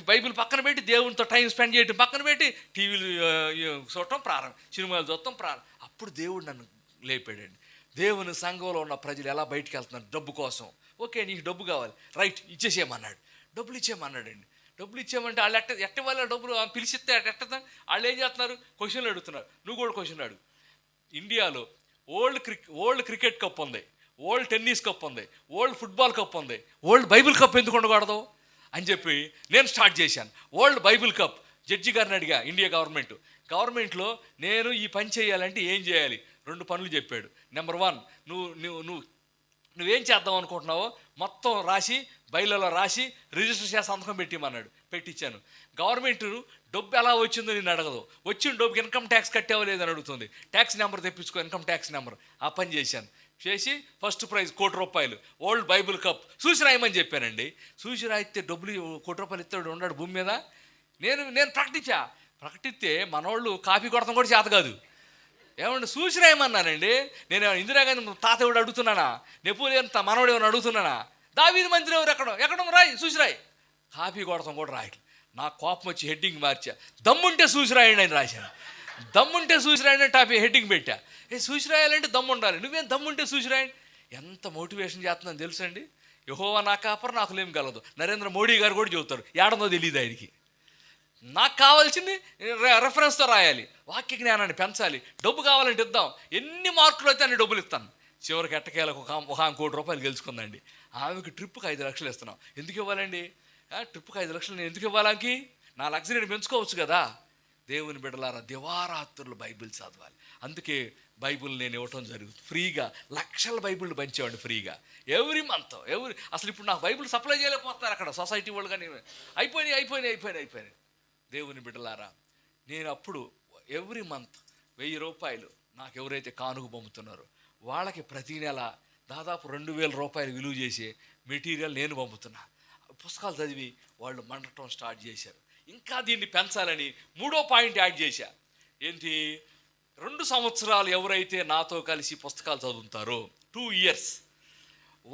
[SPEAKER 4] బైబిల్ పక్కన పెట్టి దేవునితో టైం స్పెండ్ చేయటం పక్కన పెట్టి టీవీలు చూడటం సినిమాలు చూడటం అప్పుడు దేవుడు నన్ను లేపాడండి. దేవుని సంఘంలో ఉన్న ప్రజలు ఎలా బయటికి వెళ్తున్నారు డబ్బు కోసం. ఓకే నీకు డబ్బు కావాలి, రైట్ ఇచ్చేసేయమన్నాడు. డబ్బులు ఇచ్చేయమన్నాడండి. డబ్బులు ఇచ్చేయమంటే వాళ్ళు ఎట్ట వాళ్ళ డబ్బులు పిలిచిస్తే ఎట్టదా వాళ్ళు ఏం చేస్తున్నారు, క్వశ్చన్లు అడుగుతున్నారు. నువ్వు కూడా క్వశ్చన్ అడుగు. ఇండియాలో వరల్డ్ క్రికెట్ కప్ ఉంది, వరల్డ్ టెన్నిస్ కప్ ఉంది, వరల్డ్ ఫుట్బాల్ కప్ ఉంది, వరల్డ్ బైబిల్ కప్ ఎందుకు ఉండకూడదు అని చెప్పి నేను స్టార్ట్ చేశాను. వరల్డ్ బైబిల్ కప్ జడ్జి గారిని అడిగా. ఇండియా గవర్నమెంట్లో నేను ఈ పని చేయాలంటే ఏం చేయాలి? 2 పనులు చెప్పాడు. నెంబర్ 1, నువ్వేం చేద్దాం అనుకుంటున్నావో మొత్తం రాసి బైబిల్లో రాసి రిజిస్టర్ చేసి సంతకం పెట్టిమన్నాడు. పెట్టించాను. గవర్నమెంట్ డబ్బు ఎలా వచ్చిందో నేను అడగదు, వచ్చిన డబ్బుకి ఇన్కమ్ ట్యాక్స్ కట్టావో లేదని అడుగుతుంది. ట్యాక్స్ నెంబర్ తెప్పించుకో, ఇన్కమ్ ట్యాక్స్ నెంబర్. ఆ పని చేసి ఫస్ట్ ప్రైజ్ 1 కోటి రూపాయలు వరల్డ్ బైబిల్ కప్ చూసి రాయమని చెప్పానండి. చూసి రాయితే డబ్బులు 1 కోటి రూపాయలు ఇస్తాడు ఉన్నాడు భూమి మీద. నేను ప్రకటిస్తే మనోళ్ళు కాపీ కొడతాం కూడా చేత కాదు. ఏమంటే చూసి రాయమన్నానండి. నేను ఇందిరాగాంధీ తాతయ్య అడుగుతున్నానా, నెపోలియన్ మనోడు ఏమైనా అడుగుతున్నానా, దావీదు మంత్రి ఎవరు ఎక్కడ రాయి చూసి రాయి. కాపీ కొడతాం కూడా రాయట్లేదు. నాకు కోపం వచ్చి హెడ్డింగ్ మార్చా. దమ్ముంటే చూసి రాయండి అని రాశాను. దమ్ముంటే చూసి రాయండి టాపీ హెడ్డింగ్ పెట్టా. చూసి రాయాలంటే దమ్ము ఉండాలి. నువ్వేం దమ్ముంటే చూసి రాయండి. ఎంత మోటివేషన్ చేస్తుందని తెలుసండి. యెహోవా నా కాపరి నాకు లేం కలదు. నరేంద్ర మోడీ గారు కూడా చెబుతారు, ఏడనో తెలియదు ఆయనకి. నాకు కావాల్సింది రెఫరెన్స్తో రాయాలి, వాక్య జ్ఞానాన్ని పెంచాలి. డబ్బు కావాలంటే ఇద్దాం, ఎన్ని మార్కులు అయితే అన్ని డబ్బులు ఇస్తాను. చివరికి ఎట్టకేలకు ఒక 1 కోటి రూపాయలు గెలుచుకుందండి. ఆమెకి ట్రిప్కి 5 లక్షలు ఇస్తున్నాం. ఎందుకు ఇవ్వాలండి? ట్రిప్కి 5 లక్షలు నేను ఎందుకు ఇవ్వాలాకి? నా లగ్జరీని పెంచుకోవచ్చు కదా. దేవుని బిడ్డలారా, దివారాత్రులు బైబిల్ చదవాలి. అందుకే బైబిల్ నేను ఇవ్వటం జరుగుతుంది ఫ్రీగా. లక్షల బైబిల్ పంచేవాడు ఫ్రీగా ఎవ్రీ మంత్. అసలు ఇప్పుడు నాకు బైబిల్ సప్లై చేయలేకపోతున్నారు అక్కడ సొసైటీ వాళ్ళు, కానీ అయిపోయినాయి. దేవుని బిడ్డలారా, నేను అప్పుడు ఎవ్రీ మంత్ 1000 రూపాయలు నాకు ఎవరైతే కానుక పంపుతున్నారో వాళ్ళకి ప్రతి నెల దాదాపు 2000 రూపాయలు విలువ చేసే మెటీరియల్ నేను పంపుతున్నా. పుస్తకాలు చదివి వాళ్ళు మండటం స్టార్ట్ చేశారు. ఇంకా దీన్ని పెంచాలని 3వ పాయింట్ యాడ్ చేశా. ఏంటి? 2 సంవత్సరాలు ఎవరైతే నాతో కలిసి పుస్తకాలు చదువుతారో 2 years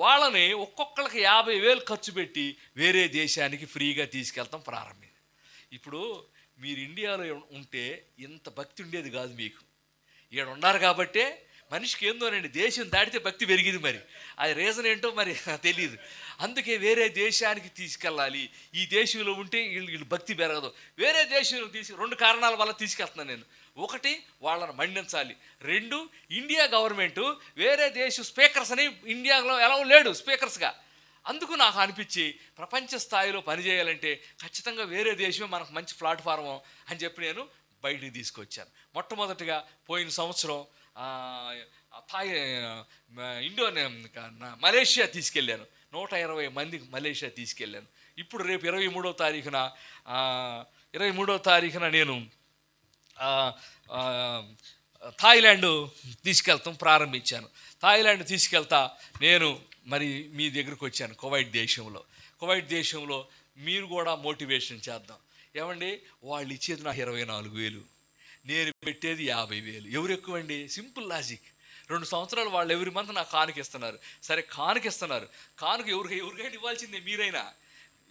[SPEAKER 4] వాళ్ళని ఒక్కొక్కరికి 50,000 ఖర్చు పెట్టి వేరే దేశానికి ఫ్రీగా తీసుకెళ్తాం ప్రారంభించారు. ఇప్పుడు మీరు ఇండియాలో ఉంటే ఇంత భక్తి ఉండేది కాదు మీకు. ఇక్కడ ఉన్నారు కాబట్టే మనిషికి ఏందోనండి, దేశం దాటితే భక్తి పెరిగింది. మరి అది రీజన్ ఏంటో మరి తెలియదు. అందుకే వేరే దేశానికి తీసుకెళ్ళాలి. ఈ దేశంలో ఉంటే వీళ్ళు భక్తి పెరగదు. వేరే దేశంలో 2 కారణాల వల్ల తీసుకెళ్తున్నాను నేను. 1, వాళ్ళని మండించాలి. 2, ఇండియా గవర్నమెంట్ వేరే దేశ స్పీకర్స్ అని ఇండియాలో ఎలా లేడు స్పీకర్స్గా. అందుకు నాకు అనిపించి ప్రపంచ స్థాయిలో పనిచేయాలంటే ఖచ్చితంగా వేరే దేశమే మనకు మంచి ప్లాట్ఫారం అని చెప్పి నేను బయటికి తీసుకొచ్చాను. మొట్టమొదటిగా పోయిన సంవత్సరం మలేషియా తీసుకెళ్ళాను. 120 మందికి మలేషియా తీసుకెళ్ళాను. ఇప్పుడు రేపు 23వ తారీఖున నేను థాయిలాండ్ తీసుకెళ్తాం ప్రారంభించాను. థాయిలాండ్ తీసుకెళ్తా నేను మరి మీ దగ్గరకు వచ్చాను. కువైట్ దేశంలో మీరు కూడా మోటివేషన్ చేద్దాం. ఏమండి, వాళ్ళు ఇచ్చేది నాకు 24,000, నేను పెట్టేది 50,000. ఎవరు ఎక్కువ అండి? Simple logic. 2 సంవత్సరాలు వాళ్ళు ఎవరి మంత్ నాకు కానుకిస్తున్నారు. సరే కానుకిస్తున్నారు, కానుక ఎవరికైనా ఇవ్వాల్సిందే మీరైనా.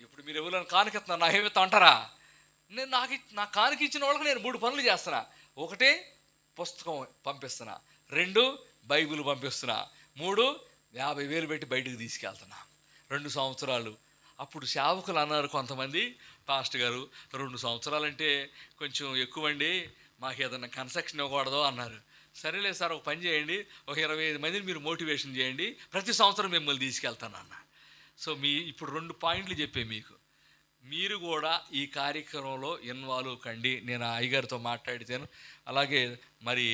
[SPEAKER 4] ఇప్పుడు మీరు ఎవరైనా కానుకిస్తున్నారు, నాకు ఏమిస్తా అంటారా? నేను నా కానుక ఇచ్చిన వాళ్ళకి నేను 3 పనులు చేస్తున్నా. 1, పుస్తకం పంపిస్తున్నా. 2, బైబిల్ పంపిస్తున్నా. 3, 50,000 పెట్టి బయటకు తీసుకెళ్తున్నా. 2 సంవత్సరాలు. అప్పుడు సేవకులు అన్నారు కొంతమంది, పాస్టర్ గారు 2 సంవత్సరాలంటే కొంచెం ఎక్కువండి, మాకు ఏదైనా కన్స్ట్రక్షన్ ఇవ్వకూడదు అన్నారు. సరేలే సార్, ఒక పని చేయండి, ఒక 25 మందిని మీరు మోటివేషన్ చేయండి, ప్రతి సంవత్సరం మిమ్మల్ని తీసుకెళ్తాను అన్న. సో ఇప్పుడు 2 పాయింట్లు చెప్పే మీకు. మీరు కూడా ఈ కార్యక్రమంలో ఇన్వాల్వ్ కండి. నేను అయ్యగారితో మాట్లాడితేను, అలాగే మరి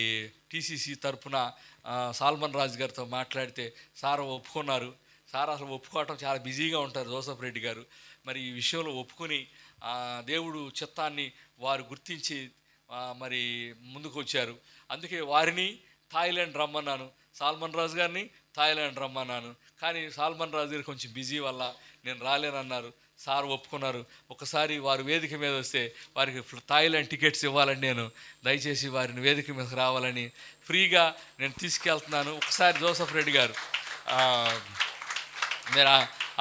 [SPEAKER 4] టీసీసీ తరఫున సాల్మన్ రాజు గారితో మాట్లాడితే సార్ ఒప్పుకున్నారు. సార్ అసలు ఒప్పుకోవటం చాలా బిజీగా ఉంటారు జోసఫ్ రెడ్డి గారు. మరి ఈ విషయంలో ఒప్పుకొని దేవుడు చిత్తాన్ని వారు గుర్తించి మరి ముందుకు వచ్చారు. అందుకే వారిని థాయిలాండ్ రమ్మన్నాను, సాల్మన్ రాజు గారిని థాయిలాండ్ రమ్మన్నాను. కానీ సాల్మన్ రాజు గారు కొంచెం బిజీ వల్ల నేను రాలేనన్నారు. సార్ ఒప్పుకున్నారు. ఒకసారి వారు వేదిక మీద వస్తే వారికి థాయిలాండ్ టికెట్స్ ఇవ్వాలని నేను దయచేసి వారిని వేదిక మీదకి రావాలని ఫ్రీగా నేను తీసుకెళ్తున్నాను. ఒకసారి జోసఫ్ రెడ్డి గారు నేను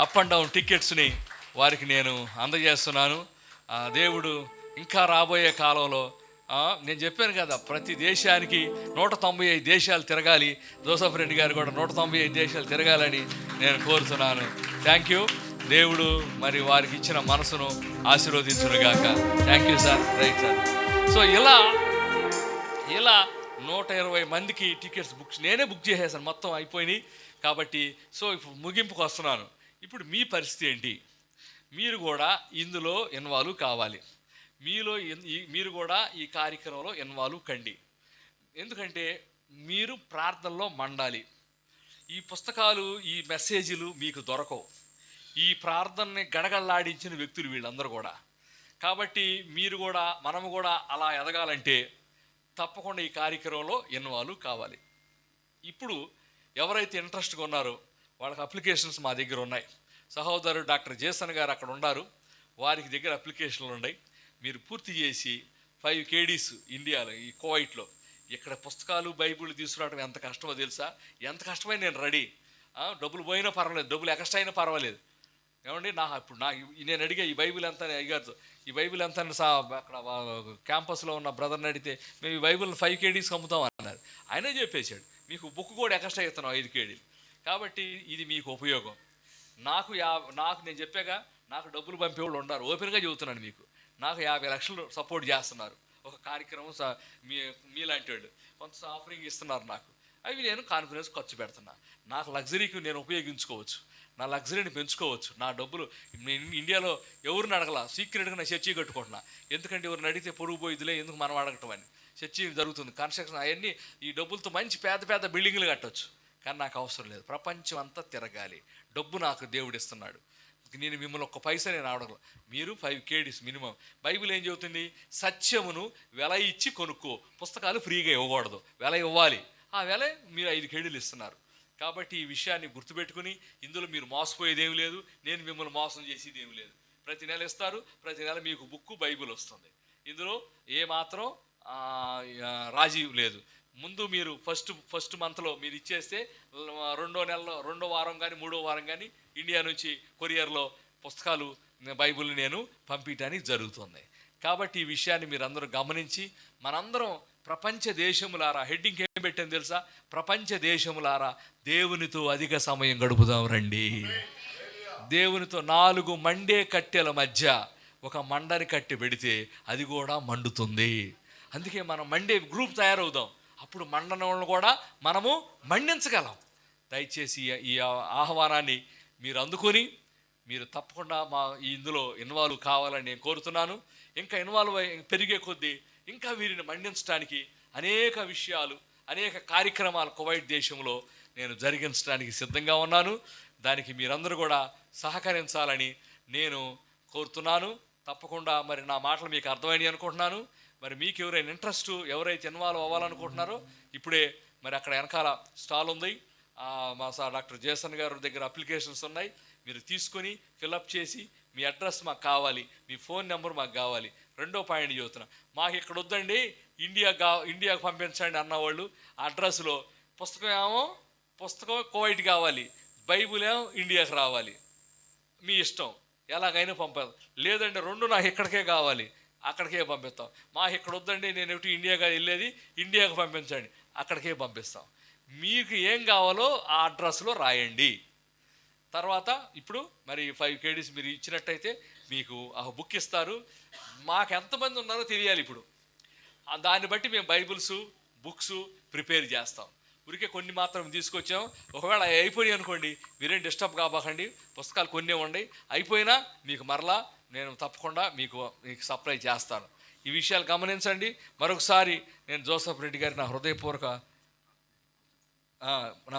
[SPEAKER 4] అప్ అండ్ డౌన్ టికెట్స్ని వారికి నేను అందజేస్తున్నాను. దేవుడు ఇంకా రాబోయే కాలంలో నేను చెప్పాను కదా, ప్రతి దేశానికి 195 దేశాలు తిరగాలి. జోసఫ్ రెడ్డి గారు కూడా 195 దేశాలు తిరగాలని నేను కోరుతున్నాను. Thank you. దేవుడు మరి వారికి ఇచ్చిన మనసును ఆశీర్వదించునుగాక. Thank you sir. Right sir. So ఇలా 120 మందికి టికెట్స్ నేనే బుక్ చేసేసాను, మొత్తం అయిపోయినాయి. కాబట్టి సో ఇప్పుడు ముగింపుకు వస్తున్నాను. ఇప్పుడు మీ పరిస్థితి ఏంటి? మీరు కూడా ఇందులో ఇన్వాల్వ్ కావాలి. మీరు కూడా ఈ కార్యక్రమంలో ఇన్వాల్వ్ కండి. ఎందుకంటే మీరు ప్రార్థనలో మండాలి. ఈ పుస్తకాలు, ఈ మెసేజీలు మీకు దొరకవు. ఈ ప్రార్థనని గడగడలాడించిన వ్యక్తులు వీళ్ళందరూ కూడా. కాబట్టి మనము కూడా అలా ఎదగాలంటే తప్పకుండా ఈ కార్యక్రమంలో ఇన్వాల్వ్ కావాలి. ఇప్పుడు ఎవరైతే ఇంట్రెస్ట్గా ఉన్నారో వాళ్ళకి అప్లికేషన్స్ మా దగ్గర ఉన్నాయి. సహోదరుడు డాక్టర్ జేసన్ గారు అక్కడ ఉన్నారు, వారికి దగ్గర అప్లికేషన్లు ఉన్నాయి. మీరు పూర్తి చేసి 5 KDs ఇండియాలో, ఈ కువైట్లో, ఇక్కడ పుస్తకాలు బైబిల్ తీసుకురావడం ఎంత కష్టమో తెలుసా? ఎంత కష్టమైనా నేను రెడీ. డబ్బులు పోయినా పర్వాలేదు, డబ్బులు ఎక్స్ట్రా అయినా పర్వాలేదు. ఏమండి, నేను అడిగా ఈ బైబిల్ ఎంత అయ్యగారితో, ఈ బైబిల్ ఎంత అక్కడ క్యాంపస్లో ఉన్న బ్రదర్ని అడిగితే మేము ఈ బైబిల్ని 5 KDs అమ్ముతాం అన్నారు. ఆయనే చెప్పేశాడు, మీకు బుక్ కూడా ఎక్స్ట్రా ఇస్తున్నాం 5 KDs. కాబట్టి ఇది మీకు ఉపయోగం. నాకు నేను చెప్పాక నాకు డబ్బులు పంపేవాళ్ళు ఉన్నారు. ఓపెన్గా చెబుతున్నాను మీకు. నాకు 50 లక్షలు సపోర్ట్ చేస్తున్నారు. ఒక కార్యక్రమం మీలాంటి వాళ్ళు కొంత ఆఫరింగ్ ఇస్తున్నారు నాకు. అవి నేను కాన్ఫిడెన్స్ ఖర్చు పెడుతున్నా. నాకు లగ్జరీకి నేను ఉపయోగించుకోవచ్చు, నా లగ్జరీని పెంచుకోవచ్చు. నా డబ్బులు ఇండియాలో ఎవరిని అడగల, సీక్రెట్గా నా చర్చి కట్టుకుంటున్నా. ఎందుకంటే ఎవరిని అడిగితే పొరుగు పోయిదిలే, ఎందుకు మనం అడగటం అని. చర్చి జరుగుతుంది, కన్స్ట్రక్షన్, అవన్నీ ఈ డబ్బులతో మంచి పెద్ద బిల్డింగ్లు కట్టవచ్చు. కానీ నాకు అవసరం లేదు. ప్రపంచం అంతా తిరగాలి. డబ్బు నాకు దేవుడు ఇస్తున్నాడు. నేను మిమ్మల్ని ఒక్క పైసా నేను అడగను. మీరు 5 KDs మినిమం. బైబిల్ ఏం చెబుతుంది? సత్యమును వెల ఇచ్చి కొనుక్కో. పుస్తకాలు ఫ్రీగా ఇవ్వకూడదు, వెల ఇవ్వాలి. ఆ వెల మీరు 5 KDs ఇస్తున్నారు. కాబట్టి ఈ విషయాన్ని గుర్తుపెట్టుకుని ఇందులో మీరు మోసపోయేది ఏమి లేదు, నేను మిమ్మల్ని మోసం చేసేది ఏమి లేదు. ప్రతి నెల ఇస్తారు, ప్రతి నెల మీకు బుక్ బైబిల్ వస్తుంది. ఇందులో ఏమాత్రం రాజీ లేదు. ముందు మీరు ఫస్ట్ మంత్లో మీరు ఇచ్చేస్తే రెండో వారం కానీ మూడో వారం కానీ ఇండియా నుంచి కొరియర్లో పుస్తకాలు బైబిల్ నేను పంపించడానికి జరుగుతుంది. కాబట్టి ఈ విషయాన్ని మీరు అందరూ గమనించి మనందరం ప్రపంచ దేశములారా, హెడ్డింగ్ ఏం పెట్టాను తెలుసా? ప్రపంచ దేశములారా దేవునితో అధిక సమయం గడుపుదాం రండి. దేవునితో 4 మండే కట్టెల మధ్య ఒక మండని కట్టె పెడితే అది కూడా మండుతుంది. అందుకే మనం మండే గ్రూప్ తయారవుదాం. అప్పుడు మండలను కూడా మనము మండించగలం. దయచేసి ఈ ఆహ్వానాన్ని మీరు అందుకొని మీరు తప్పకుండా ఇందులో ఇన్వాల్వ్ కావాలని నేను కోరుతున్నాను. ఇంకా ఇన్వాల్వ్ పెరిగే కొద్దీ ఇంకా వీరిని మండించడానికి అనేక విషయాలు, అనేక కార్యక్రమాలు కువైట్ దేశంలో నేను జరిగించడానికి సిద్ధంగా ఉన్నాను. దానికి మీరందరూ కూడా సహకరించాలని నేను కోరుతున్నాను. తప్పకుండా మరి నా మాటలు మీకు అర్థమైనవి అనుకుంటున్నాను. మరి మీకు ఎవరైనా ఇంట్రెస్ట్, ఎవరైతే ఇన్వాల్వ్ అవ్వాలనుకుంటున్నారో ఇప్పుడే మరి అక్కడ వెనకాల స్టాల్ ఉంది. మా డాక్టర్ జేసన్ గారి దగ్గర అప్లికేషన్స్ ఉన్నాయి. మీరు తీసుకొని ఫిలప్ చేసి మీ అడ్రస్ మాకు కావాలి, మీ ఫోన్ నెంబర్ మాకు కావాలి. రెండో పాయింట్ చెబుతున్నా, మాకు ఇక్కడ వద్దండి ఇండియాకు పంపించండి అన్నవాళ్ళు అడ్రస్లో పుస్తకం కువైట్ కావాలి, బైబుల్ ఏమో ఇండియాకి రావాలి. మీ ఇష్టం, ఎలాగైనా పంపాలి. లేదండి రెండు నాకు ఇక్కడికే కావాలి, అక్కడికే పంపిస్తాం. మాకు ఇక్కడ వద్దండి, నేను ఎటు ఇండియాగా వెళ్ళేది, ఇండియాకు పంపించండి, అక్కడికే పంపిస్తాం. మీకు ఏం కావాలో ఆ అడ్రస్లో రాయండి. తర్వాత ఇప్పుడు మరి 5 KDs మీరు ఇచ్చినట్టయితే మీకు ఆ బుక్ ఇస్తారు. మాకు ఎంతమంది ఉన్నారో తెలియాలి. ఇప్పుడు దాన్ని బట్టి మేము బైబిల్స్, బుక్స్ ప్రిపేర్ చేస్తాం. ఊరికే కొన్ని మాత్రం తీసుకొచ్చాం. ఒకవేళ అయిపోయినాయి అనుకోండి, మీరేం డిస్టర్బ్ కాబాకండి. పుస్తకాలు కొన్ని ఉన్నాయి, అయిపోయినా మీకు మరలా నేను తప్పకుండా మీకు సప్లై చేస్తాను. ఈ విషయాలు గమనించండి. మరొకసారి నేను జోసఫ్ రెడ్డి గారి నా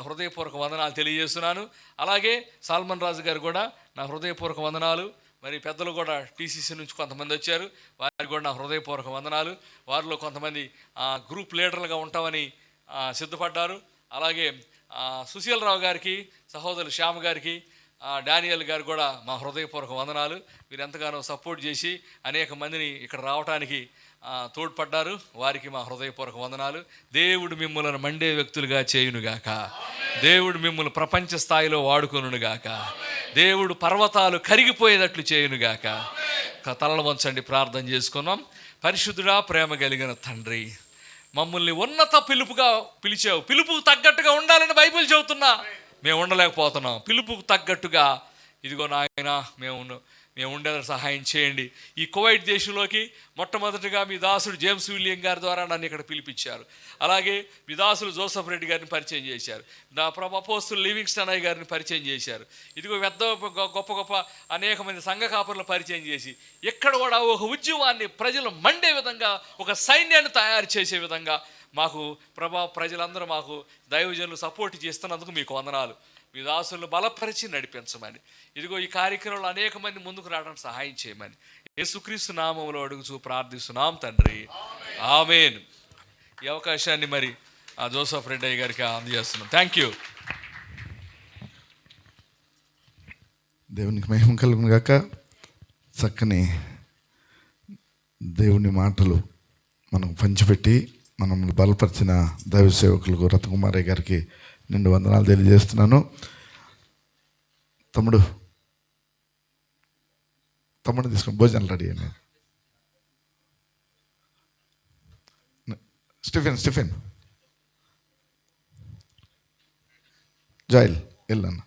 [SPEAKER 4] హృదయపూర్వక వందనాలు తెలియజేస్తున్నాను. అలాగే సాల్మన్ రాజు గారు కూడా నా హృదయపూర్వక వందనాలు. మరి పెద్దలు కూడా TCC నుంచి కొంతమంది వచ్చారు, వారికి కూడా నా హృదయపూర్వక వందనాలు. వారిలో కొంతమంది గ్రూప్ లీడర్లుగా ఉంటామని సిద్ధపడ్డారు. అలాగే సుశీలరావు గారికి, సహోదరు శ్యామ్ గారికి, డానియల్ గారు కూడా మా హృదయపూర్వక వందనాలు. మీరు ఎంతగానో సపోర్ట్ చేసి అనేక మందిని ఇక్కడ రావడానికి తోడ్పడ్డారు. వారికి మా హృదయపూర్వక వందనాలు. దేవుడు మిమ్మల్ని మండే వ్యక్తులుగా చేయునుగాక. దేవుడు మిమ్మల్ని ప్రపంచ స్థాయిలో వాడుకొనుగాక. దేవుడు పర్వతాలు కరిగిపోయేటట్లు చేయునుగాక. తలలు వంచండి, ప్రార్థన చేసుకున్నాం. పరిశుద్ధుడా, ప్రేమ కలిగిన తండ్రి, మమ్మల్ని ఉన్నత పిలుపుగా పిలిచావు. పిలుపుకు తగ్గట్టుగా ఉండాలని బైబిల్ చెబుతున్నా, మేము ఉండలేకపోతున్నాం. పిలుపుకు తగ్గట్టుగా ఇదిగో నాయన మేము ఉండేది సహాయం చేయండి. ఈ కువైట్ దేశంలోకి మొట్టమొదటిగా మీ దాసుడు జేమ్స్ విలియం గారి ద్వారా నన్ను ఇక్కడ పిలిపించారు. అలాగే మీ దాసులు జోసఫ్ రెడ్డి గారిని పరిచయం చేశారు. నా అపోస్తులు లివింగ్స్టన్ అయ్య గారిని పరిచయం చేశారు. ఇదిగో గొప్ప గొప్ప అనేక మంది సంఘ కాపరులను పరిచయం చేసి ఇక్కడ కూడా ఒక ఉద్యమాన్ని ప్రజలు మండే విధంగా, ఒక సైన్యాన్ని తయారు చేసే విధంగా మాకు ప్రజలందరూ మాకు దైవజనులు సపోర్ట్ చేస్తున్నందుకు మీకు వందనాలు. మీ దాసులను బలపరిచి నడిపించమని, ఇదిగో ఈ కార్యక్రమంలో అనేక మంది ముందుకు రావడానికి సహాయం చేయమని యేసుక్రీస్తు నామములో అడుగుచూ ప్రార్థిస్తున్నాం తండ్రి, ఆమేన్. ఈ అవకాశాన్ని మరి జోసఫ్ రెడ్డి గారికి అందజేస్తున్నాం. Thank you.
[SPEAKER 2] దేవునికి మహిమ కలుగును గాక. చక్కని దేవుని మాటలు మనం పంచిపెట్టి మనల్ని బలపరిచిన దైవ సేవకులకు రత్నకుమారయ్య గారికి నిండు వందనాలు తెలియజేస్తున్నాను. తమ్ముడు తీసుకుని భోజనాలు రెడీ అయ్యాను. స్టిఫెన్ జాయిల్ వెళ్ళాను.